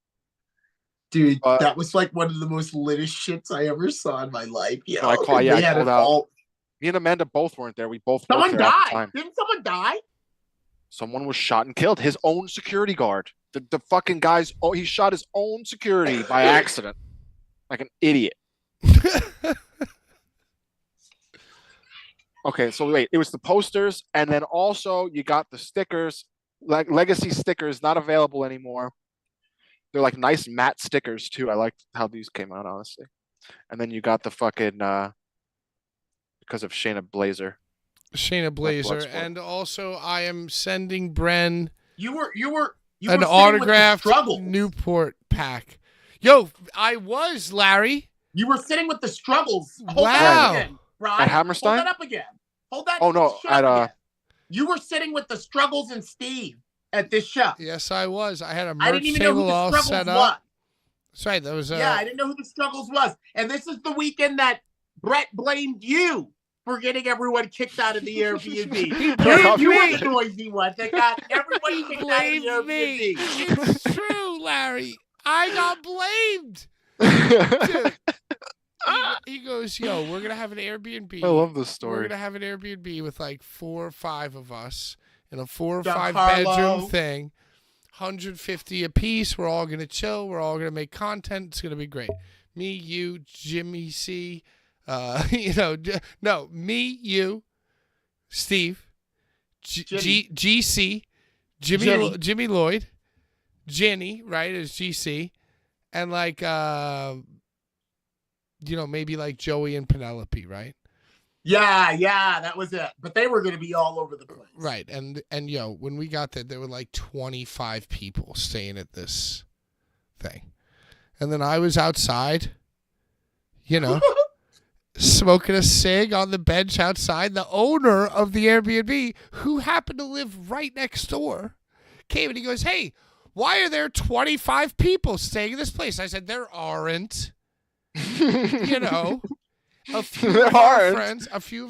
Dude, that was one of the most littest shits I ever saw in my life. Yeah, I called out. Me and Amanda both weren't there. We both. Someone died. Didn't someone die? Someone was shot and killed. His own security guard. The fucking guy's. Oh, he shot his own security by accident, like an idiot. Okay, so wait, it was the posters, and then also you got the stickers, legacy stickers, not available anymore. They're like nice matte stickers too. I like how these came out, honestly. And then you got the fucking because of Shayna Bloodsport. Blazer, and also I am sending Bren You were an autographed Newport pack. Yo, I was, Larry. You were sitting with the struggles. Hold Wow. that up again, Brian. At Hammerstein? Hold that up again. Hold that. Oh no, shit at up again. You were sitting with the struggles and Steve at this show. Yes, I was. I had a I merch didn't even know who table the all struggles set was. up. That's right. That was Yeah, I didn't know who the struggles was. And this is the weekend that Brett blamed you for getting everyone kicked out of the Airbnb. you were the noisy one that got everyone kicked out of the Airbnb. It's true, Larry. I got blamed. Dude, he goes, yo, we're going to have an Airbnb. I love this story. We're going to have an Airbnb with like 4 or 5 of us in a 4 or Giancarlo. 5 bedroom thing. 150 a piece. We're all going to chill. We're all going to make content. It's going to be great. Me, you, Jimmy C. Me, you, Steve, GC, Jimmy Lloyd, Jenny, right, as GC, and like, maybe like Joey and Penelope, right? Yeah, that was it. But they were going to be all over the place. Right, and when we got there were like 25 people staying at this thing. And then I was outside, smoking a cig on the bench outside. The owner of the Airbnb, who happened to live right next door, came and he goes, hey, why are there 25 people staying in this place? I said, there aren't. A few of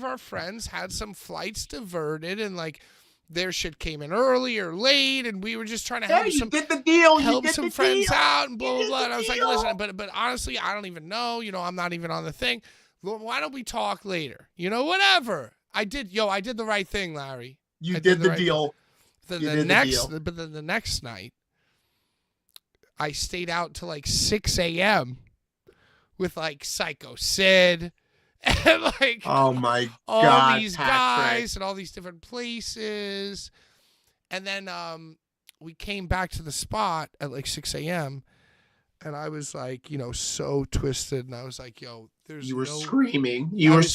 our friends had some flights diverted, and like their shit came in early or late, and we were just trying to help some friends out and blah blah blah. And I was like, listen, but honestly, I don't even know. I'm not even on the thing. Well, why don't we talk later? Whatever. I did the right thing, Larry. You did the deal. But then the next night, I stayed out till like 6 a.m. with like Psycho Sid and like all these guys and all these different places. And then we came back to the spot at like 6 a.m. and I was like, so twisted. And I was like, yo, You were screaming. I was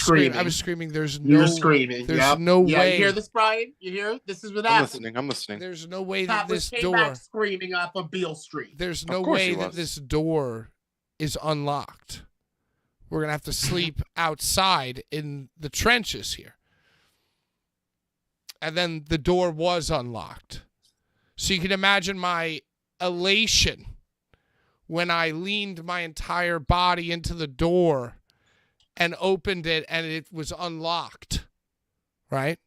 screaming. There's no way. You hear this, Brian? You hear? This is what happened. I'm listening. There's no way that this came door. Back screaming off of Beale Street. There's no way that this door is unlocked. We're going to have to sleep outside in the trenches here. And then the door was unlocked. So you can imagine my elation when I leaned my entire body into the door and opened it and it was unlocked. Right?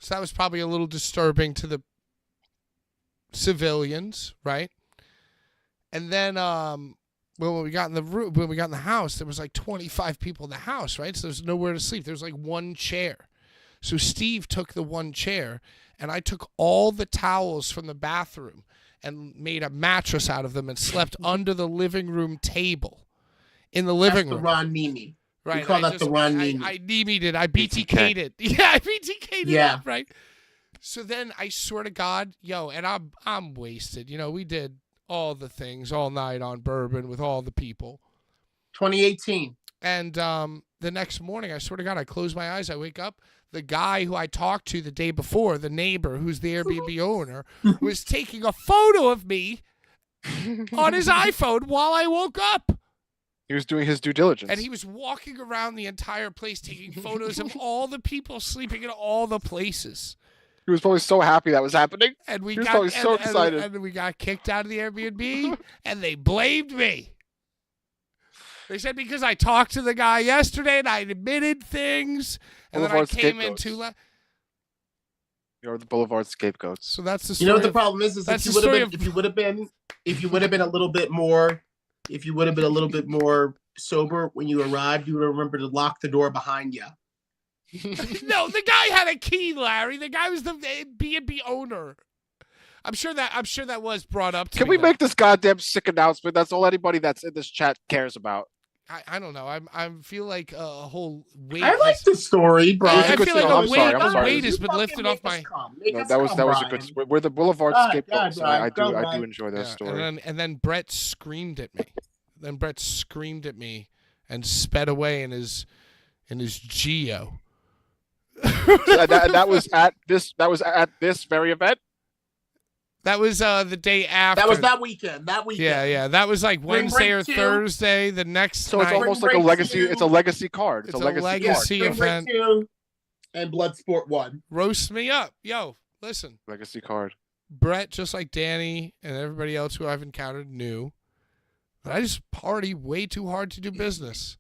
So that was probably a little disturbing to the civilians, right? And then when we got in the house, there was like 25 people in the house, right? So there's nowhere to sleep. There's like one chair. So Steve took the one chair, and I took all the towels from the bathroom and made a mattress out of them and slept under the living room table in the living room. That's the Ron Mimi. Right. We call that the Ron Mimi. I Mimi'd it. I BTK'd it. Yeah, I BTK'd it up, right? So then I swear to God, and I'm wasted. We did all the things all night on bourbon with all the people. 2018. And the next morning, I swear to God, I close my eyes, I wake up. The guy who I talked to the day before, the neighbor who's the Airbnb owner, was taking a photo of me on his iPhone while I woke up. He was doing his due diligence. And he was walking around the entire place taking photos of all the people sleeping in all the places. He was probably so happy that was happening. And he was probably so excited. And we got kicked out of the Airbnb, and they blamed me. They said because I talked to the guy yesterday and I admitted things, and then I came in too late. You're the Boulevard scapegoats. So that's the story. What the problem is if you would have been a little bit more sober when you arrived, you would have remembered to lock the door behind you. No, the guy had a key, Larry. The guy was the B&B owner. I'm sure that was brought up to me. Can we make this goddamn sick announcement? That's all anybody that's in this chat cares about. I don't know. I feel like a whole weight. I like the story, Brian. I feel like I'm a sorry, weight, I'm sorry. weight has been lifted off my. No, that was a good. We're the Boulevard scapegoats. I do enjoy that story. And then Brett screamed at me. Then Brett screamed at me and sped away in his Geo. that was at this very event. That was the day after. That was that weekend. Yeah. That was like Wednesday or Thursday. The next So night. it's almost like a legacy. It's a legacy card. It's a legacy event. And Bloodsport 1. Roast me up. Yo, listen. Legacy card. Brett, just like Danny and everybody else who I've encountered, knew that I just party way too hard to do business.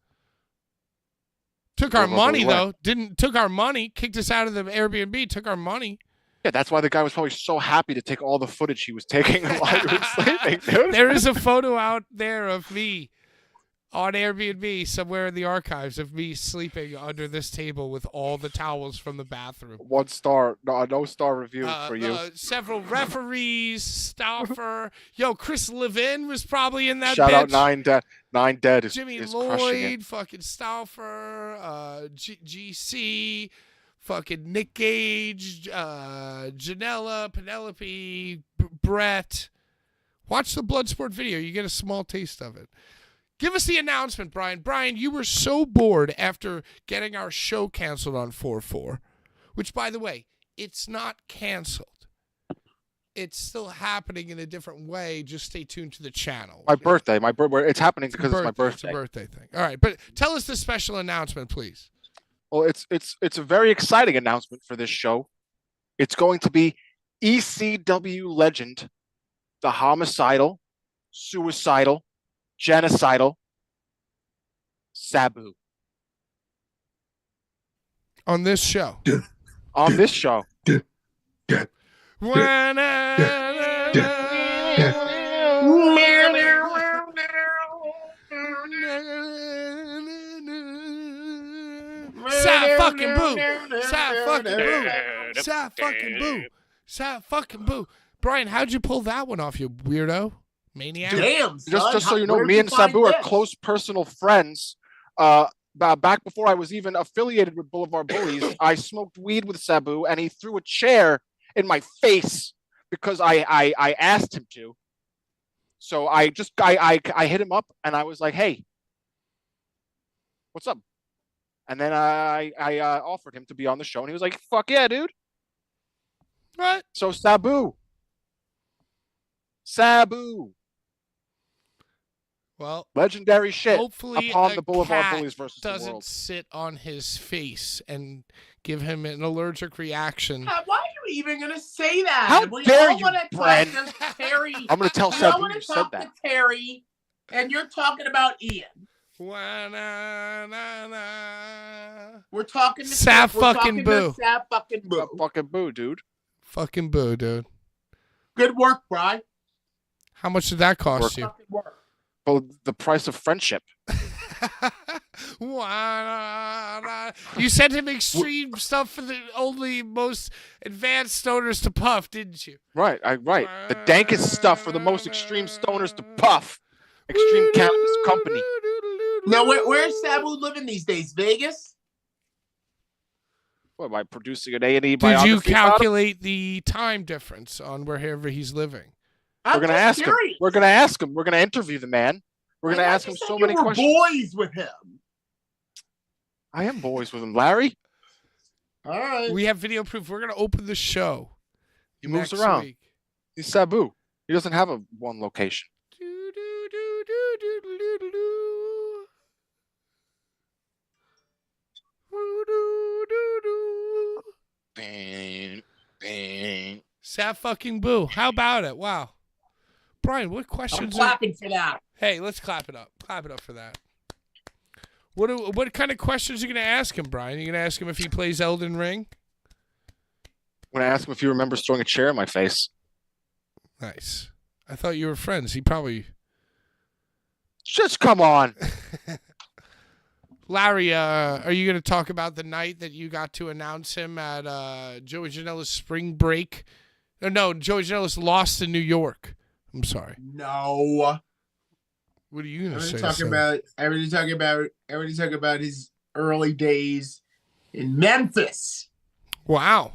Took our money, though. Took our money. Kicked us out of the Airbnb. Took our money. Yeah, that's why the guy was probably so happy to take all the footage he was taking while he was sleeping, dude. There is a photo out there of me on Airbnb somewhere in the archives of me sleeping under this table with all the towels from the bathroom. 1 star, no star review for you. Several referees, Stauffer. Yo, Chris Levin was probably in that Shout bitch. out 9 Dead is Jimmy is Lloyd, crushing it. fucking Stauffer, GC, fucking Nick Gage, Janella, Penelope, Brett. Watch the Bloodsport video. You get a small taste of it. Give us the announcement, Brian. Brian, you were so bored after getting our show canceled on 4/4, which, by the way, it's not canceled. It's still happening in a different way. Just stay tuned to the channel. My birthday. It's happening because it's my birthday. It's a birthday thing. All right, but tell us the special announcement, please. Well, it's a very exciting announcement for this show. It's going to be ECW legend, the homicidal, suicidal, genocidal Sabu. On this show. On this show. Side fucking boo. Side fucking boo. Side fucking boo. Side fucking boo. Brian, how'd you pull that one off, you weirdo? Maniac. Damn, son. Just so you know, me and Sabu are close personal friends. Back before I was even affiliated with Blvd Bullies, I smoked weed with Sabu, and he threw a chair in my face because I asked him to. So I hit him up, and I was like, "Hey, what's up?" And then I offered him to be on the show, and he was like, "Fuck yeah, dude!" What? So Sabu. Well, legendary shit. Hopefully, upon the Blvd cat Bullies versus the doesn't world. sit on his face and give him an allergic reaction. Why are you even gonna say that? How dare you, Brent? Terry. I'm gonna tell I Sabu want you to said talk that. to Terry, and you're talking about Ian. We're talking to Sav we're fucking talking boo. to Sav fucking boo. Fucking boo, dude. Fucking boo, dude. Good work, Brian. How much did that cost you? Fucking work. Well, the price of friendship. You sent him extreme stuff for the only most advanced stoners to puff, didn't you? Right. The dankest stuff for the most extreme stoners to puff. Extreme Cannabis Company. Now, where's Sabu living these days? Vegas? What, by producing an A&E Did biography? you about him? calculate the time difference on wherever he's living? I'm We're gonna just ask him. curious. We're gonna ask him. We're gonna interview the man. We're gonna ask him so many you were questions. boys with him. I am boys with him, Larry. All right. We have video proof. We're gonna open the show. He moves next around. week. He's Sabu. He doesn't have a one location. Bang, bang. Sav fucking boo. How about it? Wow. Brian, what I'm questions? clapping for that. Hey, let's clap it up. Clap it up for that. What kind of questions are you gonna ask him, Brian? You gonna ask him if he plays Elden Ring? I'm gonna ask him if he remembers throwing a chair in my face. Nice. I thought you were friends. He probably. Just come on. Larry, are you going to talk about the night that you got to announce him at Joey Janela's spring break? No, Joey Janela's lost in New York. I'm sorry. No. What are you gonna say? Everybody talking about his early days in Memphis. Wow.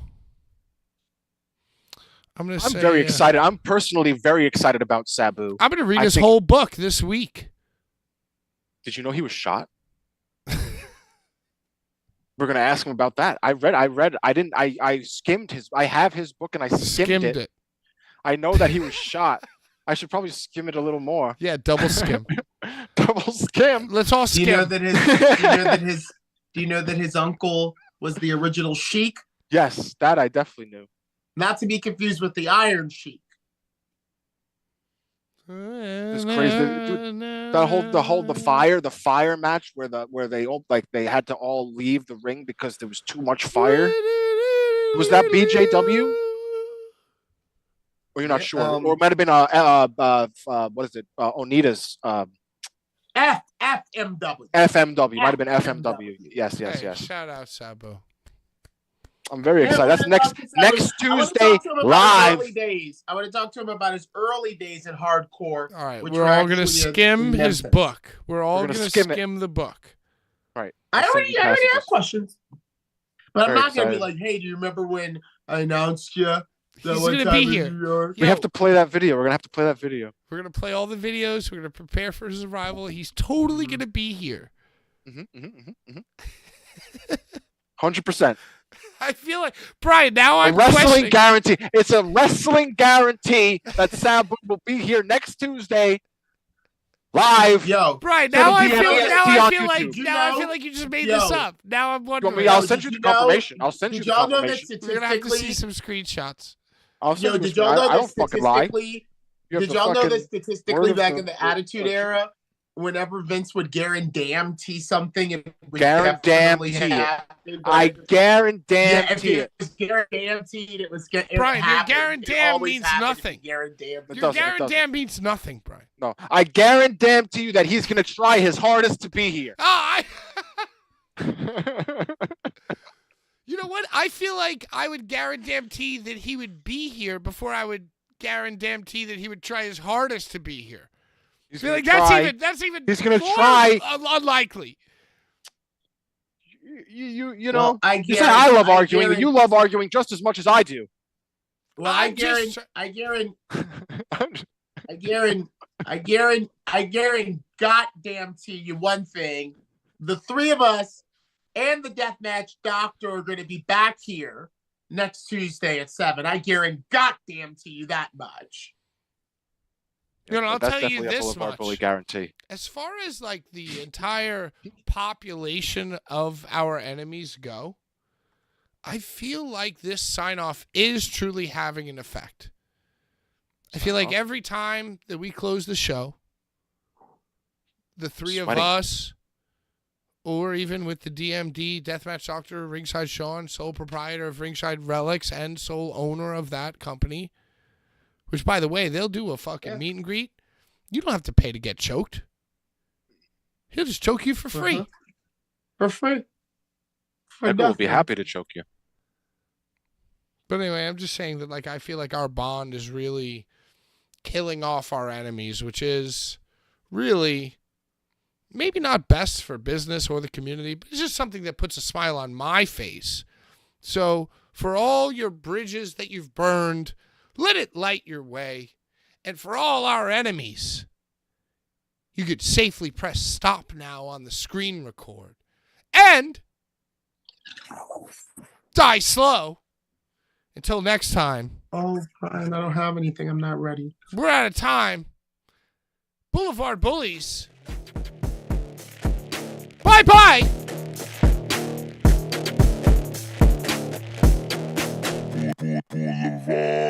I'm very excited. I'm personally very excited about Sabu. I'm gonna read his whole book this week. Did you know he was shot? We're gonna ask him about that. I skimmed his. I have his book and I skimmed it. I know that he was shot. I should probably skim it a little more. Yeah, double skim. Double skim. Let's all skim. Do you know that his uncle was the original Sheik? Yes, that I definitely knew. Not to be confused with the Iron Sheik. It's crazy. The fire match where they all they had to all leave the ring because there was too much fire. Was that BJW? Or you're not sure? Or it might have been what is it? Onita's FMW. FMW. Might have been FMW. Yes. Shout out Sabu. I'm very excited. That's next Tuesday live. I want to talk to him about his early days in hardcore. All right, we're all going to skim his book. We're all going to skim the book. Right. I already have questions. But I'm not going to be like, hey, do you remember when I announced you? He's going to be here. We have to play that video. We're going to have to play that video. We're going to play all the videos. We're going to prepare for his arrival. He's totally going to be here. 100%. I feel like, Brian, now I'm wrestling guarantee. It's a wrestling guarantee that Sabu will be here next Tuesday live. Yo, Brian, now I feel like you just made this up. Now I'm wondering. I'll send you the confirmation. I'll send you the confirmation. We're going to have to see some screenshots. Did y'all know that statistically? Did y'all know that statistically back in the Attitude Era, whenever Vince would guarantee something, it was guarantee it. I guarantee it. It was guaranteed. It was Brian, your guarantee means nothing. Your guarantee means nothing, Brian. No, I guarantee you that he's going to try his hardest to be here. You know what? I feel like I would guarantee that he would be here before I would guarantee that he would try his hardest to be here. He's like try. That's even. He's going to try. Unlikely. You know. Well, you say I love arguing, and you love arguing just as much as I do. Well, I guarantee you one thing: the three of us and the Deathmatch Doctor are going to be back here next Tuesday at 7. I guarantee you that much. You know, I'll tell you this much. Guarantee. As far as like the entire population of our enemies go, I feel like this sign-off is truly having an effect. I feel like every time that we close the show, the three of us, or even with the DMD, Deathmatch Doctor, Ringside Sean, sole proprietor of Ringside Relics and sole owner of that company, which, by the way, they'll do a fucking meet and greet. You don't have to pay to get choked. He'll just choke you for free. For free. We'll be happy to choke you. But anyway, I'm just saying that, like, I feel like our bond is really killing off our enemies, which is really maybe not best for business or the community, but it's just something that puts a smile on my face. So for all your bridges that you've burned, let it light your way. And for all our enemies, you could safely press stop now on the screen record. And die slow. Until next time. Oh, Brian, I don't have anything. I'm not ready. We're out of time. Blvd Bullies. Bye-bye. Boulevard.